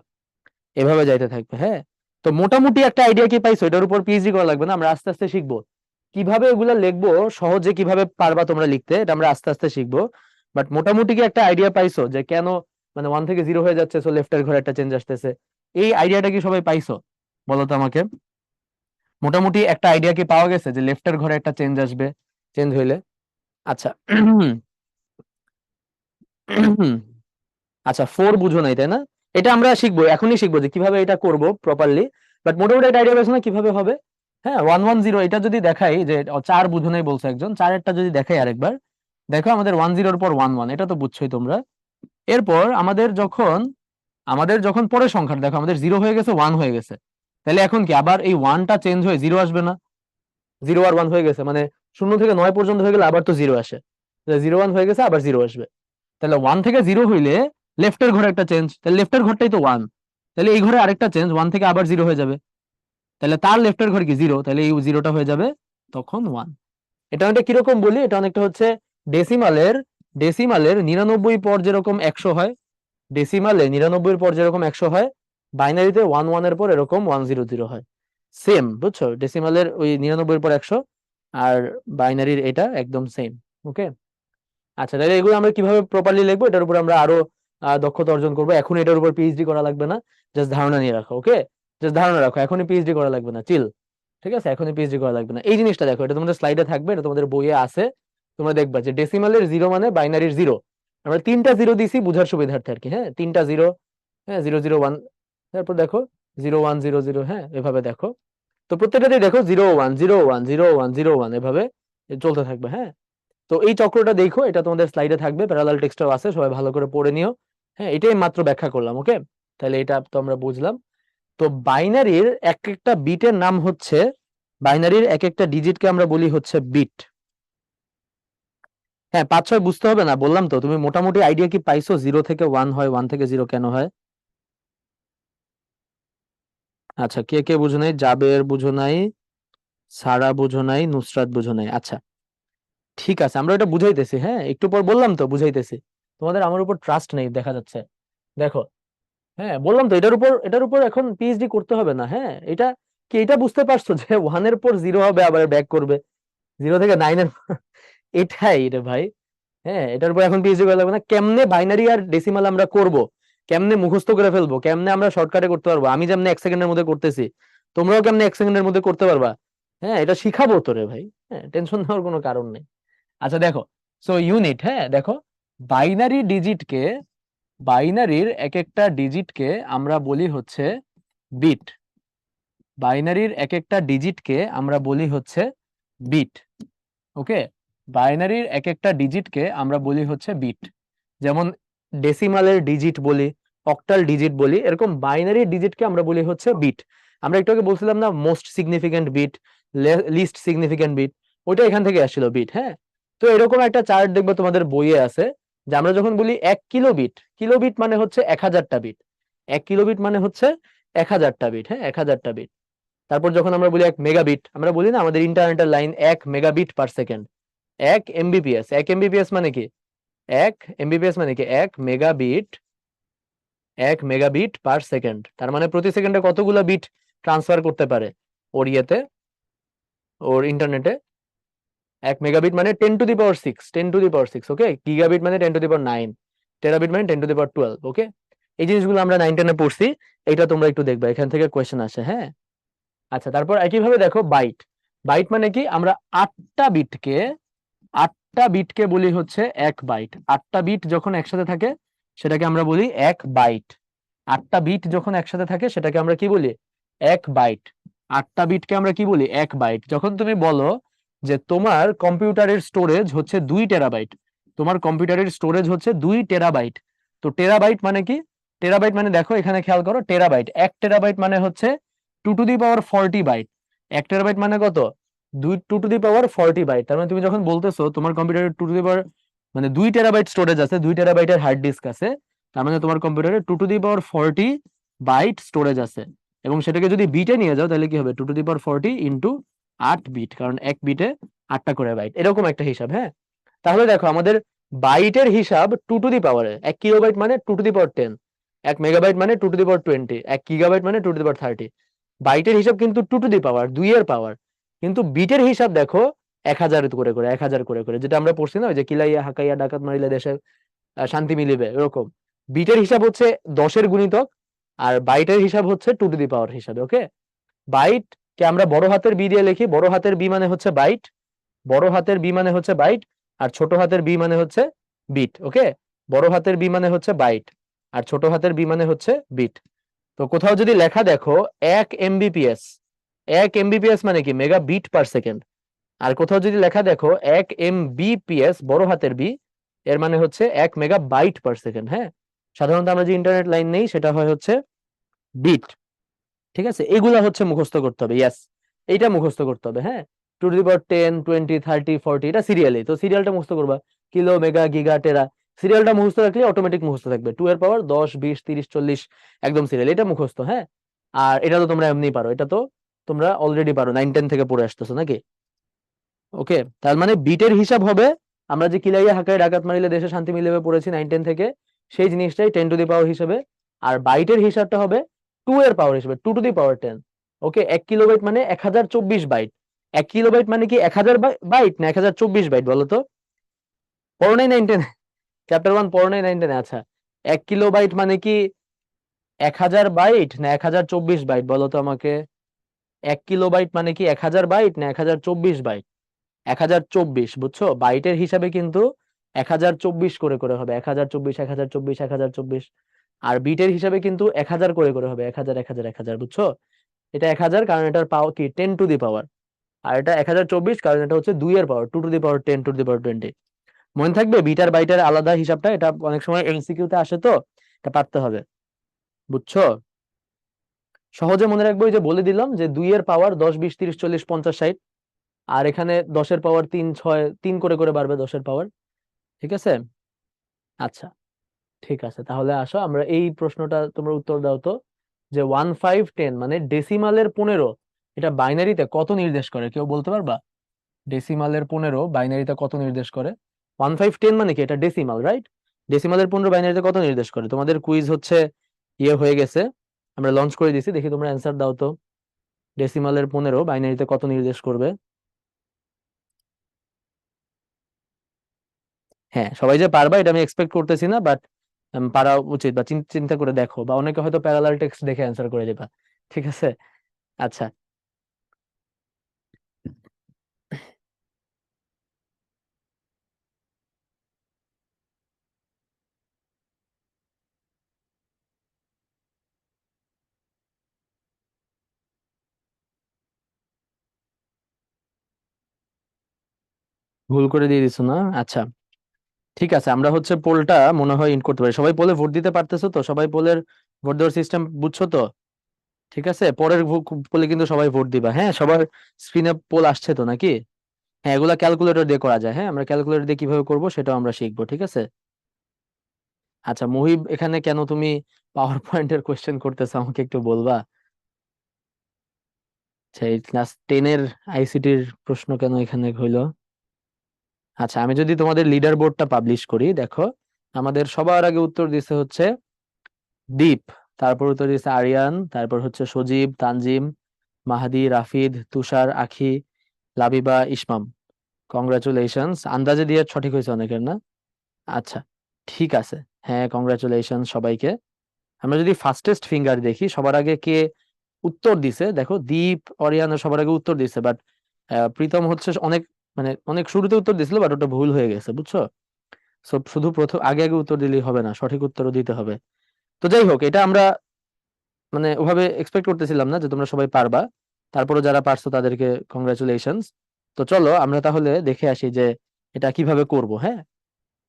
এভাবে যাইতে থাকবে। হ্যাঁ, তো মোটামুটি একটা আইডিয়া কি পাইছো? এটার উপর পিএইচডি করা লাগবে না, আমরা আস্তে আস্তে শিখবো কিভাবে এগুলা লিখবো, সহজে কিভাবে পারবা তোমরা লিখতে, এটা আমরা আস্তে আস্তে শিখবো। বাট মোটামুটি কি একটা আইডিয়া পাইছো যে কেন মানে 1 থেকে 0 হয়ে যাচ্ছে, সো লেফটের ঘরে একটা চেঞ্জ আসতেছে? এই আইডিয়াটা কি সবাই পাইছো? বলো তো আমাকে। মোটামুটি একটা আইডিয়া কি পাওয়া গেছে যে লেফটের ঘরে একটা চেঞ্জ আসবে, চেঞ্জ হইলে? আচ্ছা। আচ্ছা, 4 বুঝো নাই তাই না? এটা আমরা শিখবো, এখনই শিখবো যে কিভাবে এটা করব প্রপারলি। বাট মোটামুটি একটা আইডিয়া পাইছো না কিভাবে হবে? হ্যাঁ, 1 1 0 এটা যদি দেখাই যে 4 বুঝো নাই বলছে একজন, 4-এরটা যদি দেখাই আরেকবার, দেখো আমাদের 1 0-র পর 1 1, এটা তো বুঝছোই তোমরা। এরপর আমাদের যখন পরের সংখ্যাটা দেখো, আমাদের 0 হয়ে গেছে, 1 হয়ে গেছে, তাহলে এখন কি আবার এই 1টা চেঞ্জ হয়ে 0 আসবে না? 0 আর 1 হয়ে গেছে মানে 0 থেকে 9 পর্যন্ত হয়ে গেলে আবার তো 0 আসে, 0 1 হয়ে গেছে, আবার 0 আসবে। তাহলে 1 থেকে 0 হইলে লেফটের ঘরে একটা চেঞ্জ, তাহলে লেফটের ঘরটাই তো 1, তাহলে এই ঘরে আরেকটা চেঞ্জ, 1 থেকে আবার 0 হয়ে যাবে, তাহলে তার লেফটের ঘর কি 0, তাহলে এই 0টা হয়ে যাবে তখন 1। এটা অনেকটা কিরকম বলি, এটা অনেকটা হচ্ছে ডেসিমালের ডেসিমালের 99 পর যেরকম 100 হয়, ডেসিমালে 99 পর যেরকম 100 হয়, বাইনারিতে 1 1 এর পর এরকম 1 0 0 হয়। সেম, বুঝছো? ডেসিমালের ওই 99 পর 100 আর বাইনারির এটা একদম সেম। ওকে, আচ্ছা, তাহলে এগুলো আমরা কিভাবে প্রপারলি লিখবো এটার উপর আমরা আরো দক্ষতা অর্জন করবো। এখন এটার উপর পিএইচডি করা লাগবে না, জাস্ট ধারণা নিয়ে রাখো। ওকে, জাস্ট ধারণা রাখো, এখনই পিএইচডি করা লাগবে না, চিল। ঠিক আছে, এখনই পিএইচডি করা লাগবে না। এই জিনিসটা দেখো, এটা তোমাদের স্লাইডে থাকবে, এটা তোমাদের বইয়ে আছে, তোমরা দেখবা যে ডেসিমালের 0 মানে বাইনারির 0। আমরা 3টা 0 দিছি বুঝার সুবিধার্থে আর কি। হ্যাঁ, 3টা 0, হ্যাঁ, 0 0 1, তারপর দেখো 0 1 0 0, হ্যাঁ, এভাবে দেখো। তো প্রত্যেকটাতেই দেখো 0 1 0 1 0 1 0 1 এভাবে চলতে থাকবে। হ্যাঁ, তো এই চক্রটা দেখো, এটা তোমাদের স্লাইডে থাকবে, প্যারালাল টেক্সটও আছে, সবাই ভালো করে পড়ে নিও। হ্যাঁ, এটাই মাত্র ব্যাখ্যা করলাম। ওকে, তাহলে এটা তো আমরা বুঝলাম। তো বাইনারির এক একটা বিটের নাম হচ্ছে, বাইনারির এক একটা ডিজিটকে আমরা বলি হচ্ছে বিট। হ্যাঁ, 5 6 বুঝতে হবে না, বললাম তো। তুমি মোটামুটি আইডিয়া কি পাইছো 0 থেকে 1 হয়, 1 থেকে 0 কেন হয়? আচ্ছা, কে কে বুঝো নাই? জাবের বুঝো নাই, সারা বুঝো নাই, নুসরাত বুঝো নাই। আচ্ছা, ঠিক আছে, আমরা এটা বুঝাইতেছি। হ্যাঁ, একটু পর বললাম তো বুঝাইতেছি। তোমাদের আমার উপর ট্রাস্ট নেই দেখা যাচ্ছে। দেখো, হ্যাঁ, বললাম তো এটার উপর এখন পিএইচডি করতে হবে না। হ্যাঁ, এটা কি, এটা বুঝতে পারছো যে 1 এর পর 0 হবে, আবার ব্যাক করবে 0 থেকে 9 এর এটাই রে ভাই। হ্যাঁ, এটার উপর এখন পিএইচডি করা লাগবে না। কেমনে বাইনারি আর ডেসিমাল আমরা করব, কেমনে মুখস্থ করে ফেলবো, কেমনে আমরা শর্টকাটে করতে পারবো, আমি যেমন 1 সেকেন্ডের মধ্যে করতেছি, তোমরাও কেমনে 1 সেকেন্ডের মধ্যে করতে পারবা। হ্যাঁ, এটা শিখাবো তো রে ভাই। হ্যাঁ, টেনশন নেওয়ার কোনো কারণ নেই। আচ্ছা দেখো, সো ইউনিট, হ্যাঁ দেখো, বাইনারি ডিজিটকে বাইনারির এক একটা ডিজিটকে আমরা বলি হচ্ছে বিট। বাইনারির এক একটা ডিজিটকে আমরা বলি হচ্ছে বিট। ওকে, বাইনারির এক একটা ডিজিটকে আমরা বলি হচ্ছে বিট। যেমন ডেসিমালের ডিজিট বলি, অক্টাল ডিজিট বলি, এরকম বাইনারি ডিজিটকে আমরা বলি হচ্ছে বিট। আমরা একটু আগে বলছিলাম না, most significant bit, least significant bit, ওইটা এখান থেকে আসছিল বিট। হ্যাঁ, তো এরকম একটা চার্ট দেখবে তোমাদের বইয়ে আছে, যে আমরা যখন বলি 1 কিলোবিট, কিলোবিট মানে হচ্ছে 1000টা বিট, 1 কিলোবিট মানে হচ্ছে 1000টা বিট, হ্যাঁ 1000টা বিট। তারপর যখন আমরা বলি 1 মেগাবিট, আমরা বলি না আমাদের ইন্টারনেটের line 1 megabit per second, 1 Mbps. 1 Mbps মানে কি, 1 এমবিপিএস মানে কি 1 মেগাবিট, 1 মেগাবিট পার সেকেন্ড। তার মানে প্রতি সেকেন্ডে কতগুলো বিট ট্রান্সফার করতে পারে ওর ইয়েতে, ওর ইন্টারনেটে। 1 মেগাবিট মানে 10 to the power 6, 10 to the power 6। Okay, gigabit মানে 10 টু দি পাওয়ার 9, টেরাবিট মানে 10 টু দি পাওয়ার 12। ওকে, এই জিনিসগুলো আমরা 9 10-এ পড়ছি, এটা তোমরা একটু দেখবে, এখান থেকে কোয়েশ্চেন আসে। হ্যাঁ, আচ্ছা, তারপর একইভাবে দেখো বাইট। বাইট মানে কি, আমরা 8টা বিটকে, 8টা বিটকে বলি হচ্ছে 1 বাইট। 8টা বিট যখন একসাথে থাকে সেটাকে আমরা বলি 1 বাইট। 8টা বিট যখন একসাথে থাকে সেটাকে আমরা কি বলি, 1 বাইট। 8টা বিটকে আমরা কি বলি, 1 বাইট। যখন তুমি বলো যে তোমার কম্পিউটারের স্টোরেজ হচ্ছে 2 টেরাবাইট, তোমার কম্পিউটারের স্টোরেজ হচ্ছে 2 টেরাবাইট, তো টেরাবাইট মানে কি, টেরাবাইট মানে দেখো এখানে খেয়াল করো, টেরাবাইট, 1 টেরাবাইট মানে হচ্ছে 2 to the power 40 byte. 1 terabyte মানে কত, 2 টু দি পাওয়ার 40 বাইট। তার মানে তুমি যখন বলতেছো তোমার কম্পিউটারে 2 টু দি পাওয়ার, মানে 2 টেরাবাইট স্টোরেজ আছে, 2 টেরাবাইটের হার্ড ডিস্ক আছে, তার মানে তোমার কম্পিউটারে 2 to the power 40 byte storage আছে। এবং সেটাকে যদি বিটে নিয়ে যাও তাহলে কি হবে, 2 to the power 40 into 8 bit, কারণ এক বিটে 8টা করে বাইট, এরকম একটা হিসাব। হ্যাঁ, তাহলে দেখো আমাদের বাইটের হিসাব 2 টু দি পাওয়ারে, 1 কিলোবাইট মানে 2 টু দি পাওয়ার 10, 1 মেগাবাইট মানে 2 টু দি পাওয়ার 20, 1 গিগাবাইট মানে 2 টু দি পাওয়ার 30। বাইটের হিসাব কিন্তু 2 টু দি পাওয়ার, 2 এর পাওয়ার। কিন্তু বিটের হিসাব দেখো 1000 করে করে, 1000 করে করে, যেটা আমরা পড়ছি না, ওই যে কিলাইয়া হাকাইয়া ডাকাত মারিলে দেশে শান্তি মিলিবে, এরকম। বিটের হিসাব হচ্ছে 10-এর গুণিতক, আর বাইটের হিসাব হচ্ছে 2 টু দি পাওয়ার হিসাবে। ওকে, বাইট কে আমরা বড় হাতের বি দিয়ে লিখি, বড় হাতের বি মানে হচ্ছে বাইট, বড় হাতের বি মানে হচ্ছে বাইট, আর ছোট হাতের বি মানে হচ্ছে বিট। ওকে, বড় হাতের বি মানে হচ্ছে বাইট, আর ছোট হাতের বি মানে হচ্ছে বিট। তো কোথাও যদি লেখা দেখো 1 এমবিপিএস, 1 এমবিপিএস মানে কি, মেগাবিট পার সেকেন্ড। আর কোথাও যদি লেখা দেখো 1 এমবিপিএস বড় হাতের বি, এর মানে হচ্ছে 1 মেগাবাইট পার সেকেন্ড। হ্যাঁ, সাধারণত আমরা যে ইন্টারনেট লাইন নেই সেটা হয় হচ্ছে বিট। ঠিক আছে, এগুলা হচ্ছে মুখস্থ করতে হবে। ইয়াস, এইটা মুখস্থ করতে হবে। হ্যাঁ, 2 টু দি পাওয়ার 10 20 30 40, এটা সিরিয়ালি, তো সিরিয়ালটা মুখস্থ করবা, কিলো মেগা গিগা টেরা, সিরিয়ালটা মুখস্থ রাখলে অটোমেটিক মুখস্থ থাকবে। 2 এর পাওয়ার 10 20 30 40, একদম সিরিয়াল, এটা মুখস্থ। হ্যাঁ, আর এটা তো তোমরা এমনি পারো, এটা তো তোমরা অলরেডি পারো, 9 10 থেকে পড়ে আসতেছো নাকি। ওকে, তার মানে বিটের হিসাব হবে, আমরা যে কিলাইয়া হাকায় ডাকাত মারিলে দেশে শান্তি মিলিবে পড়েছি 9 10 থেকে, সেই জিনিসটাই 10 টু দি পাওয়ার হিসেবে। আর বাইটের হিসাবটা হবে 2 এর পাওয়ার হিসেবে, 2 to the power 10। Okay, 1 kilobyte মানে 1024 বাইট। 1 কিলোবাইট মানে কি 1000 বাইট না 1024 বাইট, বলো তো? পড়ো নাই 9 10, চ্যাপ্টার 1 পড়ো নাই 9 10? আচ্ছা, 1 কিলোবাইট মানে কি 1000 বাইট না 1024 বাইট, বলো তো আমাকে? 1 কিলোবাইট মানে কি 1000 বাইট না 1024 বাইট? 1024, বুঝছো? বাইটের হিসাবে কিন্তু 1024 করে করে হবে, 1024 1024 1024। আর বিটের হিসাবে কিন্তু 1000 করে করে হবে, 1000 1000 1000, বুঝছো? এটা 1000 কারণ এটার পাওয়ার কি 10 টু দি পাওয়ার, আর এটা 1024 কারণ এটা হচ্ছে 2 এর পাওয়ার, 2 to the power 10 to the পাওয়ার 20। মনে থাকবে বিটার বাইটের আলাদা হিসাবটা, এটা অনেক সময় এমসিকিউ তে আসে, তো এটা পারতে হবে, বুঝছো? সহজে মনে রাখবো, ওই যে বলে দিলাম যে 2 এর পাওয়ার 10 20 30 40 50 60, আর এখানে 10 এর পাওয়ার 3 6 3 করে করে বাড়বে 10 এর পাওয়ার। ঠিক আছে, আচ্ছা, ঠিক আছে, তাহলে আসো আমরা এই প্রশ্নটা তোমরা উত্তর দাও তো, যে 1510 মানে ডেসিমালের 15, এটা বাইনারিতে কত নির্দেশ করে, কেউ বলতে পারবা? ডেসিমালের 15 বাইনারিতে কত নির্দেশ করে? 1510 মানে কি, এটা ডেসিমাল, রাইট? ডেসিমালের 15 বাইনারিতে কত নির্দেশ করে? তোমাদের কুইজ হচ্ছে ইয়ে হয়ে গেছে, আমরা লঞ্চ করে দিছি, দেখি তোমরা অ্যান্সার দাও তো। ডেসিমালের 15 বাইনারিতে কত নির্দেশ করবে? হ্যাঁ, সবাই যে পারবা এটা আমি এক্সপেক্ট করতেছি না, বাট পারা উচিত, বা চিন্তা করে দেখো, বা অনেকে হয়তো প্যারালাল টেক্সট দেখে অ্যান্সার করে দিবা। ঠিক আছে, আচ্ছা, ভুল করে দিয়ে দিছো না? আচ্ছা, ঠিক আছে, আমরা হচ্ছে পোলটা মনে হয় ইন্ড করতে পারি। সবাই পোলে ভোট দিতে পারতেছো তো? সবাই পোলের ভোট দেওয়ার সিস্টেম বুঝছো তো? ঠিক আছে, পরের পোলে কিন্তু সবাই ভোট দিবা। হ্যাঁ, সবার স্ক্রিনে পোল আসছে তো নাকি? হ্যাঁ, এগুলা ক্যালকুলেটর দিয়ে করা যায়। হ্যাঁ, আমরা ক্যালকুলেটর দিয়ে কিভাবে করবো সেটাও আমরা শিখবো। ঠিক আছে, আচ্ছা মুহিব, এখানে কেন তুমি পাওয়ার পয়েন্টের কোয়েশ্চেন করতেছো আমাকে একটু বলবা? আচ্ছা, এই ক্লাস 10-এর আইসিটির প্রশ্ন কেন এখানে হইলো? আচ্ছা, আমি যদি তোমাদের লিডার বোর্ডটা পাবলিশ করি, দেখো আমাদের সবার আগে উত্তর দিছে হচ্ছে দীপ, তারপর উত্তর দিছে আরিয়ান, তারপর হচ্ছে সজীব, তানজিম, মাহাদি, রাফিদ, তুষার, আখি, লাবিবা, ইসমাম। কংগ্রাচুলেশনস, আন্দাজে দিয়ে সঠিক হয়েছে অনেকের না? আচ্ছা, ঠিক আছে। হ্যাঁ, কংগ্রাচুলেশন সবাইকে। আমরা যদি ফাস্টেস্ট ফিঙ্গার দেখি, সবার আগে কে উত্তর দিছে, দেখো দীপ, অরিয়ানা সবার আগে উত্তর দিছে, বাট প্রীতম হচ্ছে অনেক, মানে অনেক শুরুতে উত্তর দিছিল, বাট ওটা ভুল হয়ে গেছে, বুঝছো? সব শুধু প্রথম আগে আগে উত্তর দিলেই হবে না, সঠিক উত্তরও দিতে হবে। তো যাই হোক, এটা আমরা মানে ওভাবে এক্সপেক্ট করতেছিলাম না যে তোমরা সবাই পারবা। তারপরে যারা পারছো তাদেরকে কংগ্রাচুলেশনস। তো চলো আমরা তাহলে দেখে আসি যে এটা কিভাবে করব। হ্যাঁ,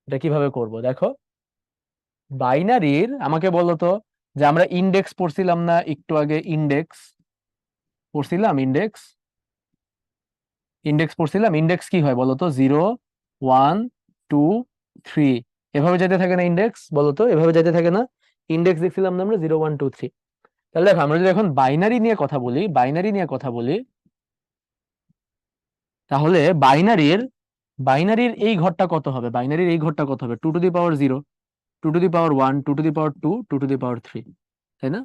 এটা কিভাবে করব, দেখো বাইনারির আমাকে বলো তো, যে আমরা ইন্ডেক্স পড়ছিলাম না একটু আগে? ইন্ডেক্স পড়ছিলাম, ইন্ডেক্স ইন্ডেক্স পড়ছিলাম। ইন্ডেক্স কি হয় বলো তো? 0, 1, 2, 3, এভাবে যেতে থাকে না ইন্ডেক্স? বলো তো, এভাবে যেতে থাকে না? ইন্ডেক্স দেখছিলাম না আমরা 0, 1, 2, 3? তাহলে দেখো, আমরা যদি এখন বাইনারি নিয়ে কথা বলি, বাইনারি নিয়ে কথা বলি, তাহলে বাইনারির বাইনারির এই ঘরটা কত হবে? বাইনারির এই ঘরটা কত হবে? 2 to the power 0, 2 to the power 1, 2 to the power 2, 2 to the power 3, তাই না?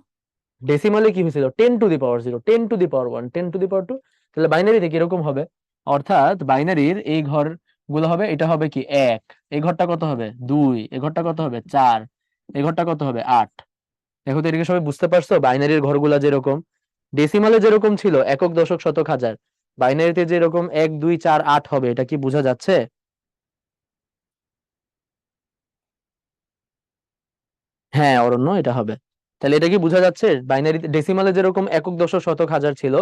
ডেসিমালে কি হয়েছিল? 10 to the power 0, 10 to the power 1, 10 to the power 2। তাহলে বাইনারিতে কিরকম হবে? অর্থাৎ বাইনারির এই ঘর গুলো হবে, এটা হবে কি 1, এই ঘরটা কত হবে 2, এই ঘরটা কত হবে 4, এই ঘরটা কত হবে 8। দেখো তো, এদিকে সবাই বুঝতে পারছো বাইনারির ঘরগুলা যেরকম ডেসিমালে যেরকম ছিল একক, দশক, শতক, হাজার, বাইনারিতে যেরকম 1, 2, 4, 8 হবে, এটা কি বোঝা যাচ্ছে? হ্যাঁ অরণ্য, এটা হবে। তাহলে এটা কি বোঝা যাচ্ছে? বাইনারিতে ডেসিমালে যেরকম একক, দশক, শতক, হাজার ছিল,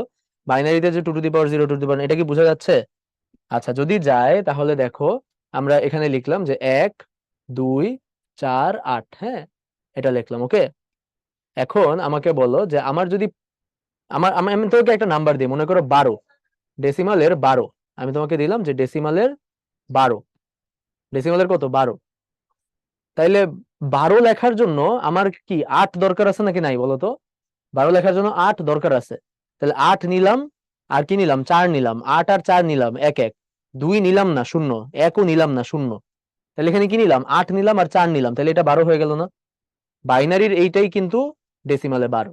বাইনারিতে যে 2 to the power 0, 2 to the পাওয়ার, এটা কি বোঝা যাচ্ছে? আচ্ছা, যদি যায় তাহলে দেখো আমরা এখানে লিখলাম যে 1, 2, 4, 8। হ্যাঁ, এটা লিখলাম, ওকে। এখন আমাকে বলো যে আমার যদি আমি তোমাকে একটা নাম্বার দিই, মনে করো 12, ডেসিমালের 12। আমি তোমাকে দিলাম যে ডেসিমালের 12, ডেসিমালের কত 12। তাইলে 12 লেখার জন্য আমার কি 8 দরকার আছে নাকি নাই বলো তো? 12 লেখার জন্য 8 দরকার আছে। তাহলে 8 নিলাম, আর কি নিলাম? 4 নিলাম। 8 আর 4 নিলাম, 1 1। 2 নিলাম না, 0। 1ও নিলাম না, 0। তাহলে এখানে কি নিলাম? 8 নিলাম আর 4 নিলাম, তাহলে এটা 12 হয়ে গেল না? বাইনারির এইটাই কিন্তু ডেসিমালে 12,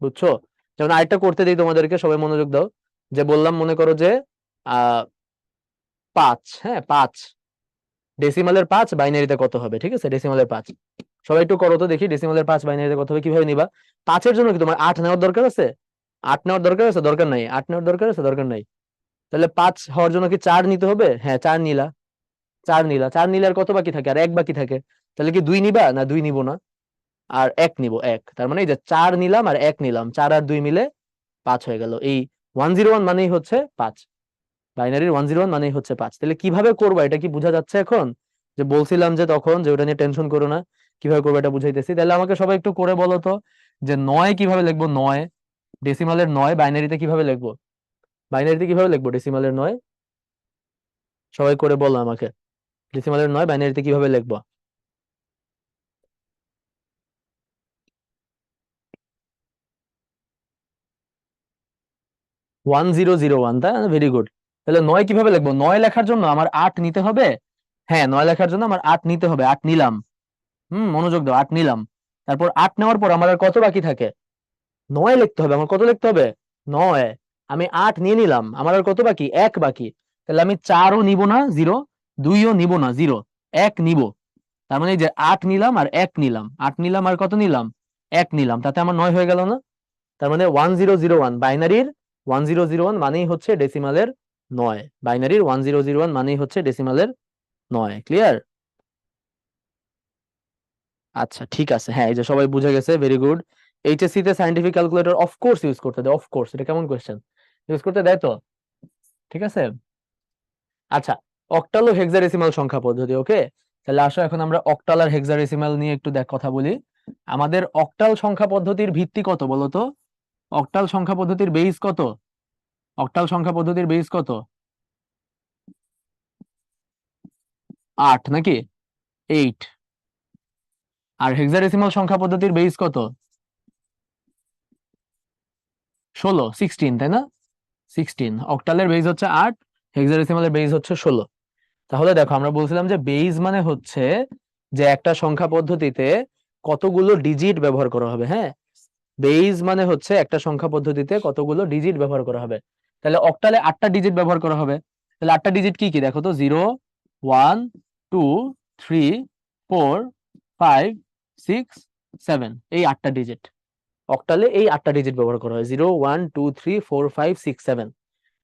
বুঝছো? যেমন আরেকটা করতে দিই তোমাদেরকে, সবাই মনোযোগ দাও। যে বললাম, মনে করো যে 5, হ্যাঁ 5, ডেসিমালের 5 বাইনারিতে কত হবে? ঠিক আছে, ডেসিমালের 5 সবাই একটু করো তো দেখি, ডেসিমালের 5 বাইনারিতে কত হবে, কিভাবে নিবা? 5-এর জন্য কি তোমার 8 নেওয়ার দরকার আছে? 8 নেওয়ার দরকার আছে? দরকার নাই। 8 নেওয়ার দরকার আছে? দরকার নাই। তাহলে 5 হওয়ার জন্য কি 4 নিতে হবে? হ্যাঁ 4 নিলা, 4 নিলা। 4 নিলে আর কত বাকি থাকে? আর 1 বাকি থাকে। তাহলে কি 2 নিবা? না 2 নিব না, আর 1 নিব, 1। তার মানে এই যে 4 নিলাম আর 1 নিলাম, 4 আর 2 মিলে 5 হয়ে গেল। এই 101 মানেই হচ্ছে 5, বাইনারির 101 মানেই হচ্ছে 5। তাহলে কিভাবে করবা এটা কি বোঝা যাচ্ছে এখন? যে বলছিলাম যে তখন যে ওটা নিয়ে টেনশন করো না, কিভাবে করবো এটা বুঝাইতেছি। তাহলে আমাকে সবাই একটু করে বলো তো, যে 9 কিভাবে লিখবো? 9, ডেসিমালের 9 বাইনারিতে কিভাবে লিখবো? বাইনারিতে কিভাবে লিখবো ডেসিমালের 9? সবাই করে বলো আমাকে, ডেসিমালের 9 বাইনারিতে কিভাবে লিখবো? 1001, তাই না? Very good. তাহলে 9 কিভাবে লিখবো? 9 লেখার জন্য আমার 8 নিতে হবে। হ্যাঁ, 9 লেখার জন্য আমার 8 নিতে হবে, 8 নিলাম। মনোযোগ দাও, 8 নিলাম। তারপর 8 নেওয়ার পর আমার আর কত বাকি থাকে? 9 লিখতে হবে। আমার কত লিখতে হবে? 9। আমি 8 নিয়ে নিলাম, আমার আর কত বাকি? 1 বাকি। তাহলে আমি 4ও নিব না, 0। 2ও নিব না, 0। 1 নিব। তার মানে এই যে 8 নিলাম আর 1 নিলাম, 8 নিলাম আর কত নিলাম? 1 নিলাম, তাতে আমার 9 হয়ে গেল না? তার মানে 1001, বাইনারির 1001 মানেই হচ্ছে ডেসিমালের 9। বাইনারির 1001 মানেই হচ্ছে ডেসিমালের 9। ক্লিয়ার? আচ্ছা ঠিক আছে, হ্যাঁ এই যে সবাই বুঝে গেছে, ভেরি গুড। এইচএসসি তে সায়েন্টিফিক ক্যালকুলেটর অফকোর্স ইউজ করতে দেয়, অফকোর্স। এটা কেমন কোয়েশ্চেন? ইউজ করতে দেয় তো? ঠিক আছে। আচ্ছা, অক্টাল ও হেক্সাডেসিমাল সংখ্যা পদ্ধতি, ওকে। তাহলে আসো এখন আমরা অক্টাল আর হেক্সাডেসিমাল নিয়ে একটু কথা বলি। আমাদের অক্টাল সংখ্যা পদ্ধতির ভিত্তি কত বলো তো? অক্টাল সংখ্যা পদ্ধতির বেস কত? অক্টাল সংখ্যা পদ্ধতির বেস কত? 8 নাকি 8? আর হেক্সাডেসিমাল সংখ্যা পদ্ধতির বেস কত? 16 তাই না? 16। অক্টালের বেস হচ্ছে 8, হেক্সাডেসিমালের বেস হচ্ছে 16। তাহলে দেখো আমরা বলছিলাম যে বেস মানে হচ্ছে যে একটা সংখ্যা পদ্ধতিতে কতগুলো ডিজিট ব্যবহার করা হবে। হ্যাঁ, বেস মানে হচ্ছে একটা সংখ্যা পদ্ধতিতে কতগুলো ডিজিট ব্যবহার করা হবে। তাহলে অক্টালে 8টা ডিজিট ব্যবহার করা হবে। তাহলে 8টা ডিজিট কি কি দেখো তো, 0 1 2 3 4 5 6 7, এই 8টা ডিজিট। অক্টালে এই 8টা ডিজিট ব্যবহার করা হয়, 0 1 2 3 4 5 6 7,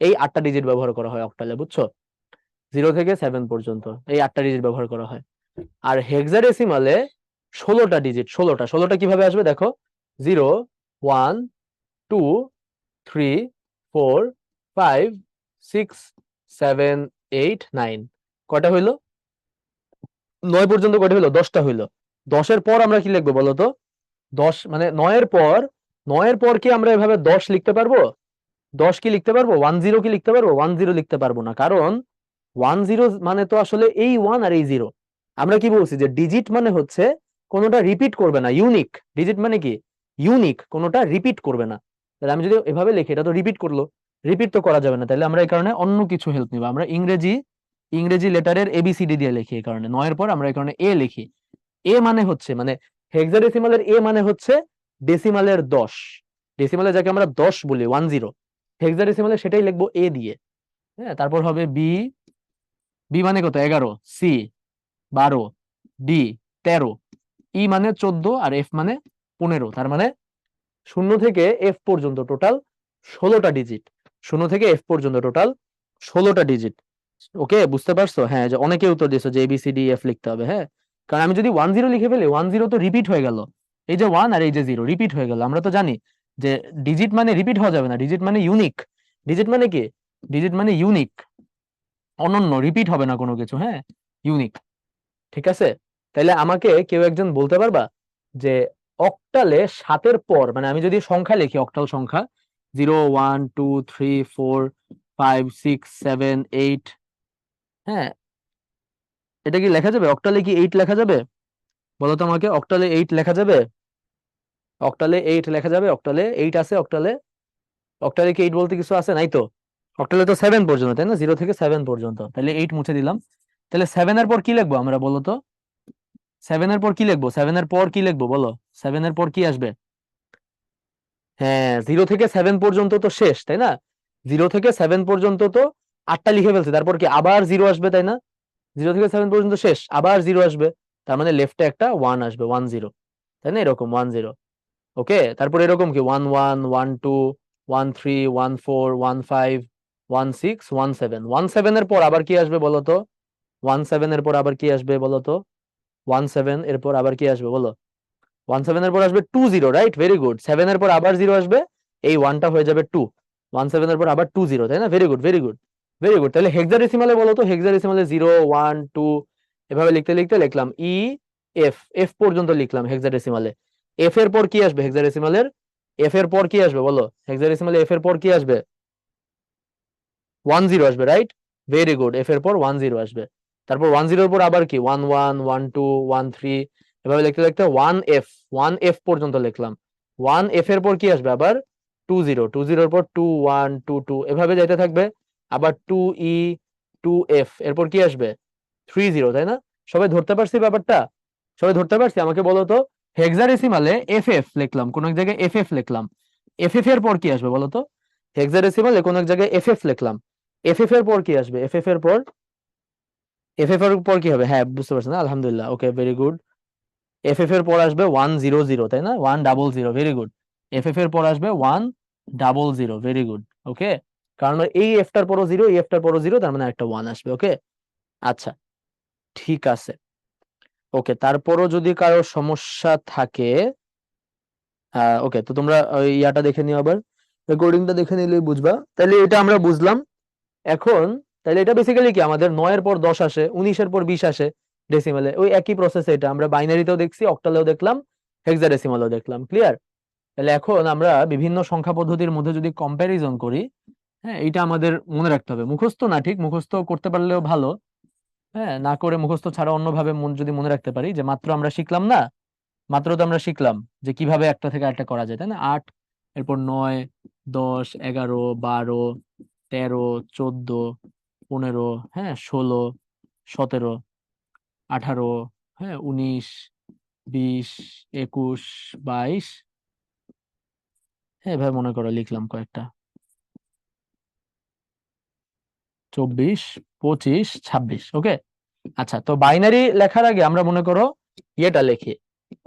এই 8টা ডিজিট ব্যবহার করা হয় অক্টালে, বুঝছো? 0 থেকে 7 পর্যন্ত এই 8টা ডিজিট ব্যবহার করা হয়। আর হেক্সাডেসিমালে 16টা ডিজিট। 16টা কিভাবে আসবে দেখো, 0 1 2 3 4 5 6 7 8 9, কয়টা হইলো? 9 পর্যন্ত কয়টা হইলো? 10টা হইলো। 10-এর পর আমরা কি লিখবো বলো তো? 10 মানে 9-এর পর কি আমরা এভাবে 10 লিখতে পারবো? 10 কি লিখতে পারবো? 10 কি লিখতে পারবো? 10 লিখতে পারবো না, কারণ 10 মানে তো আসলে এই 1 আর এই 0। আমরা কি বলছি যে ডিজিট মানে হচ্ছে কোনোটা রিপিট করবে না, ইউনিক। ডিজিট মানে কি? ইউনিক, কোনোটা রিপিট করবে না। তাহলে আমি যদি এভাবে লিখি, এটা তো রিপিট করলো, রিপিট তো করা যাবে না। তাহলে আমরা এই কারণে অন্য কিছু হেল্প নিব, আমরা ইংরেজি লেটারের এবিসিডি দিয়ে লিখি। এই কারণে 9-এর পর আমরা এই কারণে এ লিখি। এ মানে হচ্ছে মানে হেক্সাডেসিমালের এ মানে হচ্ছে ডেসিমালের 10। ডেসিমালে যাকে আমরা 10 বলি, 10, হেক্সাডেসিমালে সেটাই লিখবো এ দিয়ে। হ্যাঁ, তারপর হবে বি। বি মানে কত? 11। সি 12। ডি 13। ই মানে 14, আর এফ মানে 15। তার মানে 0 থেকে এফ পর্যন্ত টোটাল 16টা ডিজিট। 0 থেকে এফ পর্যন্ত টোটাল 16টা ডিজিট। ওকে, বুঝতে পারছো? হ্যাঁ, যে অনেকে উত্তর দিয়েছো যে এবিসিডি এফ লিখতে হবে। হ্যাঁ, কারণ আমি যদি 10 লিখে ফেলি, 10 তো রিপিট হয়ে গেল। এই যে 1 আর এই যে 0 রিপিট হয়ে গেল। আমরা তো জানি যে ডিজিট মানে রিপিট হওয়া যাবে না, ডিজিট মানে ইউনিক। ডিজিট মানে কি? ডিজিট মানে ইউনিক, অনন্য, রিপিট হবে না কোনো কিছু। হ্যাঁ, ইউনিক। ঠিক আছে, তাহলে আমাকে কেউ একজন বলতে পারবা যে অক্টালে 7-এর পর, মানে আমি যদি সংখ্যা লিখি, অক্টাল সংখ্যা 0 1 2 3 4 5 6 7 8, হ্যাঁ, এটা কি লেখা যাবে? অক্টালে কি 8 লেখা যাবে? বলো তো আমাকে, অক্টালে 8 লেখা যাবে? অক্টালে 8 লেখা যাবে? অক্টালে 8 আছে? অক্টালে অক্টালে কি 8 বলতে কিছু আছে? নাই তো। অক্টালে তো 7 পর্যন্ত, তাই না? 0 থেকে 7 পর্যন্ত, তাহলে 8 মুছে দিলাম। তাহলে 7-এর পর কি লিখবো আমরা বলো তো? 7-এর পর কি লিখবো? 7-এর পর কি লিখবো বলো? 7-এর পর কি আসবে? হ্যাঁ, 0 থেকে 7 পর্যন্ত তো শেষ, তাই না? 0 থেকে 7 পর্যন্ত তো 8টা লিখে ফেলছে, তারপর কি আবার 0 আসবে, তাই না? 0 থেকে 7 পর্যন্ত শেষ, আবার 0 আসবে। তার মানে লেফটে একটা 1 আসবে, 10, তাই না? এরকম 10। ওকে, তারপর এরকম কি 11 12 13 14 15 16 17। 17 এর পর আবার কি আসবে বলো তো? 17 এর পর আবার কি আসবে বলো তো? 17 এর পর আবার কি আসবে বলো? 17 এর পর আসবে 20, রাইট? Very good. 7 এর পর আবার 0 আসবে, এই 1টা হয়ে যাবে 2। 17 এর পর আবার 20, তাই না? Very good, very good, very good. তাহলে হেক্সাডেসিমালে বলো তো, হেক্সাডেসিমালে 0 1 2 এভাবে লিখতে লিখতে লিখলাম ই এফ, এফ পর্যন্ত লিখলাম হেক্সাডেসিমালে। এফ এর পর কি আসবে হেক্সাডেসিমালের? এফ এর পর কি আসবে বলো? হেক্সাডেসিমালে এফ এর পর কি আসবে? 10 আসবে, রাইট? ভেরি গুড, এফ এর পর 10 আসবে। তারপর 10 এর পর আবার কি 11 12 13, এভাবে লিখতে লিখতে 1 এফ, 1 এফ পর্যন্ত লিখলাম। 1 এফ এর পর কি আসবে আবার? 20, 20 এর পর 21 22, এভাবে যাইতে থাকবে। আবার 2 ই 2 এফ, এরপর কি আসবে? 30, তাই না? সবাই ধরতে পারছি ব্যাপারটা? সবাই ধরতে পারছি? আমাকে বলো তো, হেক্সাডেসিমালে এফ এফ লিখলাম, কোন এক জায়গায় এফ এফ লিখলাম, এফ এফ এর পর কি আসবে বলো তো? হেক্সাডেসিমালে কোন এক জায়গায় এফ এফ লিখলাম, এফ এফ এর পর কি আসবে? এফ এফ এর পর, এফ এফ এর পর কি হবে? হ্যাঁ, বুঝতে পারছেন না? আলহামদুলিল্লাহ, ওকে, ভেরি গুড। এফ এফ এর পর আসবে 100, তাই না? 100, ভেরি গুড। এফ এফ এর পর আসবে 100, ভেরি গুড। ওকে, কারণ এই এফটার পরও 0, এই এফটার পরও 0, তার মানে একটা 1 আসবে। ওকে, আচ্ছা, ঠিক আছে। ওকে, তারপরও যদি কারো সমস্যা থাকে, ওকে, তো তোমরা ওই ইয়াটা দেখে নিও, আবার রেকর্ডিংটা দেখে নিলেই বুঝবা। তাহলে এটা আমরা বুঝলাম এখন। তাহলে এটা বেসিক্যালি কি, আমাদের 9-এর পর 10 আসে, 19-এর পর 20 আসে ডেসিমালে। ওই একই প্রসেস, এটা আমরা বাইনারিতেও দেখছি, অক্টালেও দেখলাম, হেক্সাডেসিমালেও দেখলাম। ক্লিয়ার? তাহলে এখন আমরা বিভিন্ন সংখ্যা পদ্ধতির মধ্যে যদি কম্প্যারিজন করি, হ্যাঁ, এটা আমাদের মনে রাখতে হবে। মুখস্থ না, ঠিক মুখস্থ করতে পারলেও ভালো, হ্যাঁ, না করে মুখস্থ ছাড়া অন্যভাবে যদি মনে রাখতে পারি, যে মাত্র আমরা শিখলাম না মাত্র তো আমরা শিখলাম যে কিভাবে একটা থেকে আরেকটা করা যায়, তাই না? 8, এরপর 9, 10, 11, 12, 13, 14, 15, হ্যাঁ, 16, 17, 18, হ্যাঁ, 19, 20, 21, 22, হ্যাঁ, এভাবে মনে করো লিখলাম কয়েকটা, 24, 25, 26। ওকে। আচ্ছা, তো বাইনারি লেখার আগে আমরা মনে করো ইয়েটা লিখি,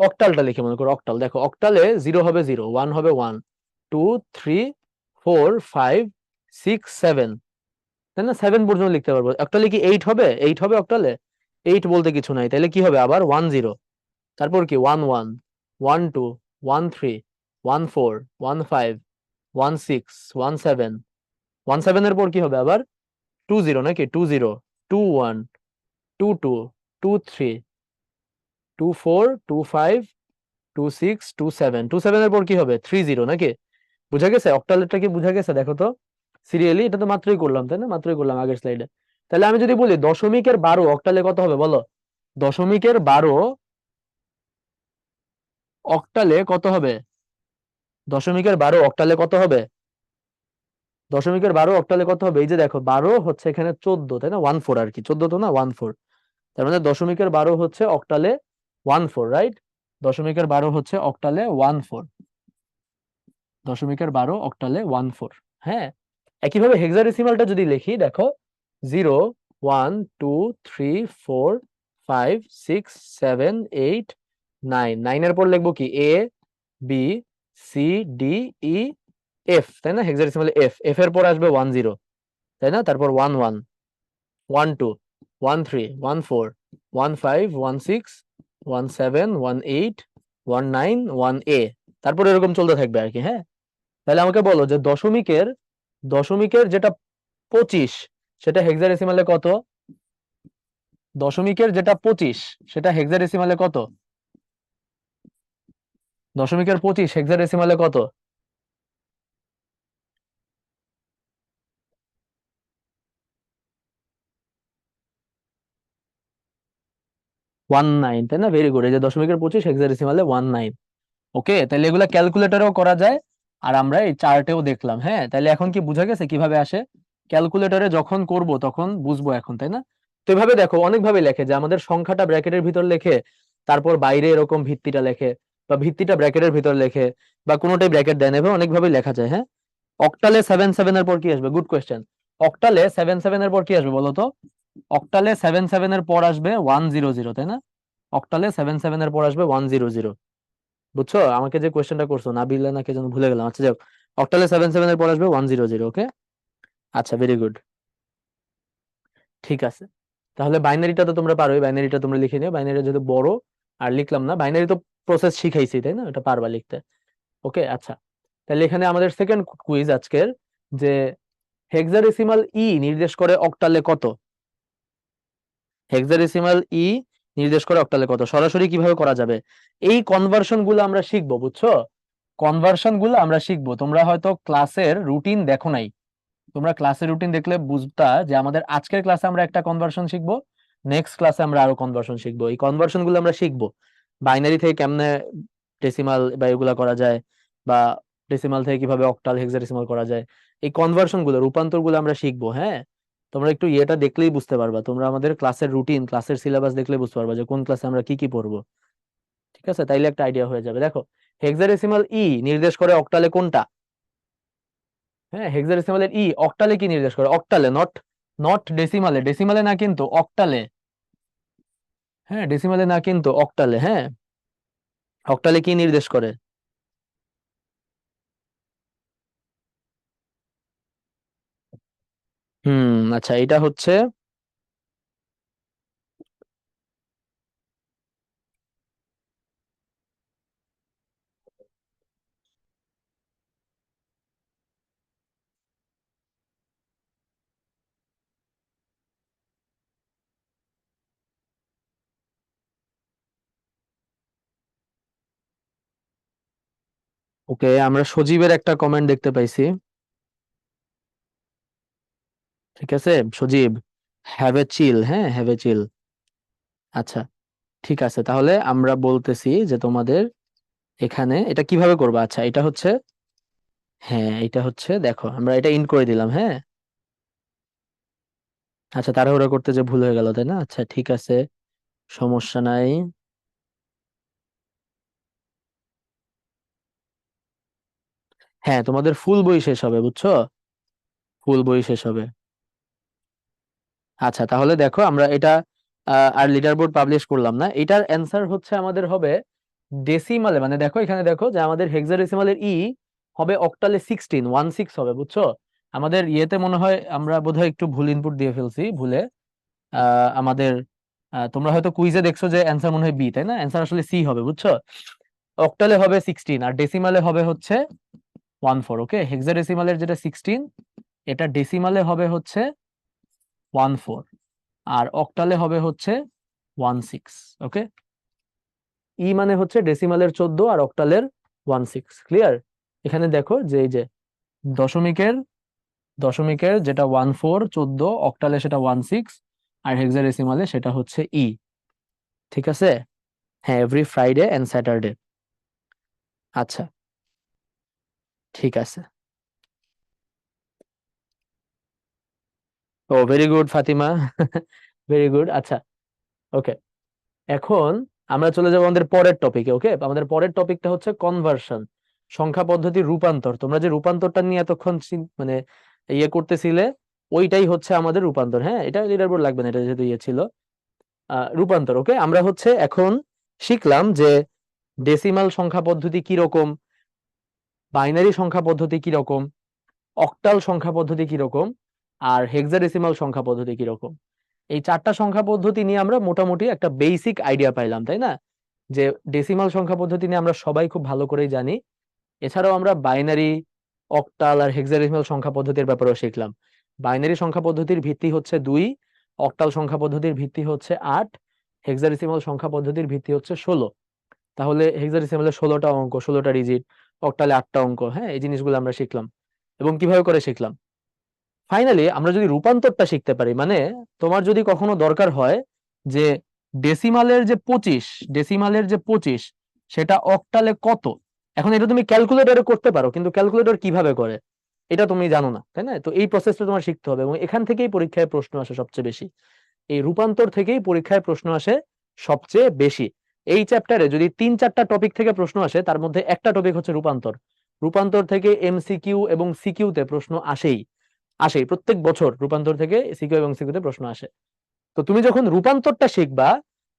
অক্টালটা লিখে মনে করো অক্টাল। দেখো অক্টালে 0 হবে 0, 1 হবে 1, 2, 3, 4, 5, 6, 7, তাই না? 7 পর্যন্ত লিখতে পারবো। অক্টালে কি 8 হবে? 8 হবে অক্টালে? 8 বলতে কিছু নাই, তাহলে কি হবে আবার 1 0, তারপর কি 1 1, 1 2, 1 3, 1 4, 1 5, 1 6, 1 7, 1 7 এর পর কি হবে আবার 2 0, নাকি 2 0, 2 1, 2 2, 2 3, 2 4, 2 5, 2 6, 2 7, 2 7 এর পর কি হবে 3 0, নাকি? বুঝা গেছে? অক্টালেটটা কি বুঝা গেছে? দেখো তো সিরিয়ালি, এটা তো মাত্রই করলাম, তাই না? মাত্রই করলাম আগের স্লাইডে। তাহলে আমি যদি বলি দশমিকের 12 অক্টালে কত হবে বলো? দশমিকের 12 অক্টালে কত হবে? দশমিকের 12 অক্টালে কত হবে? দশমিকের 12 অক্টালে কত হবে? এই যে দেখো 12 হচ্ছে এখানে 14, তাই না? 14 আর কি, 14 তো না, 14। তার মানে দশমিকের 12 হচ্ছে অক্টালে 14, রাইট? দশমিকের 12 হচ্ছে অক্টালে 14। দশমিকের 12 অক্টালে 14। হ্যাঁ, একইভাবে হেক্সাডেসিমালটা যদি লিখি, দেখো 0 1 2 3 4 5 6 7 8 9, 9 এর পর লিখবো কি A B C D E F, তাই না? হেক্সাডেসিমালে এফ, এফ এর পর আসবে 1 0, তাই না? তারপর 1 1, 1 2, 1 3, 1 4, 1 5, 1 6, 1 7, 1 8, 1 9, 1 এ, তারপর এরকম চলতে থাকবে আর কি। হ্যাঁ, তাহলে আমাকে বলো যে দশমিকের দশমিকের যেটা 25 সেটা হেক্সাডেসিমালে কত? দশমিকের যেটা 25 সেটা হেক্সাডেসিমালে কত? দশমিকের 25 হেক্সাডেসিমালে কত? 19, তাই না? Very good. এই যে দশমিকের 25 হেক্সাডেসিমালে 19। ওকে, তাহলে এগুলা ক্যালকুলেটরেও করা যায়, আর আমরা এই চার্টেও দেখলাম। হ্যাঁ, তাহলে এখন কি বোঝা গেছে কিভাবে আসে? ক্যালকুলেটরে যখন করব তখন বুঝবো এখন, তাই না? তো এভাবে দেখো অনেকভাবে লেখে, যে আমাদের সংখ্যাটা ব্র্যাকেটের ভিতর লেখে, তারপর বাইরে এরকম ভিত্তিটা লেখে, বা ভিত্তিটা ব্র্যাকেটের ভিতর লেখে, বা কোনোটাই ব্র্যাকেট দেয় না, এভাবে অনেকভাবে লেখা যায়। হ্যাঁ, অক্টালে 7 7 এর পর কি আসবে? Good question. অক্টালে 7 7 এর পর কি আসবে বলো তো? অক্টালে 7 7 এর পর আসবে 1 0 0, তাই না? অক্টালে 7 7 এর পর আসবে 1 0 0। বুঝছো আমাকে যে কোয়েশ্চেনটা করছো, নাবিলা নাকি যেন ভুলে গেলাম। আচ্ছা যাক, অক্টালে 7 7 এর পর আসবে 1 0 0। ওকে, আচ্ছা, ভেরি গুড। ঠিক আছে, তাহলে বাইনারিটা তো তোমরা পারোই, বাইনারিটা তোমরা লিখে নিও। বাইনারিটা যেহেতু বড়, আর লিখলাম না, বাইনারি তো প্রসেস শিখাইছি, তাই না? এটা পারবা লিখতে। ওকে, আচ্ছা, তাহলে এখানে আমাদের সেকেন্ড কুইজ আজকের, যে হেক্সাডেসিমাল ই নির্দেশ করে অক্টালে কত? হেক্সাডেসিমাল ই নির্দেশ করে অক্টালে কত? সরাসরি কিভাবে করা যাবে এই কনভার্সন গুলো আমরা শিখবো, বুঝছো? কনভার্সন গুলো আমরা শিখবো। তোমরা হয়তো ক্লাসের রুটিন দেখো নাই, তোমরা ক্লাসের রুটিন দেখলে বুঝতা যে আমাদের আজকের ক্লাসে আমরা একটা কনভার্সন শিখবো, নেক্সট ক্লাসে আমরা আরো কনভার্সন শিখবো। এই কনভার্সন গুলো আমরা শিখবো, বাইনারি থেকে কেমনে ডেসিমাল বা এগুলা করা যায়, বা ডেসিমাল থেকে কিভাবে অক্টাল হেক্সাডেসিমাল করা যায়, এই কনভার্সন গুলো, রূপান্তর গুলো আমরা শিখবো। হ্যাঁ, তোমরা একটু ইয়েটা দেখলেই বুঝতে পারবা, তোমরা আমাদের ক্লাসের রুটিন, ক্লাসের সিলেবাস দেখলে বুঝতে পারবা যে কোন ক্লাসে আমরা কি কি পড়বো। ঠিক আছে, তাইলে একটা আইডিয়া হয়ে যাবে। দেখো, হেক্সাডেসিমাল ই নির্দেশ করে অক্টালে কোনটা? হ্যাঁ, হেক্সাডেসিমালের ই অক্টালে কি নির্দেশ করে? অক্টালে, নট নট ডেসিমালে, ডেসিমালে না কিন্তু, অক্টালে। হ্যাঁ, ডেসিমালে না কিন্তু, অক্টালে। হ্যাঁ, অক্টালে কি নির্দেশ করে? আচ্ছা, এটা হচ্ছে, ওকে, আমরা সজীবের একটা কমেন্ট দেখতে পাইছি। ঠিক আছে, সজীব, হ্যাভ এ চিল। হ্যাঁ, হ্যাভ এ চিল। আচ্ছা, ঠিক আছে, তাহলে আমরা বলতেছি যে তোমাদের এখানে এটা কিভাবে করবা। আচ্ছা এটা হচ্ছে, হ্যাঁ এটা হচ্ছে, দেখো আমরা এটা ইন করে দিলাম, হ্যাঁ। আচ্ছা তাড়াহুড়া করতে যে ভুল হয়ে গেল, তাই না? আচ্ছা ঠিক আছে, সমস্যা নাই। হ্যাঁ তোমাদের ফুল বই শেষ হবে, বুঝছো? ফুল বই শেষ হবে। আচ্ছা তাহলে দেখো আমরা এটা আর লিডার বোর্ড পাবলিশ করলাম না, এটার অ্যান্সার হচ্ছে আমাদের হবে ডেসিমালে, মানে দেখো এখানে দেখো যে আমাদের হেক্সাডেসিমালের হবে অক্টালে 16 হবে, বুঝছো? আমাদের ইয়েতে মনে হয় আমরা বোধহয় একটু ভুল ইনপুট দিয়ে ফেলছি, ভুলে আমাদের তোমরা হয়তো কুইজে দেখছো যে অ্যান্সার মনে হয় বি, তাই না? অ্যান্সার আসলে সি হবে, বুঝছো? অক্টালে হবে 16 আর ডেসিমালে হবে হচ্ছে 14। ওকে, হেক্সাডেসিমালের যেটা 16, এটা ডেসিমালে হবে হচ্ছে 14, আর অক্টালে হবে হচ্ছে 16। ওকে, মানে হচ্ছে ডেসিমালের 14 আর অক্টালের 16। ক্লিয়ার? এখানে দেখো যে এই যে দশমিকের দশমিকের যেটা 14, 14, অক্টালে সেটা 16, আর হেক্সাডেসিমালে সেটা হচ্ছে ঠিক আছে। হ্যাঁ, এভরি ফ্রাইডে এন্ড স্যাটারডে। আচ্ছা ঠিক আছে। Oh very good Fatima, very good. আচ্ছা ওকে, এখন আমরা চলে যাবো আমাদের পরের টপিকে। ওকে, আমাদের পরের টপিকটা হচ্ছে কনভার্সন, সংখ্যা পদ্ধতির রূপান্তর। তোমরা যে রূপান্তরটা নিয়ে এতক্ষণ মানে ইয়ে করতেছিলে, ওইটাই হচ্ছে আমাদের রূপান্তর। হ্যাঁ, এটা লিডার বোর্ড লাগবে না, এটা যেহেতু ইয়ে ছিল রূপান্তর। ওকে, আমরা হচ্ছে এখন শিখলাম যে ডেসিমাল সংখ্যা পদ্ধতি কি রকম, বাইনারি সংখ্যা পদ্ধতি কি রকম, অক্টাল সংখ্যা পদ্ধতি কি রকম, আর হেক্সাডেসিমাল সংখ্যা পদ্ধতি কি রকম। এই চারটা সংখ্যা পদ্ধতি নিয়ে আমরা মোটামুটি একটা বেসিক আইডিয়া পাইলাম, তাই না? যে ডেসিমাল সংখ্যা পদ্ধতি নিয়ে আমরা সবাই খুব ভালো করেই জানি। এছাড়াও আমরা বাইনারি, অক্টাল আর হেক্সাডেসিমাল সংখ্যা পদ্ধতির ব্যাপারেও শিখলাম। বাইনারি সংখ্যা পদ্ধতির ভিত্তি হচ্ছে 2, অক্টাল সংখ্যা পদ্ধতির ভিত্তি হচ্ছে 8, হেক্সাডেসিমাল সংখ্যা পদ্ধতির ভিত্তি হচ্ছে 16। তাহলে হেক্সাডেসিমালে 16টা অঙ্ক, 16টা ডিজিট, অক্টালে 8টা অঙ্ক। হ্যাঁ, এই জিনিসগুলো আমরা শিখলাম এবং কিভাবে করে শিখলাম। ফাইনালি আমরা যদি রূপান্তরটা শিখতে পারি, মানে তোমার যদি কখনো দরকার হয় যে ডেসিমালের যে 25, ডেসিমালের যে 25 সেটা অক্টালে কত, এখন এটা তুমি ক্যালকুলেটরে করতে পারো, কিন্তু ক্যালকুলেটর কিভাবে করে এটা তুমি জানো না, তাই না? তো এই প্রসেসটা তোমার শিখতে হবে এবং এখান থেকেই পরীক্ষায় প্রশ্ন আসে সবচেয়ে বেশি। এই রূপান্তর থেকেই পরীক্ষায় প্রশ্ন আসে সবচেয়ে বেশি। এই চ্যাপ্টারে যদি 3-4টা টপিক থেকে প্রশ্ন আসে, তার মধ্যে একটা টপিক হচ্ছে রূপান্তর। রূপান্তর থেকে এমসিকিউ এবং সিকিউতে প্রশ্ন আসেই প্রত্যেক বছর, রূপান্তর থেকে সিকিউ এবং সিকিউতে প্রশ্ন আসে। তো তুমি যখন রূপান্তরটা শিখবা,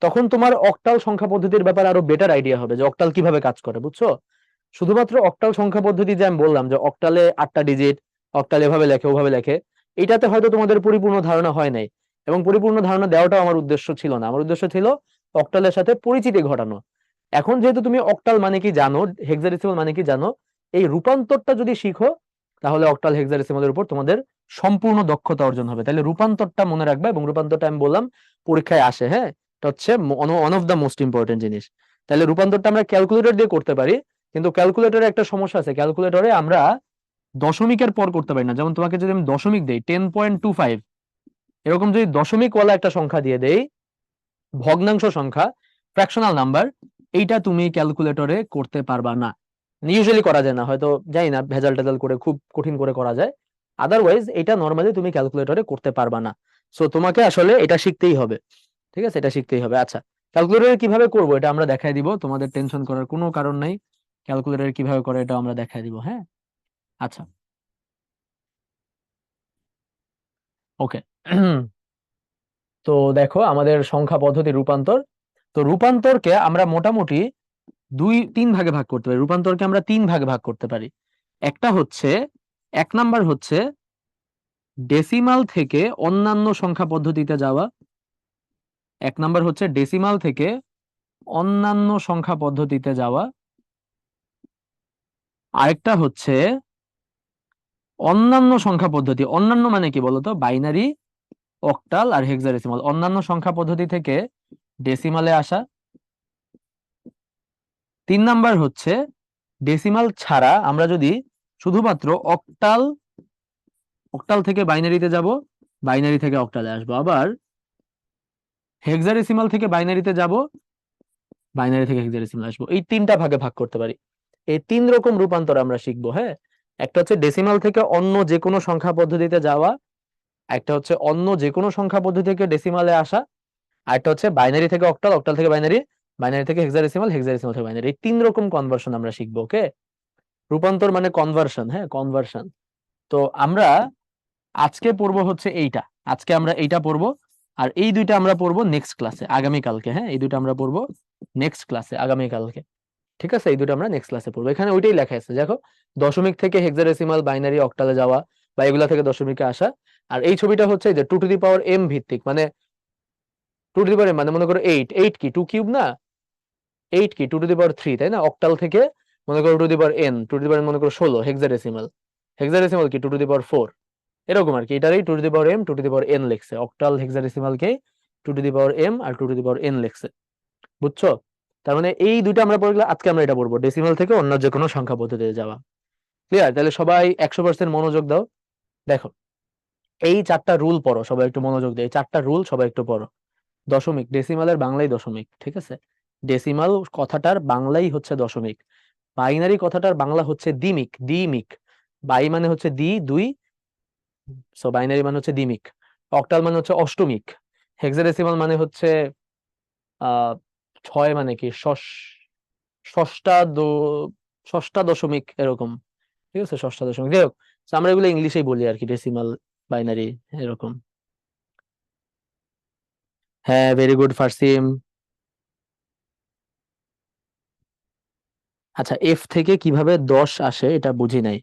তখন তোমার অক্টাল সংখ্যা পদ্ধতির ব্যাপারে আরো বেটার আইডিয়া হবে যে অক্টাল কিভাবে কাজ করে, বুঝছো? শুধুমাত্র অক্টাল সংখ্যা পদ্ধতি যে আমি বললাম যে অক্টালে 8টা ডিজিট, অক্টাল এভাবে লেখে ওভাবে লেখে, এটাতে হয়তো তোমাদের পরিপূর্ণ ধারণা হয় নাই, এবং পরিপূর্ণ ধারণা দেওয়াটাও আমার উদ্দেশ্য ছিল না। আমার উদ্দেশ্য ছিল অক্টালের সাথে পরিচিতি ঘটানো। এখন যেহেতু তুমি অক্টাল মানে কি জানো, হেক্সাডেসিমাল মানে কি জানো, এই রূপান্তরটা যদি শিখো, তাহলে অক্টাল হেক্সাডেসিমালের উপর তোমাদের সম্পূর্ণ দক্ষতা অর্জন হবে। তাহলে রূপান্তরটা মনে রাখবা, এবং রূপান্তরটা আমি বললাম পরীক্ষায় আসে। হ্যাঁ, এটা হচ্ছে one of the most important জিনিস। তাহলে রূপান্তরটা আমরা ক্যালকুলেটর দিয়ে করতে পারি, কিন্তু ক্যালকুলেটরে একটা সমস্যা আছে, ক্যালকুলেটরে আমরা দশমিকের পর করতে পারি না। যেমন তোমাকে যদি আমি দশমিক দেই 10.25, এরকম যদি দশমিক ওয়ালা একটা সংখ্যা দিয়ে দেই, ভগ্নাংশ সংখ্যা, ফ্র্যাকশনাল নাম্বার, এইটা তুমি ক্যালকুলেটরে করতে পারবা না। ইউজুয়ালি করা যায় না, হয়তো জানি না, ভেজাল টেজাল করে খুব কঠিন করে করা যায়। আদারওয়াইজ এটা নর্মালি তুমি ক্যালকুলেটরে করতে পারবা না। সো তোমাকে আসলে এটা শিখতেই হবে। ঠিক আছে, এটা শিখতেই হবে। আচ্ছা, ক্যালকুলেটরে কিভাবে করবো এটা আমরা দেখাই দিব, তোমাদের টেনশন করার কোনো কারণ নাই। ক্যালকুলেটর কিভাবে করে এটা আমরা দেখাই দিব, হ্যাঁ। আচ্ছা ওকে, তো দেখো আমাদের সংখ্যা পদ্ধতি রূপান্তর। তো রূপান্তরকে আমরা মোটামুটি 2-3 ভাগে ভাগ করতে পারি। রূপান্তরকে আমরা 3 ভাগে ভাগ করতে পারি। একটা হচ্ছে, 1 নাম্বার হচ্ছে ডেসিমাল থেকে অন্যান্য সংখ্যা পদ্ধতিতে যাওয়া। 1 নাম্বার হচ্ছে ডেসিমাল থেকে অন্যান্য সংখ্যা পদ্ধতিতে যাওয়া। আরেকটা হচ্ছে অন্যান্য সংখ্যা পদ্ধতি। অন্যান্য মানে কি বলতো? বাইনারি, অক্টাল আর হেক্সাডেসিমাল, অন্যান্য সংখ্যা পদ্ধতি থেকে ডেসিমালে আসা। 3 নাম্বার হচ্ছে ডেসিমাল ছাড়া আমরা যদি শুধুমাত্র অক্টাল, অক্টাল থেকে বাইনারিতে যাব, বাইনারি থেকে অক্টালে আসবো। আবার হেক্সাডেসিমাল থেকে বাইনারিতে যাব, বাইনারি থেকে হেক্সাডেসিমাল আসবো, এই তিনটা ভাগে ভাগ করতে পারি। এই তিন রকম রূপান্তর আমরা শিখবো। হ্যাঁ, একটা হচ্ছে ডেসিমাল থেকে অন্য যে কোনো সংখ্যা পদ্ধতিতে যাওয়া, একটা হচ্ছে অন্য যে কোনো সংখ্যা পদ্ধতি থেকে ডেসিমালে আসা, আর একটা হচ্ছে বাইনারি থেকে অক্টাল, অক্টাল থেকে বাইনারি, বাইনারি থেকে হেক্সাডেসিমাল, হেক্সাডেসিমাল থেকে বাইনারি। এই তিন রকম কনভার্সন আমরা শিখবো। ওকে, রূপান্তর মানে কনভার্সন। হ্যাঁ, কনভার্সন। তো আমরা আজকে পড়বো হচ্ছে এইটা, আজকে আমরা এইটা পড়বো। আর এই দুইটা আমরা পড়বো নেক্সট ক্লাসে, আগামীকালকে। হ্যাঁ, এই দুইটা আমরা পড়বো নেক্সট ক্লাসে, আগামীকালকে। ঠিক আছে, এই দুটো আমরা নেক্সট ক্লাসে পড়বো। এখানে ওইটাই লেখা আছে দেখো, দশমিক থেকে হেক্সাডেসিমাল, বাইনারি, অক্টালে যাওয়া বা এগুলা থেকে দশমিকে আসা। আর এই ছবিটা হচ্ছে যে 2 টু দি পাওয়ার m ভিত্তিক, মানে 2 টু দি পাওয়ার m মানে মনে করো 8, 8 কি 2 কিউব না, 8 কি 2 টু দি পাওয়ার 3, তাই না? অক্টাল থেকে মনে করো 2 to the power n, 2 to the power মনে করো 16, হেক্সাডেসিমাল, হেক্সাডেসিমাল কি 2 টু দি পাওয়ার 4, এরকম আর কি। এটারই 2 to the power m, 2 to the power n লিখছে। অক্টাল হেক্সাডেসিমাল কে 2 টু দি পাওয়ার m আর 2 টু দি পাওয়ার n লিখছে। বুঝছো? তার মানে এই দুইটা আমরা পড়লে, আজকে আমরা এটা পড়বো, ডেসিমাল থেকে অন্য যে কোনো সংখ্যা পদ্ধতিতে যাওয়া। ক্লিয়ার? তাহলে সবাই 100% মনোযোগ দাও। দেখো, এই চারটা রুল পড়ো, সবাই একটু মনোযোগ দিয়ে। এই চারটা রুল সবাই একটু পড়ো। দশমিক, ডেসিমালের বাংলাই দশমিক। ঠিক আছে, ডেসিমাল কথাটার বাংলাই হচ্ছে দশমিক। বাইনারি কথাটার বাংলা হচ্ছে দ্বিমিক, দ্বিমিক। বাই মানে হচ্ছে দুই, সো বাইনারি মানে হচ্ছে দ্বিমিক। অক্টাল মানে হচ্ছে অষ্টমিক। হেক্সাডেসিমাল মানে হচ্ছে 6, মানে কি ষষ্ঠা ষষ্ঠা দশমিক এরকম। ঠিক আছে, ষষ্ঠা দশমিক। যাই হোক, so আমরা এগুলো ইংলিশেই বলি আর কি, ডেসিমাল, বাইনারি, এরকম। হ্যাঁ, ভেরি গুড ফারসিম। আচ্ছা, এফ থেকে কিভাবে 10 আসে এটা বুঝি নাই।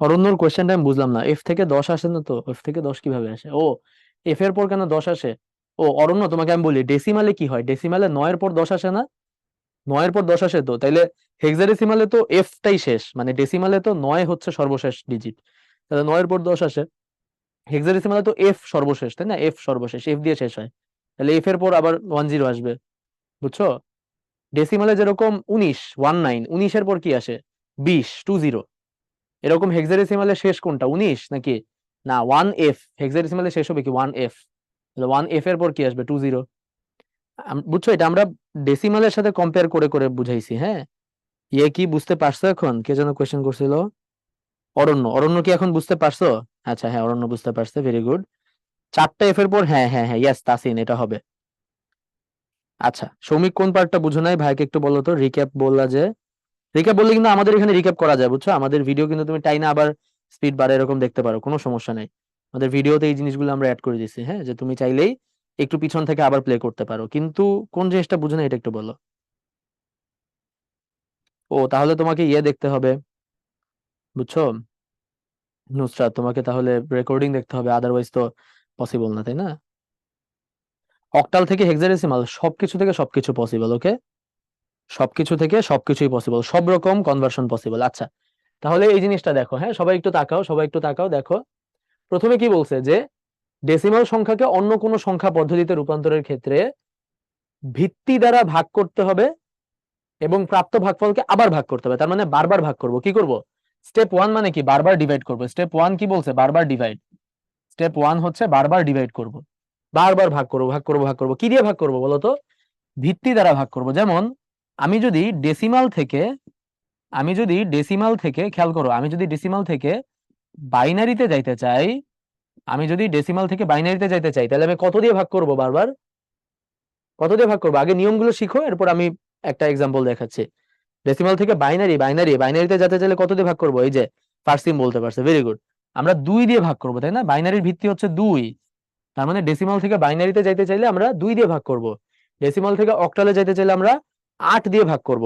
অরণ্যর কোয়েশ্চেনটা আমি বুঝলাম না। এফ থেকে 10 আসে না তো, এফ থেকে 10 কিভাবে আসে? ও, এফ এর পর কেন 10 আসে? ও অরণ্য, তোমাকে আমি বলি, ডেসিমালে কি হয়, ডেসিমালে 9 এর পর 10 আসে না, 9 এর পর 10 আসে তো। তাইলে হেক্সাডেসিমালে তো এফটাই শেষ, মানে ডেসিমালে তো 9 হচ্ছে সর্বশেষ ডিজিট, তাহলে 9 এর পর 10 আসে। হেক্সাডেসিমালে তো এফ সর্বশেষ, তাই না? এফ সর্বশেষ, এফ দিয়ে শেষ হয়, তাহলে এফ এর পর আবার 10 আসবে। বুঝছো? ডেসিমালে যেরকম 19, 19 এর পর কি আসে? 20, এরকম হেক্সাডেসিমালে শেষ কোনটা, 19 নাকি? না, 1f। হেক্সাডেসিমালে শেষ হবে কি 1f, 1f এর পর কি আসবে? 20। বুঝছো? এটা আমরা ডেসিমালের সাথে কম্পেয়ার করে করে বুঝাইছি। হ্যাঁ, ইয়ে কি বুঝতে পারছো এখন? কে যেন কোয়েশ্চেন করছিল? অরণ্য, অরণ্য কি এখন বুঝতে পারছো? আচ্ছা, হ্যাঁ, অরণ্য বুঝতে পারছে, ভেরি গুড। 4টা এফ এর পর, হ্যাঁ হ্যাঁ হ্যাঁ, ইয়েস তাসিন, এটা হবে। আচ্ছা, সৌমিক কোন পার্টটা বুঝো নাই ভাইকে একটু বলো তো, রিক্যাপ বললা যে। রিক্যাপ বললে কিন্তু আমাদের এখানে রিক্যাপ করা যায়, বুঝছো? আমাদের ভিডিও কিন্তু তুমি টাইনা আবার স্পিড বাড়ে এরকম দেখতে পারো, কোনো সমস্যা নাই। আমাদের ভিডিওতে এই জিনিসগুলো আমরা অ্যাড করে দিছি। হ্যাঁ, যে তুমি চাইলেই একটু পিছন থেকে আবার প্লে করতে পারো, কিন্তু কোন জিনিসটা বুঝো না এটা একটু বলো। ও, তাহলে তোমাকে ইয়ে দেখতে হবে, বুঝছো নুসরাত? তোমাকে তাহলে রেকর্ডিং দেখতে হবে, আদারওয়াইজ তো পসিবল না, তাই না? অক্টাল থেকে হেক্সাডেসিমাল, সবকিছু থেকে সবকিছু পসিবল। ওকে, সবকিছু থেকে সবকিছুই পসিবল, সব রকম কনভার্সন পসিবল। আচ্ছা, তাহলে এই জিনিসটা দেখো। হ্যাঁ, সবাই একটু তাকাও, সবাই একটু তাকাও, দেখো প্রথমে কি বলছে, যে ডেসিমাল সংখ্যাকে অন্য কোনো সংখ্যা পদ্ধতিতে রূপান্তরের ক্ষেত্রে ভিত্তি দ্বারা ভাগ করতে হবে এবং প্রাপ্ত ভাগফলকে আবার ভাগ করতে হবে। তার মানে বারবার ভাগ করব। কি করব? স্টেপ 1 মানে কি? বারবার ডিভাইড করব। স্টেপ 1 কি বলছে? বারবার ডিভাইড। স্টেপ 1 হচ্ছে বারবার ডিভাইড করব, বারবার ভাগ করব, ভাগ করব, ভাগ করব। কি দিয়ে ভাগ করব বলো তো? ভিত্তি দ্বারা ভাগ করব। যেমন আমি যদি ডেসিমাল থেকে, খেয়াল করো, আমি যদি ডেসিমাল থেকে বাইনারিতে যাইতে চাই, তাহলে আমি কত দিয়ে ভাগ করব? বারবার কত দিয়ে ভাগ করবো? আগে নিয়মগুলো শিখো, এরপর আমি একটা এক্সাম্পল দেখাচ্ছি। ডেসিমাল থেকে বাইনারিতে যেতে চাইলে কত দিয়ে ভাগ করবো? এই যে ফার্সিম বলতে পারছে, ভেরি গুড। আমরা 2 দিয়ে ভাগ করবো, তাই না? বাইনারির ভিত্তি হচ্ছে 2, তার মানে ডেসিমাল থেকে বাইনারিতে যাইতে চাইলে আমরা 2 দিয়ে ভাগ করব। ডেসিমাল থেকে অক্টালে যাইতে চাইলে আমরা 8 দিয়ে ভাগ করব।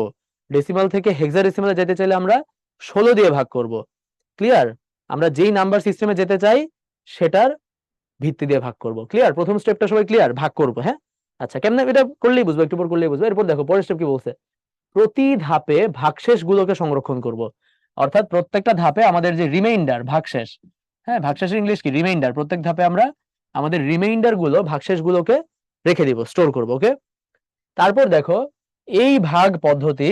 ডেসিমাল থেকে হেক্সাডেসিমালে যেতে চাইলে আমরা 16 দিয়ে ভাগ করব। ক্লিয়ার? আমরা যেই নাম্বার সিস্টেমে যেতে চাই সেটার ভিত্তি দিয়ে ভাগ করব। ক্লিয়ার? প্রথম স্টেপটা সবাই ক্লিয়ার? ভাগ করব। হ্যাঁ, আচ্ছা, কেমনে এটা করলেই বুঝবো, একটু পর করলেই বুঝবো। এরপর দেখো পরের স্টেপ কি বলছে, প্রতি ধাপে ভাগশেষ গুলোকে সংরক্ষণ করব। অর্থাৎ প্রত্যেকটা ধাপে আমাদের যে রিমাইন্ডার, ভাগশেষ, হ্যাঁ, ভাগশেষের ইংলিশ কি? রিমাইন্ডার। প্রত্যেক ধাপে আমরা আমাদের রিমাইন্ডার গুলো, ভাগশেষ গুলোকে রেখে দিব, স্টোর করব। ওকে, তারপর দেখো, এই ভাগ পদ্ধতি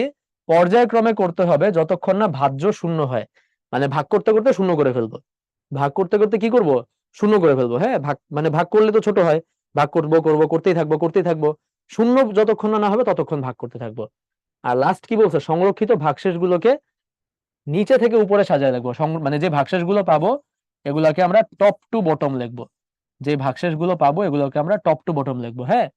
পর্যায়ক্রমে করতে হবে যতক্ষণ না ভাজ্য শূন্য হয়। মানে ভাগ করতে করতে শূন্য করে ফেলবো, ভাগ করতে করতে কি করব? শূন্য করে ফেলবো। হ্যাঁ, ভাগ মানে ভাগ করলে তো ছোট হয়, ভাগ করতেই থাকবো, শূন্য যতক্ষণ না হবে ততক্ষণ ভাগ করতে থাকবো। আর লাস্ট কি বলছে, সংরক্ষিত ভাগশেষ গুলোকে নিচে থেকে উপরে সাজায় রাখবো। মানে যে ভাগশেষ গুলো পাবো এগুলাকে আমরা টপ টু বটম লিখবো। যে ভাগশেষ গুলো পাবো এগুলোকে আমরা টপ টু বটম লিখবো। হ্যাঁ,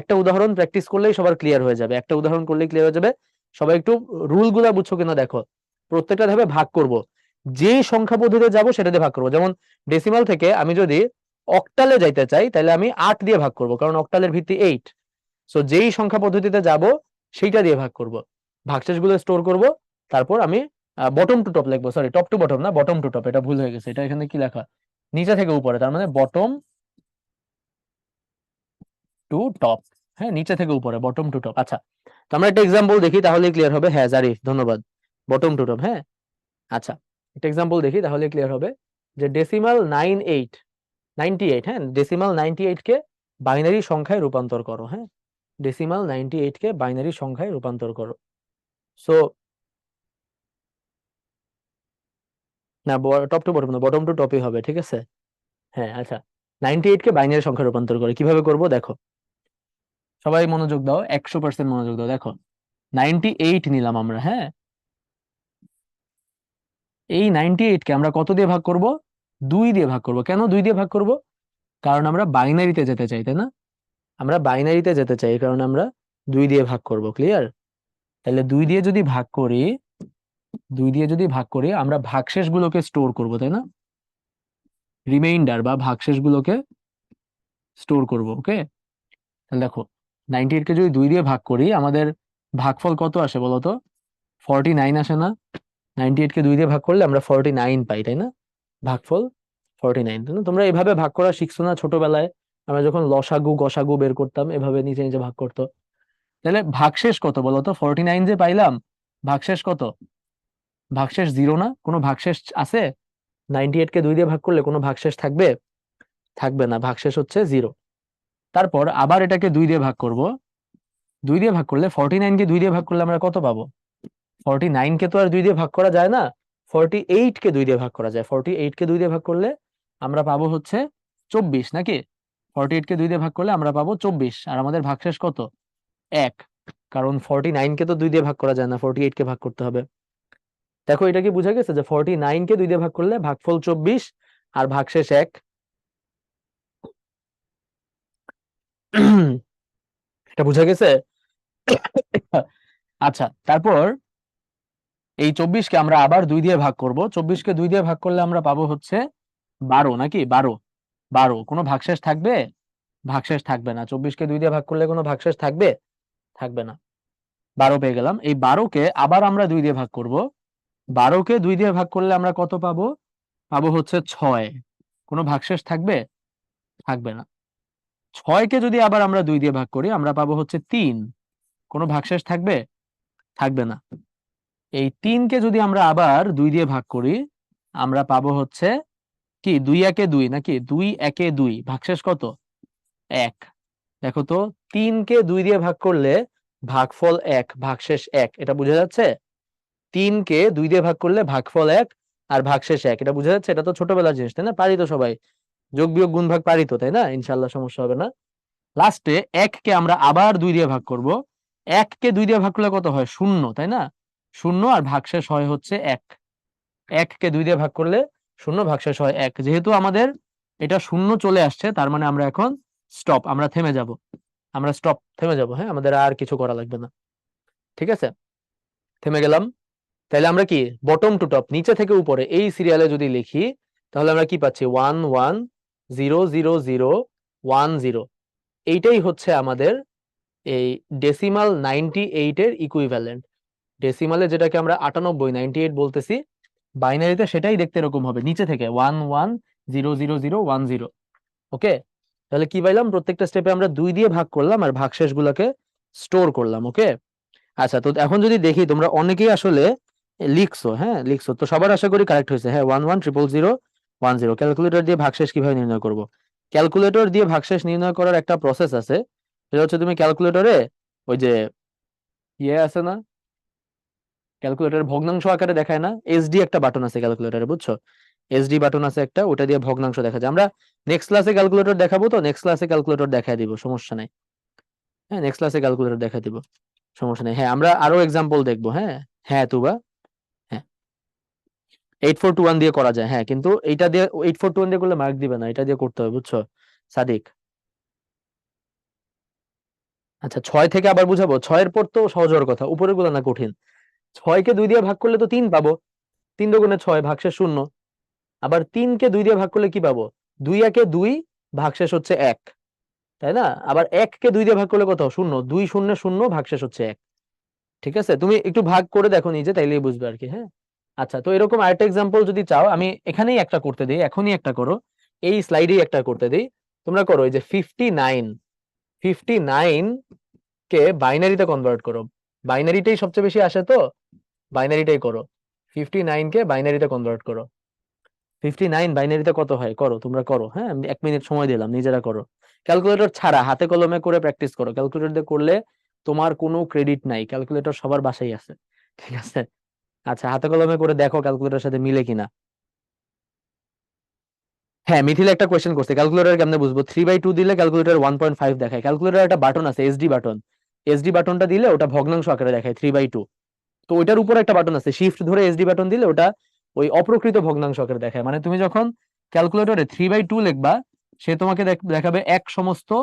একটা উদাহরণ প্র্যাকটিস করলেই সবার ক্লিয়ার হয়ে যাবে, একটা উদাহরণ করলেই ক্লিয়ার হয়ে যাবে। সবাই একটু রুল গুলা বুঝছো কিনা দেখো। প্রত্যেকটা ধাপে ভাগ করব, যেই সংখ্যা পদ্ধতিতে যাবো সেটা দিয়ে ভাগ করবো। যেমন ডেসিমাল থেকে আমি যদি অক্টালে যাইতে চাই তাহলে আমি 8 দিয়ে ভাগ করব, কারণ অক্টালের ভিত্তি 8। সো যেই সংখ্যা পদ্ধতিতে যাব সেইটা দিয়ে ভাগ করব, ভাগশেষ গুলো স্টোর করব। তারপর আমি বটম টু টপ লিখবো, সরি টপ টু বটম না, বটম টু টপ, এটা ভুল হয়ে গেছে। এটা এখানে কি লেখা, নিচে থেকে উপরে, তার মানে বটম টু টপ। হ্যাঁ, নিচে থেকে উপরে, বটম টু টপ। আচ্ছা, তো আমরা একটা এক্সাম্পল দেখি তাহলে ক্লিয়ার হবে। হ্যাঁ জারিফ, ধন্যবাদ। বটম টু টপ, হ্যাঁ। আচ্ছা, একটা এক্সাম্পল দেখি তাহলে ক্লিয়ার হবে। যে ডেসিমাল 98, হ্যাঁ, ডেসিমাল 98 কে বাইনারি সংখ্যায় রূপান্তর করো। হ্যাঁ, ডেসিমাল 98 কে বাইনারি সংখ্যায় রূপান্তর করো। সো না, টপ টু বটম না, বটম টু টপই হবে, ঠিক আছে। হ্যাঁ আচ্ছা, 98 কে বাইনারি সংখ্যায় রূপান্তর করে কিভাবে করব দেখো। সবাই মনোযোগ দাও, 100% মনোযোগ দাও। দেখো 98 নিলাম আমরা, হ্যাঁ। এই 98 কে আমরা কত দিয়ে ভাগ করব? 2 দিয়ে ভাগ করব। কেন 2 দিয়ে ভাগ করব? কারণ আমরা বাইনারিতে যেতে চাই, তাই না? আমরা বাইনারিতে যেতে চাই, এই কারণে আমরা 2 দিয়ে ভাগ করব। ক্লিয়ার? তাহলে 2 দিয়ে যদি ভাগ করি আমরা ভাগশেষ গুলোকে স্টোর করব, তাই না? রিমাইন্ডার বা ভাগশেষ গুলোকে স্টোর করব। ওকে, তাহলে দেখো 98 কে যদি 2 দিয়ে ভাগ করি আমাদের ভাগফল কত আসে বলতো? 49 আসে না? 98 কে 2 দিয়ে ভাগ করলে আমরা 49 পাই, তাই না? ভাগফল 49, তাই না? তোমরা এভাবে ভাগ করা শিখছো না ছোটবেলায়? আমরা যখন লসাগু গসাগু বের করতাম এভাবে নিচে নিচে ভাগ করতো। তাহলে ভাগশেষ কত বলতো? 49 যে পাইলাম, ভাগশেষ কত? ভাগশেষ 0 না? কোনো ভাগশেষ আছে? 98 কে 2 দিয়ে ভাগ করলে কোনো ভাগশেষ থাকবে? থাকবে না, ভাগশেষ হচ্ছে 0। তারপর আবার এটাকে 2 দিয়ে ভাগ করব। 2 দিয়ে ভাগ করলে 49 কে 2 দিয়ে ভাগ করলে আমরা কত পাবো? 49 কে তো আর 2 দিয়ে ভাগ করা যায় না, 48 কে 2 দিয়ে ভাগ করা যায়। 48 কে 2 দিয়ে ভাগ করলে আমরা পাবো হচ্ছে 24, নাকি? 48 কে 2 দিয়ে ভাগ করলে আমরা পাবো 24, আর আমাদের ভাগশেষ কত? 1। কারণ 49 কে তো 2 দিয়ে ভাগ করা যায় না, 48 কে ভাগ করতে হবে। দেখো এটা কি বোঝা গেছে যে 49 কে 2 দিয়ে ভাগ করলে ভাগফল 24 আর ভাগশেষ 1। এটা বোঝা গেছে? আচ্ছা, তারপর এই 24 কে আমরা আবার 2 দিয়ে ভাগ করব। 24 কে 2 দিয়ে ভাগ করলে আমরা পাবো হচ্ছে 12, নাকি? 12 কোনো ভাগশেষ থাকবে? ভাগশেষ থাকবে না। 24 কে 2 দিয়ে ভাগ করলে কোনো ভাগশেষ থাকবে? থাকবে না। 12 পেয়ে গেলাম। এই 12 কে আবার আমরা 2 দিয়ে ভাগ করব। 12 কে 2 দিয়ে ভাগ করলে আমরা কত পাবো? পাবো হচ্ছে 6। কোনো ভাগশেষ থাকবে? থাকবে না। 6 কে যদি আবার আমরা 2 দিয়ে ভাগ করি আমরা পাবো হচ্ছে 3। কোনো ভাগশেষ থাকবে? থাকবে না। এই 3 কে যদি আমরা আবার 2 দিয়ে ভাগ করি আমরা পাবো হচ্ছে কি, 2 একে 2, নাকি? 2 একে 2, ভাগশেষ কত? 1। দেখো তো, 3 কে 2 দিয়ে ভাগ করলে ভাগফল 1, ভাগশেষ 1, এটা বোঝা যাচ্ছে? 3 কে 2 দিয়ে ভাগ করলে ভাগফল 1 আর ভাগশেষ 1, এটা বোঝা যাচ্ছে? এটা তো ছোটবেলার জিনিস, তাই না? পারি তো সবাই, যোগ বিয়োগ গুণ ভাগ পারি তো, তাই না? ইনশাল্লাহ সমস্যা হবে না। লাস্টে 1 কে আমরা আবার 2 দিয়ে ভাগ করব। 1 কে 2 দিয়ে ভাগ করলে কত হয়? 0, তাই না? 0 আর ভাগশেষ হয় হচ্ছে 1। 1 কে 2 দিয়ে ভাগ করলে 0, ভাগশেষ হয় 1। যেহেতু আমাদের এটা 0 চলে আসছে তার মানে আমরা এখন স্টপ, আমরা থেমে যাব। আমরা স্টপ, থেমে যাব। হ্যাঁ, আমাদের আর কিছু করা লাগবে না। ঠিক আছে, থেমে গেলাম। তাহলে আমরা কি বটম টু টপ, নিচে থেকে উপরে এই সিরিয়ালে যদি লিখি তাহলে আমরা কি পাচ্ছি? 1 1 0 0 0 1 0। এইটাই হচ্ছে আমাদের এই ডেসিমাল 98 এর ইকুইভ্যালেন্ট। ডেসিমালে যেটাকে আমরা 98 98 বলতেছি, বাইনারিতে সেটাই দেখতে এরকম হবে, নিচে থেকে 1 1 0 0 0 1 0। ওকে, তাহলে কি পাইলাম? প্রত্যেকটা স্টেপে আমরা 2 দিয়ে ভাগ করলাম আর ভাগশেষ গুলাকে স্টোর করলাম। ওকে, আচ্ছা, তো এখন যদি দেখি তোমরা অনেকেই আসলে লিখছো, হ্যাঁ লিখছো তো, সবার আশা করি কারেক্ট হয়েছে। হ্যাঁ, 1 1 0 0 1 0। ক্যালকুলেটর দিয়ে ভাগশেষ কিভাবে নির্ণয় করব? ক্যালকুলেটর দিয়ে ভাগশেষ নির্ণয় করার একটা প্রসেস আছে। সেটা হচ্ছে তুমি ক্যালকুলেটরে ওই যে ইয়ে আছে না, ক্যালকুলেটর ভগ্নাংশ আকারে দেখায় না, এসডি একটা বাটন আছে ক্যালকুলেটরে, বুঝছো? এসডি বাটন আছে একটা, ওটা দিয়ে ভগ্নাংশ দেখা যায়। আমরা নেক্সট ক্লাসে ক্যালকুলেটর দেখাবো, তো নেক্সট ক্লাসে ক্যালকুলেটর দেখায় দিব, সমস্যা নাই। হ্যাঁ, নেক্সট ক্লাসে ক্যালকুলেটর দেখা দিব, সমস্যা নেই। হ্যাঁ, আমরা আরো এক্সাম্পল দেখবো। হ্যাঁ, হ্যাঁ তুবা, হ্যাঁ 8421 দিয়ে করা যায়। হ্যাঁ, কিন্তু এইটা দিয়ে 8421 দিয়ে করলে মার্ক দিবে না, এটা দিয়ে করতে হবে, বুঝছো সাদিক? আচ্ছা, 6 থেকে আবার বুঝাবো? 6-এর পর তো সহজ হওয়ার কথা, উপরের গুলো না কঠিন। 6-কে 2 দিয়ে ভাগ করলে তো 3 পাবো, 3 দুগুণে 6, ভাগশেষ 0। আবার 3-কে 2 দিয়ে ভাগ করলে কি পাবো? 2 একে 2, ভাগশেষ হচ্ছে 1, তাই না? আবার 1-কে 2 দিয়ে ভাগ করলে কত? 0, 2 0 0, ভাগশেষ হচ্ছে 1। ঠিক আছে, তুমি একটু ভাগ করে দেখো নিজে, তাইলেই বুঝবে আর কি। হ্যাঁ, আচ্ছা, তো এরকম আরেকটা এক্সাম্পল যদি চাও, আমি এখানেই একটা করতে দিই, এখনই একটা করো, এই স্লাইডেই একটা করতে দিই। তোমরা করো এই যে 59 কে বাইনারিতে কনভার্ট করো। বাইনারিটাই সবচেয়ে বেশি আসে, তো বাইনারিটাই করো। 59 কে বাইনারিতে কনভার্ট করো। 59 বাইনারিতে কত হয় করো, তোমরা করো। হ্যাঁ, আমি 1 মিনিট সময় দিলাম, নিজেরা করো। ক্যালকুলেটর ছাড়া হাতে কলমে করে প্র্যাকটিস করো, ক্যালকুলেটর দিয়ে করলে তোমার কোনো ক্রেডিট নাই, ক্যালকুলেটর সবার বাসায় আছে। ঠিক আছে, আচ্ছা হাতে কলমে করে দেখো ক্যালকুলেটরের সাথে মিলে কিনা। হ্যাঁ, মিথিল একটা কোয়েশ্চেন করছে, ক্যালকুলেটর কেমনে বুঝবো? 3/2 দিলে ক্যালকুলেটর 1.5 দেখায়। ক্যালকুলেটর একটা বাটন আছে, এসডি বাটন, এসডি বাটনটা দিলে ওটা ভগ্নাংশ আকারে দেখায় 3/2। তো ওইটার উপর একটা বাটন আছে, শিফট ধরে এসডি বাটন দিলে ওটা ওই অপ্রকৃত ভগ্নাংশ আকারে দেখায়। মানে তুমি যখন ক্যালকুলেটরে 3/2 লিখবা, সে তোমাকে দেখাবে 1/2।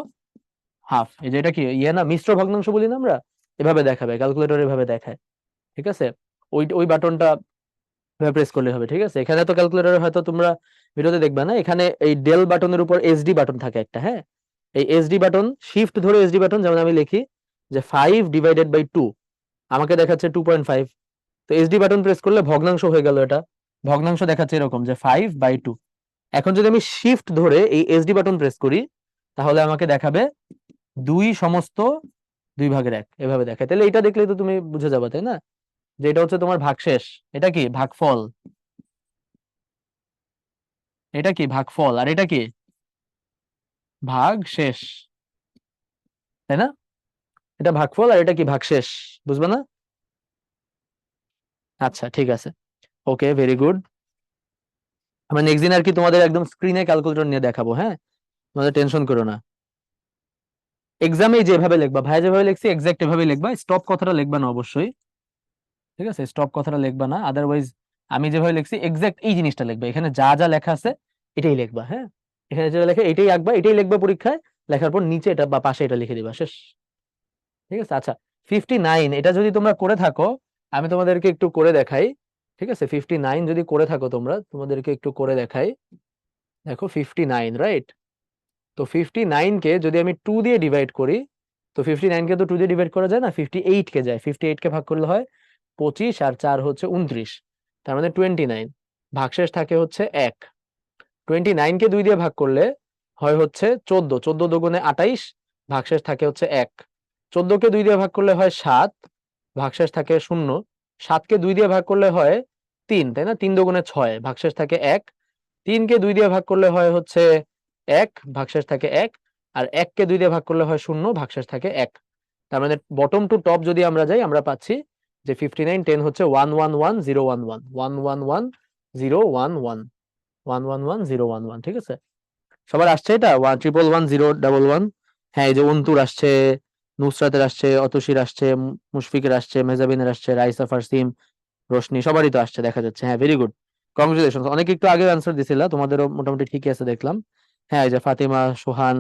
এই যে এটা কি ইয়ে না, মিশ্র ভগ্নাংশ বলি না আমরা, এভাবে দেখাবে ক্যালকুলেটর, এভাবে দেখায়। ঠিক আছে, ওই ওই বাটনটা প্রেস করলে হবে। ঠিক আছে, এখানে তো ক্যালকুলেটরে হয়তো তোমরা ভিডিওতে দেখবা না, এখানে এই ডেল বাটনের উপর এসডি বাটন থাকে একটা। হ্যাঁ, এই এসডি বাটন, শিফট ধরে এসডি বাটন, যেমন আমি লিখি যে 5/2, আমাকে দেখাচ্ছে 2.5। তো এসডি বাটন প্রেস করলে ভগ্নাংশ হয়ে গেল, এটা ভগ্নাংশ দেখাচ্ছে এরকম যে 5/2। এখন যদি আমি শিফট ধরে এই এসডি বাটন প্রেস করি, তাহলে আমাকে দেখাবে 2/2 এভাবে দেখায়। তাহলে এটা দেখলে তো তুমি বুঝে যাবে, তাই না, যে এটা হচ্ছে তোমার ভাগশেষ। এটা কি ভাগফল, এটা কি ভাগফল, আর এটা কি ভাগশেষ, তাই না? এটা ভাগফল আর এটা কি ভাগশেষ, বুঝবে না? আচ্ছা ঠিক আছে, ওকে, ভেরি গুড। আমরা নেক্সট দিন আর কি তোমাদের একদম স্ক্রিনে ক্যালকুলেটর নিয়ে দেখাবো। হ্যাঁ, তোমাদের টেনশন করো না। এক্সামে যেভাবে লিখবা, ভাইয়া যেভাবে লিখছি এক্সাক্ট এভাবে লিখবা, স্টপ কথাটা লিখবা না অবশ্যই। ঠিক আছে, স্টপ কথাটা লিখবা না, আদারওয়াইজ আমি যেভাবে লিখছি এক্সাক্ট এই জিনিসটা লিখবা, এখানে যা যা লেখা আছে এটাই লিখবা। হ্যাঁ, এখানে যেটা লেখা এটাই আঁকবা, এটাই লিখবা পরীক্ষায়, লেখার পর নিচে এটা বা পাশে এটা লিখে দিবা, শেষ। ঠিক আছে, আচ্ছা 59 এটা যদি তোমরা করে থাকো, আমি তোমাদেরকে একটু করে দেখাই। ঠিক আছে, 59 যদি করে থাকো তোমরা, তোমাদেরকে একটু করে দেখাই। দেখো 59, রাইট? তো 59 কে যদি আমি 2 দিয়ে ডিভাইড করি, তো 59 কে তো 2 দিয়ে ডিভাইড করা যায় না, 58 কে যায়, 58 কে ভাগ করলে হয় 25, আর 4 হচ্ছে 29, তার মানে 29, ভাগশেষ থাকে হচ্ছে 1। 29 কে 2 দিয়ে ভাগ করলে হয় হচ্ছে 14, 14 দুগুণে 28, ভাগশেষ থাকে হচ্ছে 1। 14 কে 2 দিয়ে ভাগ করলে হয় 7, ভাগশেষ থাকে 0। 7 কে 2 দিয়ে ভাগ করলে হয় 3, তাই না? 3 দুগুণে 6, ভাগশেষ থাকে 1। 3 কে 2 দিয়ে ভাগ করলে হয় হচ্ছে 1, ভাগশেষ থাকে 1। আর 1 কে 2 দিয়ে ভাগ করলে হয় 0, ভাগশেষ থাকে 1। তার মানে বটম টু টপ যদি আমরা যাই, আমরা পাচ্ছি যে 59 10 হচ্ছে 111011, 111011, 111011। ঠিক আছে, সবার আসছে এটা 1111011। হ্যাঁ, এই যে অন্তুর আসছে, নুসরাতের আসছে, অতসীর আসছে, মুশফিকের আসছে, মেজাবিনের আসছে, রাইসা, ফারসিম, রোশনি, সবারই তো আসছে দেখা যাচ্ছে। হ্যাঁ, ভেরি গুড, কংগ্রেচুলেশন। অনেকে একটু আগে অ্যান্সার দিছিল, তোমাদেরও মোটামুটি ঠিকই আছে দেখলাম। হ্যাঁ, এই যে ফাতিমা, সোহান,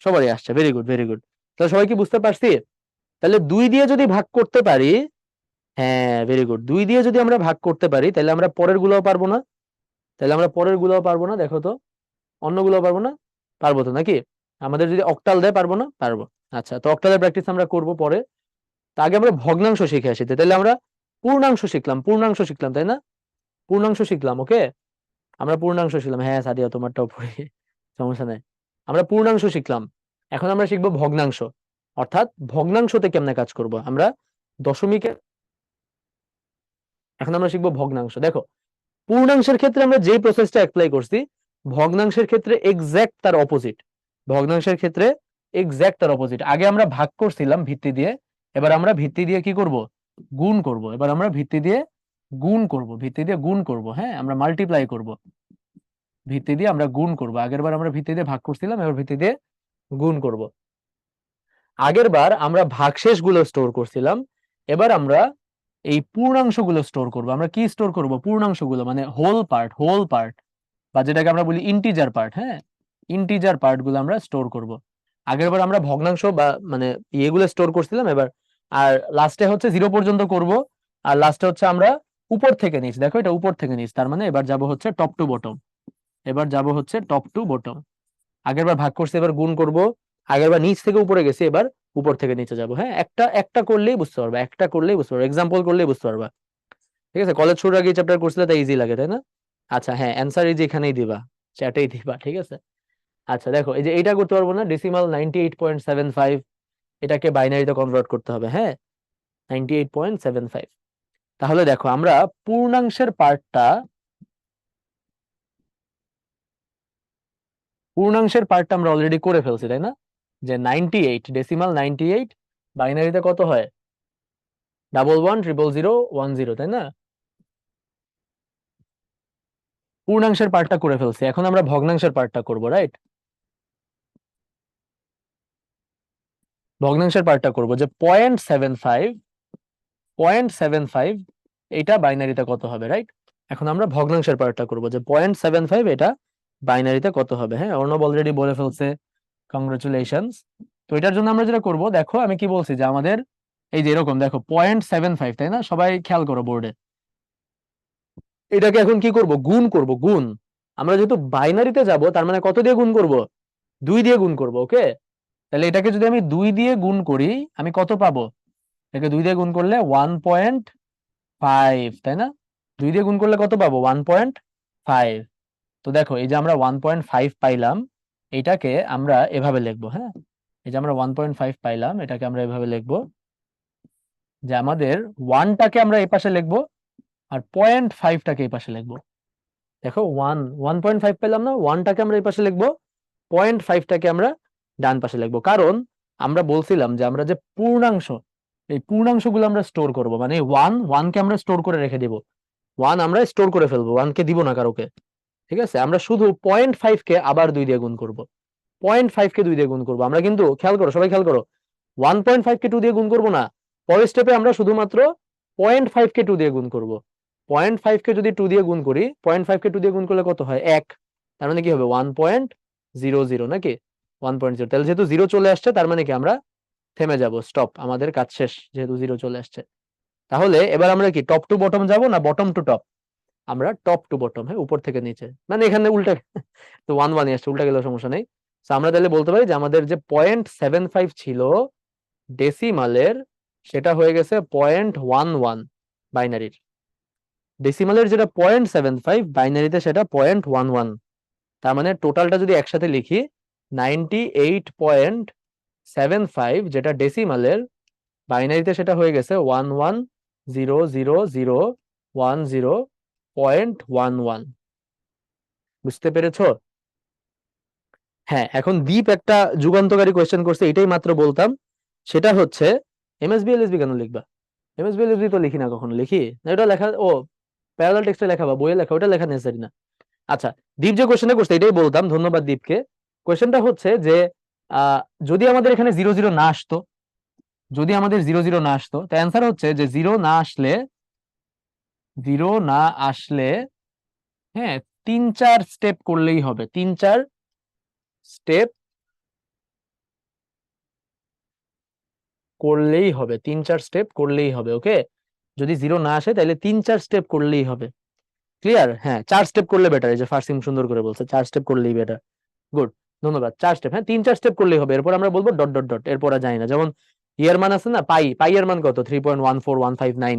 সবারই আসছে, ভেরি গুড ভেরি গুড। তাহলে সবাই কি বুঝতে পারছি? তাহলে 2 দিয়ে যদি ভাগ করতে পারি, হ্যাঁ ভেরি গুড, 2 দিয়ে যদি আমরা ভাগ করতে পারি, তাহলে আমরা পরের গুলোও পারবো না? তাহলে আমরা পরের গুলোও পারবো না, দেখো তো, অন্যগুলো পারবো না? পারবো তো নাকি? আমাদের যদি অক্টাল দেয় পারবো না? পারবো। আচ্ছা, তো অক্টালের প্র্যাকটিস আমরা করব পরে। তা আগে আমরা ভগ্নাংশ শিখে আসি, তাহলে আমরা পূর্ণাংশ শিখলাম তাই না? পূর্ণাংশ শিখলাম, ওকে, আমরা পূর্ণাংশ শিখলাম। হ্যাঁ সাদিয়া, তোমারটাও পড়ি, সমস্যা নাই। আমরা পূর্ণাংশ শিখলাম, এখন আমরা শিখবো ভগ্নাংশ, অর্থাৎ ভগ্নাংশতে কেমনে কাজ করব আমরা, দশমিকে। এখন আমরা শিখবো ভগ্নাংশ। দেখো, পূর্ণাংশের ক্ষেত্রে আমরা যে প্রসেসটা অ্যাপ্লাই করছি, ভগ্নাংশের ক্ষেত্রে এক্সাক্ট তার অপোজিট। ভগ্নাংশের ক্ষেত্রে এক্সাক্ট তার অপোজিট। আগে আমরা ভাগ করছিলাম ভিত্তি দিয়ে, এবার আমরা ভিত্তি দিয়ে কি করব, গুণ করব। এবার আমরা ভিত্তি দিয়ে গুণ করব, ভিত্তি দিয়ে গুণ করব। হ্যাঁ, আমরা মাল্টিপ্লাই করব। ভিত্তি দিয়ে আমরা গুণ করব। আগের বার আমরা ভিত্তি দিয়ে ভাগ করছিলাম, এবার ভিত্তি দিয়ে গুণ করব। আগের বার আমরা ভাগশেষ গুলো স্টোর করছিলাম, এবার আমরা এই পূর্ণাংশ গুলো স্টোর করব। আমরা কি স্টোর করব? পূর্ণাংশ গুলো, মানে হোল পার্ট, বা যেটাকে আমরা বলি ইন্টিজার পার্ট। হ্যাঁ, ইন্টিজার পার্ট গুলো আমরা স্টোর করব। আগের বার আমরা ভগ্নাংশ বা মানে ইয়েগুলো স্টোর করছিলাম, এবার আর লাস্টে হচ্ছে 0 পর্যন্ত করব। আর লাস্টে হচ্ছে আমরা উপর থেকে নিচ, দেখো এটা উপর থেকে নিচ, তার মানে এবার যাব হচ্ছে টপ টু বটম। এবার যাব হচ্ছে টপ টু বটম। আগের বার ভাগ করছি, এবার গুণ করব। আগের বার নিচ থেকে উপরে গেছি, এবার উপর থেকে নিচে যাব। হ্যাঁ, একটা একটা করলেই বুঝতে পারবা, একটা করলেই বুঝতে পারবা, এক্সাম্পল করলেই বুঝতে পারবা। ঠিক আছে, কলেজ শুরুর আগে চ্যাপ্টার করছিলে তাই ইজি লাগে, তাই না? আচ্ছা হ্যাঁ, অ্যান্সার এই যে এখানেই দিবা, চ্যাটেই দিবা, ঠিক আছে। আচ্ছা দেখো, এই যে এইটা করতে পারবো না, ডেসিমাল 98.75, এটাকে বাইনারিতে কনভার্ট করতে হবে। হ্যাঁ, 98.75। তাহলে দেখো আমরা পূর্ণাংশের পার্টটা, আমরা অলরেডি করে ফেলছি, তাই না? যে 98, ডেসিমাল 98 বাইনারিতে কত হয়? 11101010, তাই না? পূর্ণাংশের পার্টটা করে ফেলছি, এখন আমরা ভগ্নাংশের পার্টটা করব, রাইট? ভগ্নাংশের পার্টটা করব যে 0.75, এটা বাইনারিতে কত হবে, রাইট? এখন আমরা ভগ্নাংশের পার্টটা করব যে 0.75, এটা বাইনারিতে কত হবে। হ্যাঁ, অর্ণব অলরেডি বলে ফেলছে, কংগ্রেচুলেশনস। তো এটার জন্য আমরা যেটা করব, দেখো আমি কি বলছি, যে আমাদের এই যে এরকম দেখো 0.75, তাই না? সবাই খেয়াল করো বোর্ডে। এটাকে এখন কি করব? গুণ করব, গুণ। আমরা যেহেতু বাইনারিতে যাব, তার মানে কত দিয়ে গুণ করব? 2 দিয়ে গুণ করব, ওকে? তাহলে এটাকে যদি আমি 2 দিয়ে গুণ করি, আমি কত পাবো? এটাকে 2 দিয়ে গুণ করলে 1.5, তাই না? 2 দিয়ে গুণ করলে কত পাবো? 1.5। তো দেখো, এই যে আমরা 1.5 পাইলাম, এটাকে আমরা এভাবে লিখবো। হ্যাঁ, এই যে আমরা 1.5 পাইলাম, এটাকে আমরা এভাবে লিখবো যে আমাদের 1টাকে আমরা এই পাশে লিখবো, আর 0.5টাকে এই পাশে লিখবো। দেখো 1.5 পেলাম না, 1টাকে আমরা এই পাশে লিখবো, 0.5টাকে আমরা ডান পাশে লিখবো। কারণ আমরা বলছিলাম যে আমরা যে পূর্ণাংশ, এই পূর্ণাংশগুলো আমরা স্টোর করব, মানে ওয়ানকে আমরা স্টোর করে রেখে দিব। আমরা স্টোর করে ফেলবো, 1কে দিব না কারোকে। ঠিক আছে, আমরা শুধু 0.5কে আবার 2 দিয়ে গুণ করব। 0.5কে 2 দিয়ে গুণ করবো আমরা, কিন্তু খেয়াল করো, সবাই খেয়াল করো, 1.5কে 2 দিয়ে গুণ করবো না। পরের স্টেপে আমরা শুধুমাত্র 0.5কে 2 দিয়ে গুণ করব। 0.5কে যদি 2 দিয়ে গুণ করি, 0.5কে 2 দিয়ে গুণ করলে কত হয়? 1। তার মানে কি হবে? 1.00, নাকি? 1.0। তাহলে যেহেতু 0 চলে আসছে, তার মানে কি আমরা থেমে যাব, স্টপ, আমাদের কাজ শেষ, যেহেতু 0 চলে আসছে। তাহলে এবার আমরা কি টপ টু বটম যাব, না বটম টু টপ? আমরা টপ টু বটম, হ্যাঁ, উপর থেকে নিচে, মানে এখানে উল্টা তো 1 আসছে, উল্টা গেলেও সমস্যা নেই। তো আমরা তাহলে বলতে পারি যে আমাদের যে 0.75 ছিল ডেসিমালের, সেটা হয়ে গেছে 0.11 বাইনারির। ডেসিমালের যেটা 0.75, বাইনারিতে সেটা 0.11। তার মানে টোটালটা যদি একসাথে লিখি, 98.75, যেটা ডেসিমালের, বাইনারিতে সেটা হয়ে গেছে 11000010.11। বুঝতে পেরেছো? হ্যাঁ, এখন দীপ একটা যুগান্তকারী কোয়েশ্চেন করছে, এটাই মাত্র বলতাম। সেটা হচ্ছে এমএসবি এলএসবি কেন লিখবা? এমএসবি এলএসবি তো লিখি না, কখনো লিখি না, এটা লেখা, ও প্যারালাল টেক্সটে লেখা বা বইয়ে লেখা, ওটা লেখা নেসেসারি না। আচ্ছা, দীপ যে কোয়েশ্চেনটা করছে এটাই বলতাম, ধন্যবাদ দীপকে। কোয়েশ্চেনটা হচ্ছে যে আহ যদি আমাদের এখানে 0 0 না আসতো, যদি আমাদের 0 0 না আসতো, তো অ্যান্সার হচ্ছে যে 0 না আসলে, হ্যাঁ, 3 4 স্টেপ করলেই হবে, 3 4 স্টেপ করলেই হবে, 3 4 স্টেপ করলেই হবে, ওকে? যদি 0 না আসে, তাহলে 3 4 স্টেপ করলেই হবে। ক্লিয়ার? হ্যাঁ, 4 স্টেপ করলে বেটার, এই যে ফার্সিম সুন্দর করে বলছে 4 স্টেপ করলেই বেটার। গুড, ধন্যবাদ। 4 স্টেপ, হ্যাঁ, 3 4 স্টেপ করলেই হবে। এরপর আমরা বলবো ডট ডট ডট, এরপর আর জানি না। যেমন ইয়ার মান আছে না, পাই এর মান কত? 3.14159।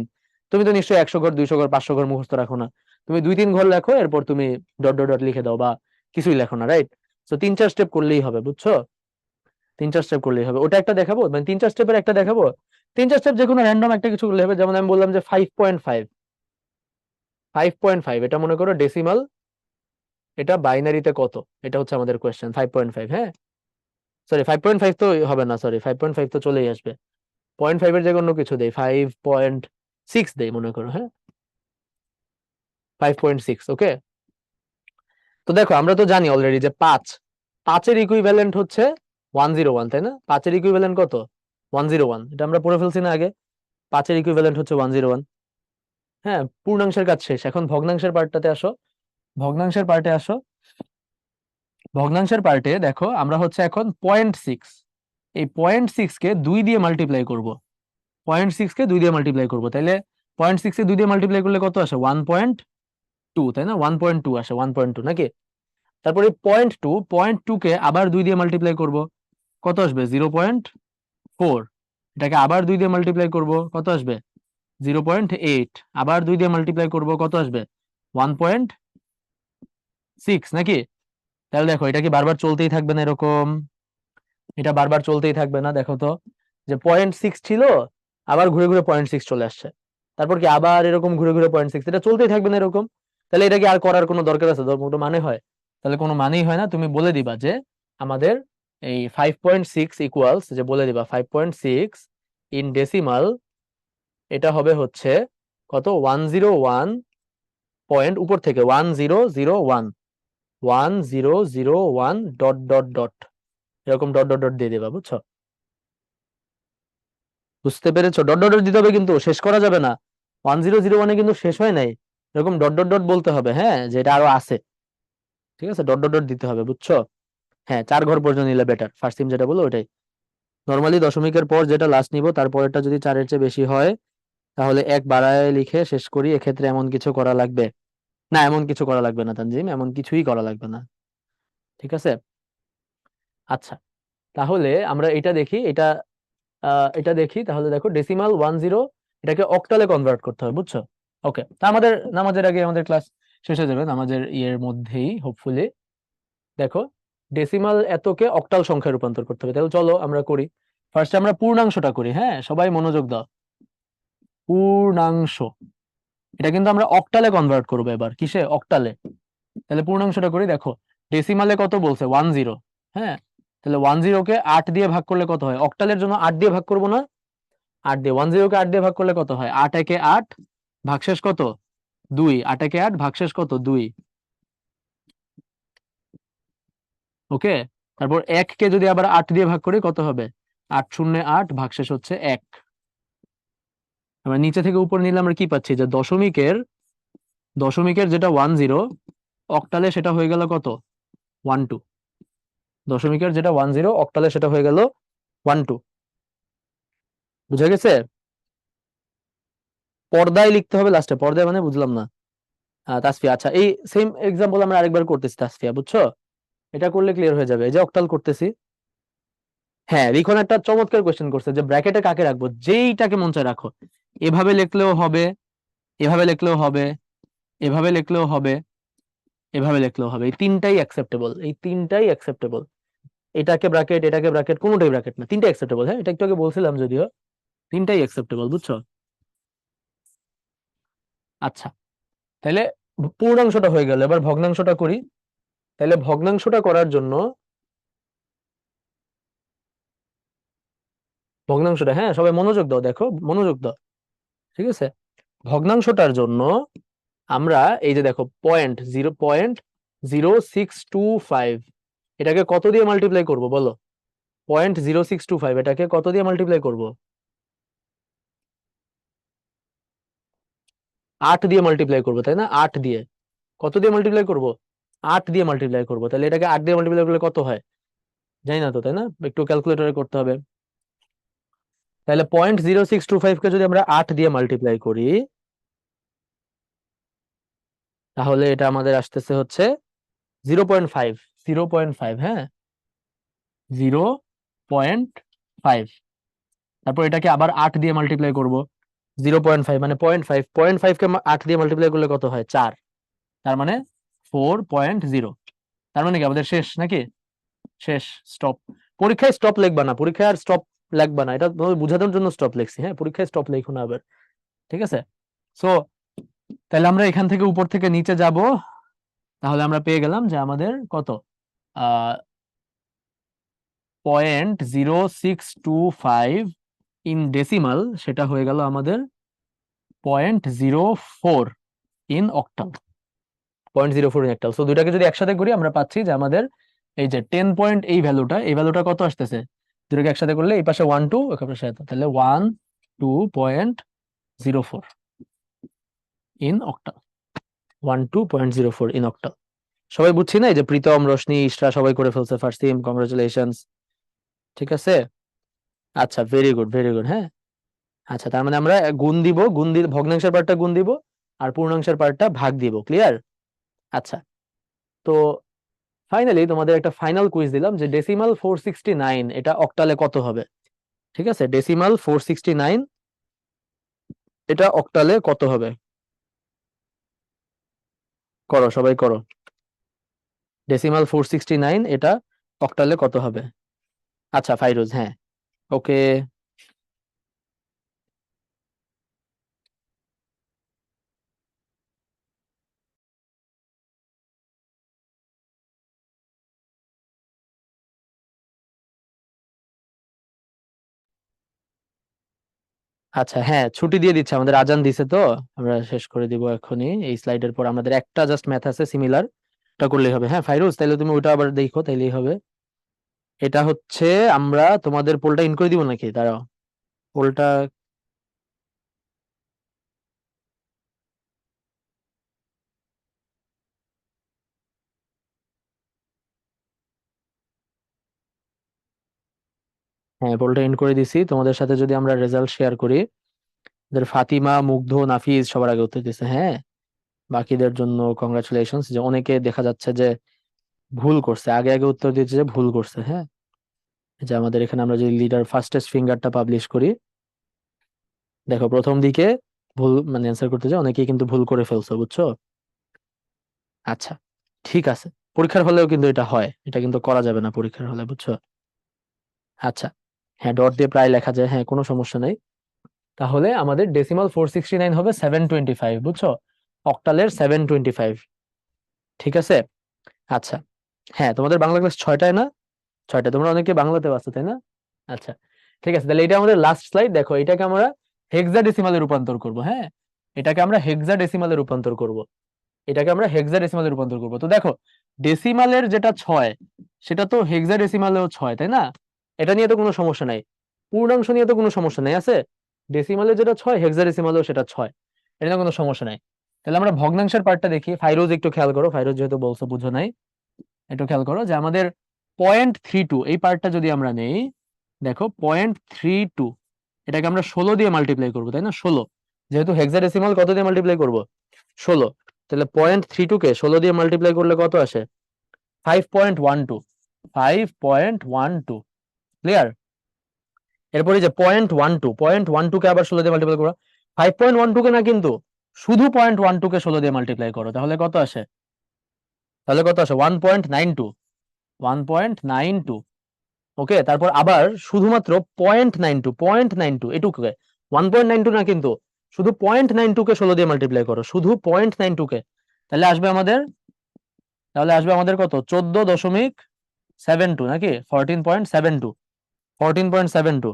তুমি তো নিশ্চয়ই 100 ঘর, 200 ঘর, 500 ঘর মুখস্থ রাখো না। তুমি 2 3 ঘর লেখো, এরপর তুমি ডট ডট ডট লিখে দাও, বা কিছুই লেখো না, রাইট? তো 3 4 স্টেপ করলেই হবে, বুঝছো? 3 4 স্টেপ করলেই হবে। ওটা একটা দেখাবো, মানে 3 4 স্টেপের একটা দেখাবো। 3 4 স্টেপ যে কোনো র্যান্ডম একটা কিছু করলে হবে। যেমন আমি বললাম যে 5.5, 5.5, এটা মনে করো ডেসিমাল, এটা বাইনারিতে কত? এটা হচ্ছে আমাদের কোয়েশ্চেন, 5.5। হ্যাঁ, সরি 5.5 তো হবে না, সরি 5.5 তো চলেই আসবে। 0.5 এর জায়গায় অন্য কিছু দেই, 5.6 দেই মনে করো। হ্যাঁ, 5.6, ওকে? তো দেখো আমরা তো জানি অলরেডি যে 5 এর ইকুইভ্যালেন্ট হচ্ছে 101, তাই না? 5-এর ইকুইভ্যালেন্ট কত? 101, এটা আমরা পড়ে ফেলছি না আগে? 5-এর ইকুইভ্যালেন্ট হচ্ছে 101। হ্যাঁ, পূর্ণাংশের কাজ শেষ, এখন ভগ্নাংশের পার্টটাতে আসো। ভগ্নাংশের পার্টে আসো। ভগ্নাংশের পার্টে দেখো আমরা হচ্ছে এখন 0.6, এই 0.6 কে 2 দিয়ে মাল্টিপ্লাই করব। 0.6 কে 2 দিয়ে মাল্টিপ্লাই করবো, তাইলে 0.6 কে 2 দিয়ে মাল্টিপ্লাই করলে কত আসে? 1.2, তাই না? 1.2 আসে, 1.2 নাকি? তারপরে 0.2 কে আবার 2 দিয়ে মাল্টিপ্লাই করব, কত আসবে? 0.4। এটাকে আবার 2 দিয়ে মাল্টিপ্লাই করব, কত আসবে? 0.8। আবার 2 দিয়ে মাল্টিপ্লাই করব, কত আসবে? 1.6 নাকি? তাহলে দেখো এটা কি বারবার চলতেই থাকবে না এরকম? এটা বারবার চলতেই থাকবে না, দেখো তো, যে 0.6 ছিল, আবার ঘুরে ঘুরে 0.6 চলে আসছে, তারপর কি আবার এরকম ঘুরে ঘুরে 0.6, এটা চলতেই থাকবে না এরকম? তাহলে এটা কি আর করার কোনো দরকার আছে? কোনো মানে হয়? তাহলে কোনো মানেই হয় না। তুমি বলে দিবা যে আমাদের এই 5.6 ইকুয়ালস, যে বলে দিবা 5.6 ইন ডেসিমাল, এটা হবে হচ্ছে কত? 101 পয়েন্ট উপর থেকে 1001, 1001 ডট ডট ডট, এরকম ডট ডট ডট দিয়ে দিবা, বুঝছো? বুঝতে পেরেছো? ডট ডট ডট দিতে হবে, কিন্তু শেষ করা যাবে না। 1001-এ কিন্তু শেষ হয় নাই, এরকম ডট ডট ডট বলতে হবে, হ্যাঁ, যে এটা আরো আছে। ঠিক আছে, ডট ডট ডট দিতে হবে, বুঝছো? হ্যাঁ, 4 ঘর পর্যন্ত নিলে বেটার, ফার্স্ট সিম যেটা বলো ওটাই। নর্মালি দশমিকের পর যেটা লাস্ট নিব, তারপরেরটা যদি 4-এর চেয়ে বেশি হয়, তাহলে 1 বাড়ায় লিখে শেষ করি। এক্ষেত্রে এমন কিছু করা লাগবে না, এমন কিছু করা লাগবে না তানজিম, এমন কিছুই করা লাগবে না। ঠিক আছে, আচ্ছা, তাহলে আমরা এটা দেখি, এটা দেখি। তাহলে দেখো ডেসিমাল 10, এটাকে অক্টালে কনভার্ট করতে হবে, বুঝছো? ওকে, তা আমাদের নামাজের আগে আমাদের ক্লাস শেষ হয়ে যাবে, নামাজের ইয়ের মধ্যেই হোপফুলি। দেখো, ডেসিমাল এতকে অক্টাল সংখ্যায় রূপান্তর করতে হবে, তাহলে চলো আমরা করি। ফার্স্ট আমরা পূর্ণাংশটা করি, হ্যাঁ, সবাই মনোযোগ দাও। পূর্ণাংশ, এটা কিন্তু আমরা অক্টালে কনভার্ট করবো এবার, কিসে? অক্টালে। তাহলে পূর্ণাংশটা করি, দেখো ডেসিমালে কত বলছে? 10। হ্যাঁ, তাহলে 10-কে 8 দিয়ে ভাগ করলে কত হয়? অক্টালের জন্য 8 দিয়ে ভাগ করবো না? 8 দিয়ে, 10-কে 8 দিয়ে ভাগ করলে কত হয়? 8 একে 8, ভাগশেষ কত? 2। 8 একে 8, ভাগশেষ কত? 2। ওকে, তারপর 1-কে যদি আবার 8 দিয়ে ভাগ করি, কত হবে? 8 শূন্য 8, ভাগশেষ হচ্ছে 1। আমরা নিচে থেকে উপরে নিলে আমরা কি পাচ্ছি? যে দশমিকের যেটা 10, অক্টালে সেটা হয়ে গেল কত? 12। দশমিকের যেটা 10, অক্টালে সেটা হয়ে গেল 12। বুঝা গেছে? পর্দায় লিখতে হবে লাস্টে, পর্দায় মানে বুঝলাম না। তাসফিয়া, আচ্ছা, এই সেম এক্সাম্পল আমরা আরেকবার করতেছি তাসফিয়া, বুঝছো? এটা করলে ক্লিয়ার হয়ে যাবে। এই যে অক্টাল করতেছি। হ্যাঁ, রিখন একটা চমৎকার কোয়েশ্চেন করছে, যে ব্র্যাকেটে কাকে রাখবো? যেইটাকে মন চায় রাখো। এভাবে লিখলেও হবে, এভাবে লিখলেও হবে, এভাবে লিখলেও হবে, এভাবে লিখলেও হবে, এই তিনটাই অ্যাকসেপ্টেবল, এই তিনটাই অ্যাকসেপ্টেবল। এটাকে ব্র্যাকেট, এটাকে ব্র্যাকেট, কোনোটাই ব্র্যাকেট না, তিনটাই অ্যাকসেপ্টেবল। হ্যাঁ, এটা একটু আগে বলছিলাম যদিও, তিনটাই অ্যাকসেপ্টেবল, বুঝছো? আচ্ছা, তাহলে পূর্ণাংশটা হয়ে গেল, এবার ভগ্নাংশটা করি। তাহলে ভগ্নাংশটা করার জন্য, ভগ্নাংশটা, হ্যাঁ, সবাই মনোযোগ দাও, দেখো মনোযোগ দাও। ঠিক আছে, ভগ্নাংশটার জন্য আমরা এই যে দেখো 0.0625, এটাকে কত দিয়ে মাল্টিপ্লাই করব বলো? 0.0625, এটাকে কত দিয়ে মাল্টিপ্লাই করব? 8 দিয়ে মাল্টিপ্লাই করবো, তাই না? 8 দিয়ে, কত দিয়ে মাল্টিপ্লাই করব? 8 দিয়ে মাল্টিপ্লাই করব। তাহলে এটাকে 8 দিয়ে মাল্টিপ্লাই করলে কত হয়? জানি না তো, তাই না? একটু ক্যালকুলেটরে করতে হবে। তাহলে 0.0625 কে যদি আমরা 8 দিয়ে মাল্টিপ্লাই করি, তাহলে এটা আমাদের আসতেছে হচ্ছে 0.5, 0.5, হ্যাঁ, 0.5। তারপর এটাকে আবার 8 দিয়ে মাল্টিপ্লাই করব, 0.5 মানে 0.5, 0.5 কে 8 দিয়ে মাল্টিপ্লাই করলে কত হয়? 4। তার মানে 4.0। তার মানে কি আমাদের শেষ নাকি? শেষ, স্টপ। পরীক্ষায় স্টপ লিখবা না, পরীক্ষায় আর স্টপ লিখবা না, এটা তোমাদের বোঝানোর জন্য স্টপ লিখছি। হ্যাঁ, পরীক্ষায় স্টপ লিখো না আবার। ঠিক আছে, সো তাহলে আমরা এখান থেকে উপর থেকে নিচে যাব, তাহলে আমরা পেয়ে গেলাম যে আমাদের কত? 0.0625 ইন ডেসিমাল, সেটা হয়ে গেল আমাদের 0.04 in octal. 0.04 in octal. So দুইটাকে যদি একসাথে করি আমরা পাচ্ছি যে আমাদের এই যে 10 পয়েন্ট এই ভ্যালুটা কত আসতেছে, দুটোকে একসাথে করলে এই পাশে 1 2 ওই পাশে এত, তাহলে 12.04 ইন অক্টাল, 12.04 ইন অক্টাল। সবাই বুঝছি না? এই যে প্রীতম, রোশনি, ইশরা সবাই করে ফেলছে ফার্স্ট সিম, কংগ্রাচুলেশনস। ঠিক আছে, আচ্ছা ভেরি গুড ভেরি গুড। হ্যাঁ, আচ্ছা তার মানে আমরা গুণ দিয়ে ভগ্নাংশের পার্টটা গুণ দিব আর পূর্ণাংশের পার্টটা ভাগ দিব। ক্লিয়ার? আচ্ছা, তো ফাইনালি তোমাদের একটা ফাইনাল কুইজ দিলাম যে ডেসিমাল 469 এটা অক্টালে কত হবে। ঠিক আছে, ডেসিমাল 469 এটা অক্টালে কত হবে, করো সবাই করো। ডেসিমাল 469 এটা অক্টালে কত হবে? আচ্ছা ফাইরুজ, হ্যাঁ ওকে। আচ্ছা হ্যাঁ, ছুটি দিয়ে দিচ্ছে, আমাদের আজান দিছে তো আমরা শেষ করে দিব এখনই। এই স্লাইডের পর আমাদের একটা জাস্ট ম্যাথ আছে সিমিলার, এটা করলেই হবে। হ্যাঁ ফাইরুজ, তাইলে তুমি ওটা আবার দেখো, তাইলেই হবে। এটা হচ্ছে, আমরা তোমাদের পোলটা ইন করে দিব নাকি, দাঁড়াও পোলটা। হ্যাঁ পোলটা ইন করে দিছি, তোমাদের সাথে যদি আমরা রেজাল্ট শেয়ার করি, আমাদের ফাতিমা, মুগ্ধ, নাফিজ সবার আগে উত্তর দিছে। হ্যাঁ, বাকিদের জন্য কংগ্রাচুলেশনস, যে অনেকে দেখা যাচ্ছে যে ভুল করছে, আগে আগে উত্তর দিয়েছে যে ভুল করছে। হ্যাঁ, এই যে আমাদের এখানে আমরা যদি লিডার ফাস্টেস্ট ফিঙ্গারটা পাবলিশ করি, দেখো প্রথম দিকে ভুল মানে অ্যান্সার করতে যে অনেকেই কিন্তু ভুল করে ফেলছো, বুঝছো? আচ্ছা ঠিক আছে, পরীক্ষার হলেও কিন্তু এটা হয়, এটা কিন্তু করা যাবে না পরীক্ষার হলে, বুঝছো? আচ্ছা, হ্যাঁ ডট দিয়ে প্রায় লেখা যায়, হ্যাঁ কোনো সমস্যা নেই। তাহলে আমাদের ডেসিমাল 469 হবে 725, বুঝছো? অক্টালের 725। ঠিক আছে, আচ্ছা হ্যাঁ তোমাদের বাংলা ক্লাস 6টায় না? 6টায়, তোমরা অনেকে বাংলাতে আছো তাই না? আচ্ছা ঠিক আছে, তাহলে এটা আমাদের লাস্ট স্লাইড। দেখো এটাকে আমরা হেক্সাডেসিমালে রূপান্তর করব। হ্যাঁ, এটাকে আমরা হেক্সাডেসিমালে রূপান্তর করব, এটাকে আমরা হেক্সাডেসিমালে রূপান্তর করব। তো দেখো ডেসিমালের যেটা 6 সেটা তো হেক্সাডেসিমালেও 6, তাই না? এটা নিয়ে তো কোনো সমস্যা নাই, পূর্ণাংশ নিয়ে তো কোনো সমস্যা নাই, আছে? ডেসিমালের যেটা 6 হেক্সাডেসিমালেও সেটা 6, এটা নিয়ে কোনো সমস্যা নাই। তাহলে আমরা ভগ্নাংশের পার্টটা দেখি। ফাইরোজ একটু খেয়াল করো, ফাইরোজ যেহেতু বলছো বুঝো নাই, একটু খেয়াল করো যে আমাদের 0.32 এই পার্টটা যদি আমরা নেই, দেখো 0.32 এটাকে আমরা 16 দিয়ে মাল্টিপ্লাই করবো, তাই না? 16, যেহেতু হেক্সাডেসিমাল কত দিয়ে মাল্টিপ্লাই করব? 16। তাহলে 0.32 কে 16 দিয়ে মাল্টিপ্লাই করলে কত আসে? 5.12, 5.12। ক্লিয়ার? এরপরে যে 0.12 কে আবার 16 দিয়ে মাল্টিপ্লাই করো, 5.12 কে না কিন্তু, শুধু 0.12 কে 16 দিয়ে মাল্টিপ্লাই করো, তাহলে কত আসে? 1.92, 1.92। ওকে, তারপর আবার শুধুমাত্র 0.92 এটুকুকে, 1.92 না কিন্তু, শুধু 0.92 কে 16 দিয়ে মাল্টিপ্লাই করো, শুধু 0.92 কে, তাহলে আসবে আমাদের, কত? 14.72 নাকি 14.72, 14.72।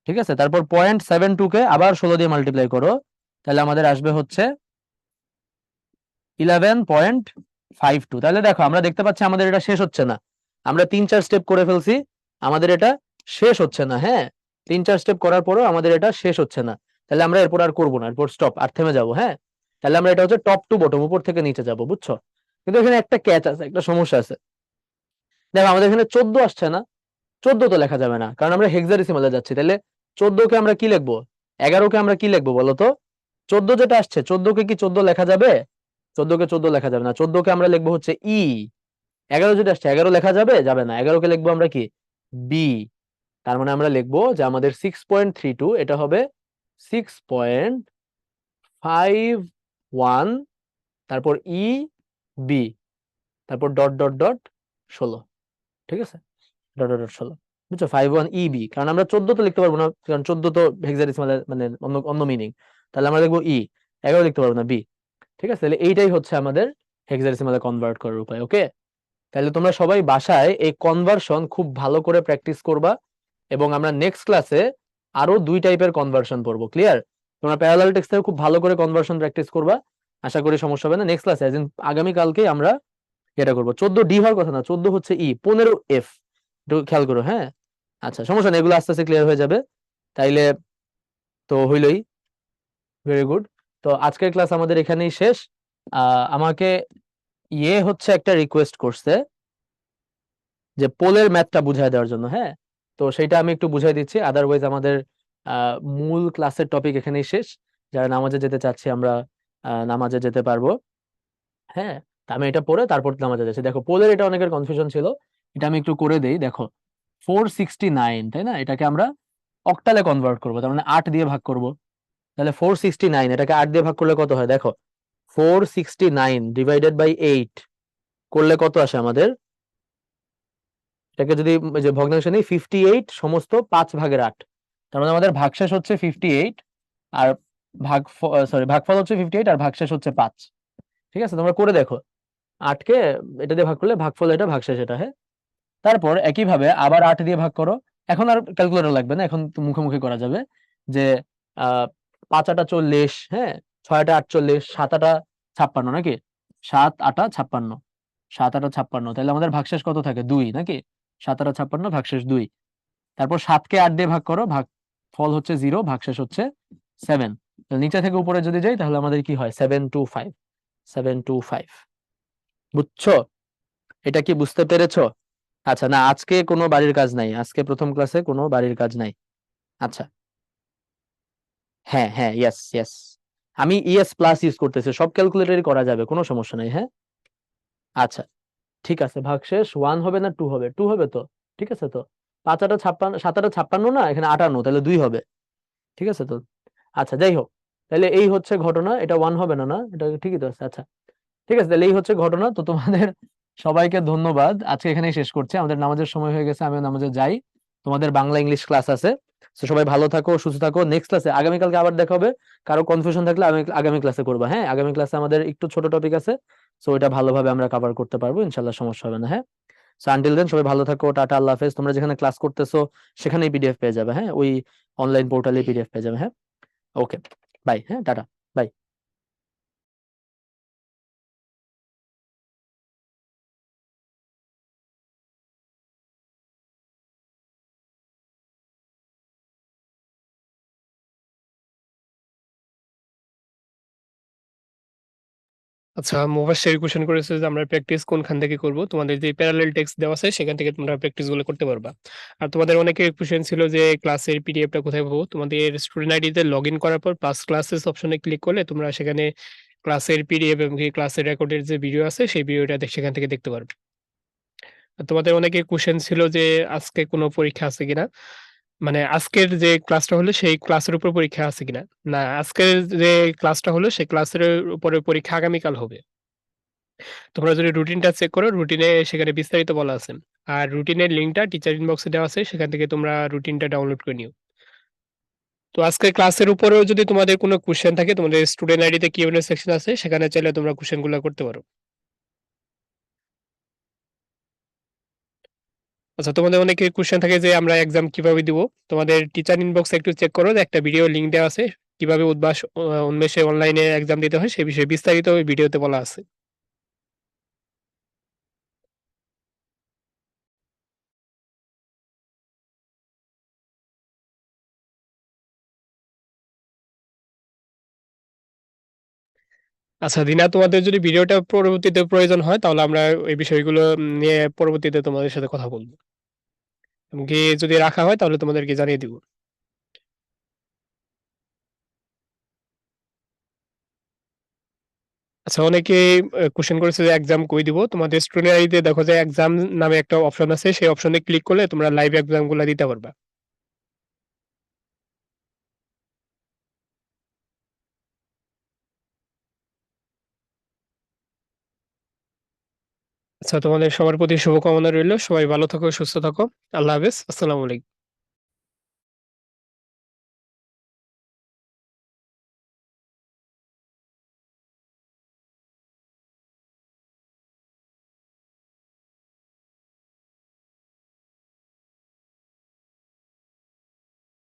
ঠিক আছে, তারপর 0.72 কে আবার 16 দিয়ে মাল্টিপ্লাই করো, তাহলে আমাদের আসবে হচ্ছে 11.52। তাহলে দেখো আমরা দেখতে পাচ্ছি আমাদের এটা শেষ হচ্ছে না, আমরা 3-4 স্টেপ করে ফেলছি, আমাদের এটা শেষ হচ্ছে না। হ্যাঁ, 3-4 স্টেপ করার পরও আমাদের এটা শেষ হচ্ছে না, তাহলে আমরা এরপর আর করবো না, এরপর স্টপ, আর থেমে যাবো। হ্যাঁ, তাহলে আমরা এটা হচ্ছে টপ টু বটম, উপর থেকে নিচে যাবো, বুঝছো? কিন্তু এখানে একটা ক্যাচ আছে, একটা সমস্যা আছে। দেখো আমাদের এখানে 14 আসছে না, 14 তো লেখা যাবে না, কারণ আমরা হেক্সাডেসিমালে যাচ্ছি। তাহলে 14 কে আমরা কি লিখবো, 11 কে আমরা কি লিখবো বলো তো? 14 যেটা আসছে, 14 কে কি 14 লেখা যাবে? 14 কে 14 লেখা যাবে না, 14 কে আমরা লিখবো হচ্ছে ই। 11 যেটা আসছে, 11 লেখা যাবে? যাবে না, 11 কে লিখবো আমরা কি, বি। তার মানে আমরা লিখবো যে আমাদের 6.32 এটা হবে 6.51, তারপর ই বি, তারপর ডট ডট ডট 16। ঠিক আছে, ডট ডট ডট 16, বুঝছো? 51 ইবি, কারণ আমরা 14 তো লিখতে পারবো না, কারণ 14 তো হেক্সাডেসিমালে মানে অন্য অন্য মিনিং, তাহলে আমরা লিখবো ই। 11 লিখতে পারবো না, বি। ঠিক আছে, তাহলে এইটাই হচ্ছে আমাদের হেক্সাডেসিমালে কনভার্ট করার উপায়। ওকে, তাহলে তোমরা সবাই বাসায় এই কনভার্সন খুব ভালো করে প্র্যাকটিস করবা, এবং আমরা নেক্সট ক্লাসে আরো 2 টাইপের কনভার্সন পড়বো। ক্লিয়ার? তোমরা প্যারালাল টেক্সটে খুব ভালো করে কনভার্সন প্র্যাকটিস করবা, আশা করি সমস্যা হবে না। নেক্সট ক্লাসে আগামীকালকে আমরা এটা করবো। 14D হওয়ার কথা না, 14 হচ্ছে ই, 15F, একটু খেয়াল করো। হ্যাঁ, আচ্ছা সমস্যা নেই, এগুলো আস্তে আস্তে ক্লিয়ার হয়ে যাবে। তাইলে তো হইলই, ভেরি গুড। তো আজকের ক্লাস আমাদের এখানেই শেষ। আমাকে হচ্ছে একটা রিকোয়েস্ট করছে যে পোলের ম্যাথটা বুঝাই দেওয়ার জন্য। হ্যাঁ, তো সেটা আমি একটু বুঝাই দিচ্ছি, আদারওয়াইজ আমাদের মূল ক্লাসের টপিক এখানেই শেষ। যারা নামাজে যেতে চাচ্ছি আমরা নামাজে যেতে পারবো। হ্যাঁ, তা আমি এটা পড়ে তারপর নামাজে যাচ্ছি। দেখো পোলের এটা অনেকের কনফিউশন ছিল, এটা আমি একটু করে দেই। দেখো 469, তাই না? এটাকে আমরা অক্টালে কনভার্ট করবো, তার মানে 8 দিয়ে ভাগ করব। তাহলে 469 এটাকে 8 দিয়ে ভাগ করলে কত হয় দেখো, 469 ডিভাইডেড বাই 8 করলে কত আসে আমাদের? এটাকে যদি যে ভগ্নাংশ নেই, 58 সমস্ত 5/8। তার মানে আমাদের ভাগশেষ হচ্ছে 58, আর ভাগফল হচ্ছে 58, আর ভাগশেষ হচ্ছে 5। ঠিক আছে, তোমরা করে দেখো। 8কে এটা দিয়ে ভাগ করলে ভাগফল এটা, ভাগশেষ এটা। হ্যাঁ, তারপর একইভাবে আবার 8 দিয়ে ভাগ করো। এখন আর ক্যালকুলেটর লাগবে না, এখন তো মুখে মুখে করা যাবে। যে 5 8 40, হ্যাঁ, 6 8 48, 7 8 56 নাকি, 7 8 56, 7 8 56। তাহলে আমাদের ভাগশেষ কত থাকে? 2 নাকি, 7 8 56 ভাগশেষ 2। তারপর 7কে 8 দিয়ে ভাগ করো, ভাগ ফল হচ্ছে 0, ভাগশেষ হচ্ছে 7। নিচে থেকে উপরে যদি যাই তাহলে আমাদের কি হয়? 725, 725। বুঝছো? এটা কি বুঝতে পেরেছো? আচ্ছা, না আজকে কোনো বাড়ির কাজ নাই, আজকে প্রথম ক্লাসে কোনো বাড়ির কাজ নাই। আচ্ছা, হ্যাঁ হ্যাঁ, ইয়েস ইয়েস, আমি ইএস প্লাস ইউজ করতেছি, সব ক্যালকুলেটরই করা যাবে, কোনো সমস্যা নাই। হ্যাঁ, আচ্ছা ঠিক আছে। ভাগশেষ 1 হবে না 2 হবে? 2 হবে তো, ঠিক আছে তো। 5 8 56, 7 8 56 না, এখানে 58, তাহলে 2 হবে। ঠিক আছে তো। আচ্ছা যাই হোক, তাহলে এই হচ্ছে ঘটনা। এটা 1 হবে না, না এটা ঠিকই তো আছে। আচ্ছা ঠিক আছে, তাহলে এই হচ্ছে ঘটনা। তো তোমাদের সবাইকে ধন্যবাদ, আজকে এখানেই শেষ করছি, আমাদের নামাজের সময় হয়ে গেছে, আমিও নামাজে যাই। তোমাদের বাংলা ইংলিশ ক্লাস আছে। তো সবাই ভালো থাকো, সুস্থ থাকো। নেক্সট ক্লাসে আগামীকালকে আবার দেখা হবে। কারো কনফিউশন থাকলে আমি আগামী ক্লাসে করবো। হ্যাঁ, আগামী ক্লাসে আমাদের একটু ছোট টপিক আছে, সো এটা ভালোভাবে আমরা কভার করতে পারবো ইনশাল্লাহ, সমস্যা হবে না। হ্যাঁ, সো আনটিল দেন সবাই ভালো থাকো, টাটা, আল্লাহ হাফেজ। তোমরা যেখানে ক্লাস করতেছো সেখানেই পিডিএফ পেয়ে যাবে। হ্যাঁ, ওই অনলাইন পোর্টালে পিডিএফ পেয়ে যাবে। হ্যাঁ, ওকে, বাই। হ্যাঁ, টাটা, বাই। আচ্ছা, মুবাশশির কোশ্চেন করেছে যে আমরা প্র্যাকটিস কোনখান থেকে করব? তোমাদের যে প্যারালাল টেক্সট দেওয়া আছে সেখান থেকে তোমরা প্র্যাকটিস গুলো করতে পারবা। আর তোমাদের অনেকের কোশ্চেন ছিল যে ক্লাসের পিডিএফটা কোথায় পাবো? তোমাদের স্টুডেন্ট আইডিতে লগইন করার পর প্লাস ক্লাসেস অপশনে ক্লিক করলে তোমরা সেখানে ক্লাসের পিডিএফ এবং কি ক্লাসের রেকর্ডের যে ভিডিও আছে সেই ভিডিওটা সেখান থেকে দেখতে পারবে। আর তোমাদের অনেকের কোশ্চেন ছিল যে আজকে কোনো পরীক্ষা আছে কিনা? মানে আজকের যে ক্লাসটা হলো সেই ক্লাসের উপর পরীক্ষা আছে কিনা? না, আজকের যে ক্লাসটা হলো সেই ক্লাসের উপরে পরীক্ষা আগামীকাল হবে। তোমরা যদি রুটিনটা চেক করো, রুটিনে সেখানে বিস্তারিত বলা আছে। আর রুটিনের লিঙ্কটা টিচার ইনবক্সে দেওয়া আছে, সেখান থেকে তোমরা রুটিনটা ডাউনলোড করে নিও। তো আজকের ক্লাসের উপরেও যদি তোমাদের কোনো কোশ্চেন থাকে, তোমাদের স্টুডেন্ট আইডিতে কিউএনএ সেকশন আছে, সেখানে চাইলে তোমরা কোশ্চেনগুলো করতে পারো। আচ্ছা, তোমাদের অনেকের কোশ্চেন থাকে যে আমরা এক্সাম কিভাবে দিব? তোমাদের টিচার ইনবক্সে একটু চেক করো, যে একটা ভিডিও লিঙ্ক দেওয়া আছে, কিভাবে উন্মেষে অনলাইনে এক্সাম দিতে হয় সেই বিষয়ে বিস্তারিত ওই ভিডিওতে বলা আছে। আচ্ছা দিনা, তোমাদের যদি ভিডিওটা পরবর্তীতে প্রয়োজন হয় তাহলে আমরা এই বিষয়গুলো নিয়ে পরবর্তীতে তোমাদের সাথে কথা বলবো। এমনকি যদি রাখা হয় তাহলে তোমাদেরকে জানিয়ে দিব। আচ্ছা, অনেকে কোশ্চেন করেছে যে এক্সাম কই দিব? তোমাদের স্টুডেন্ট আইডিতে দেখো যে এক্সাম নামে একটা অপশন আছে, সেই অপশনে ক্লিক করলে তোমরা লাইভ এক্সাম গুলা দিতে পারবা। আচ্ছা, তোমাদের সবার প্রতি শুভকামনা রইলো, সবাই ভালো থাকো, সুস্থ থাকো। আল্লাহ হাফেজ, আসসালামু আলাইকুম।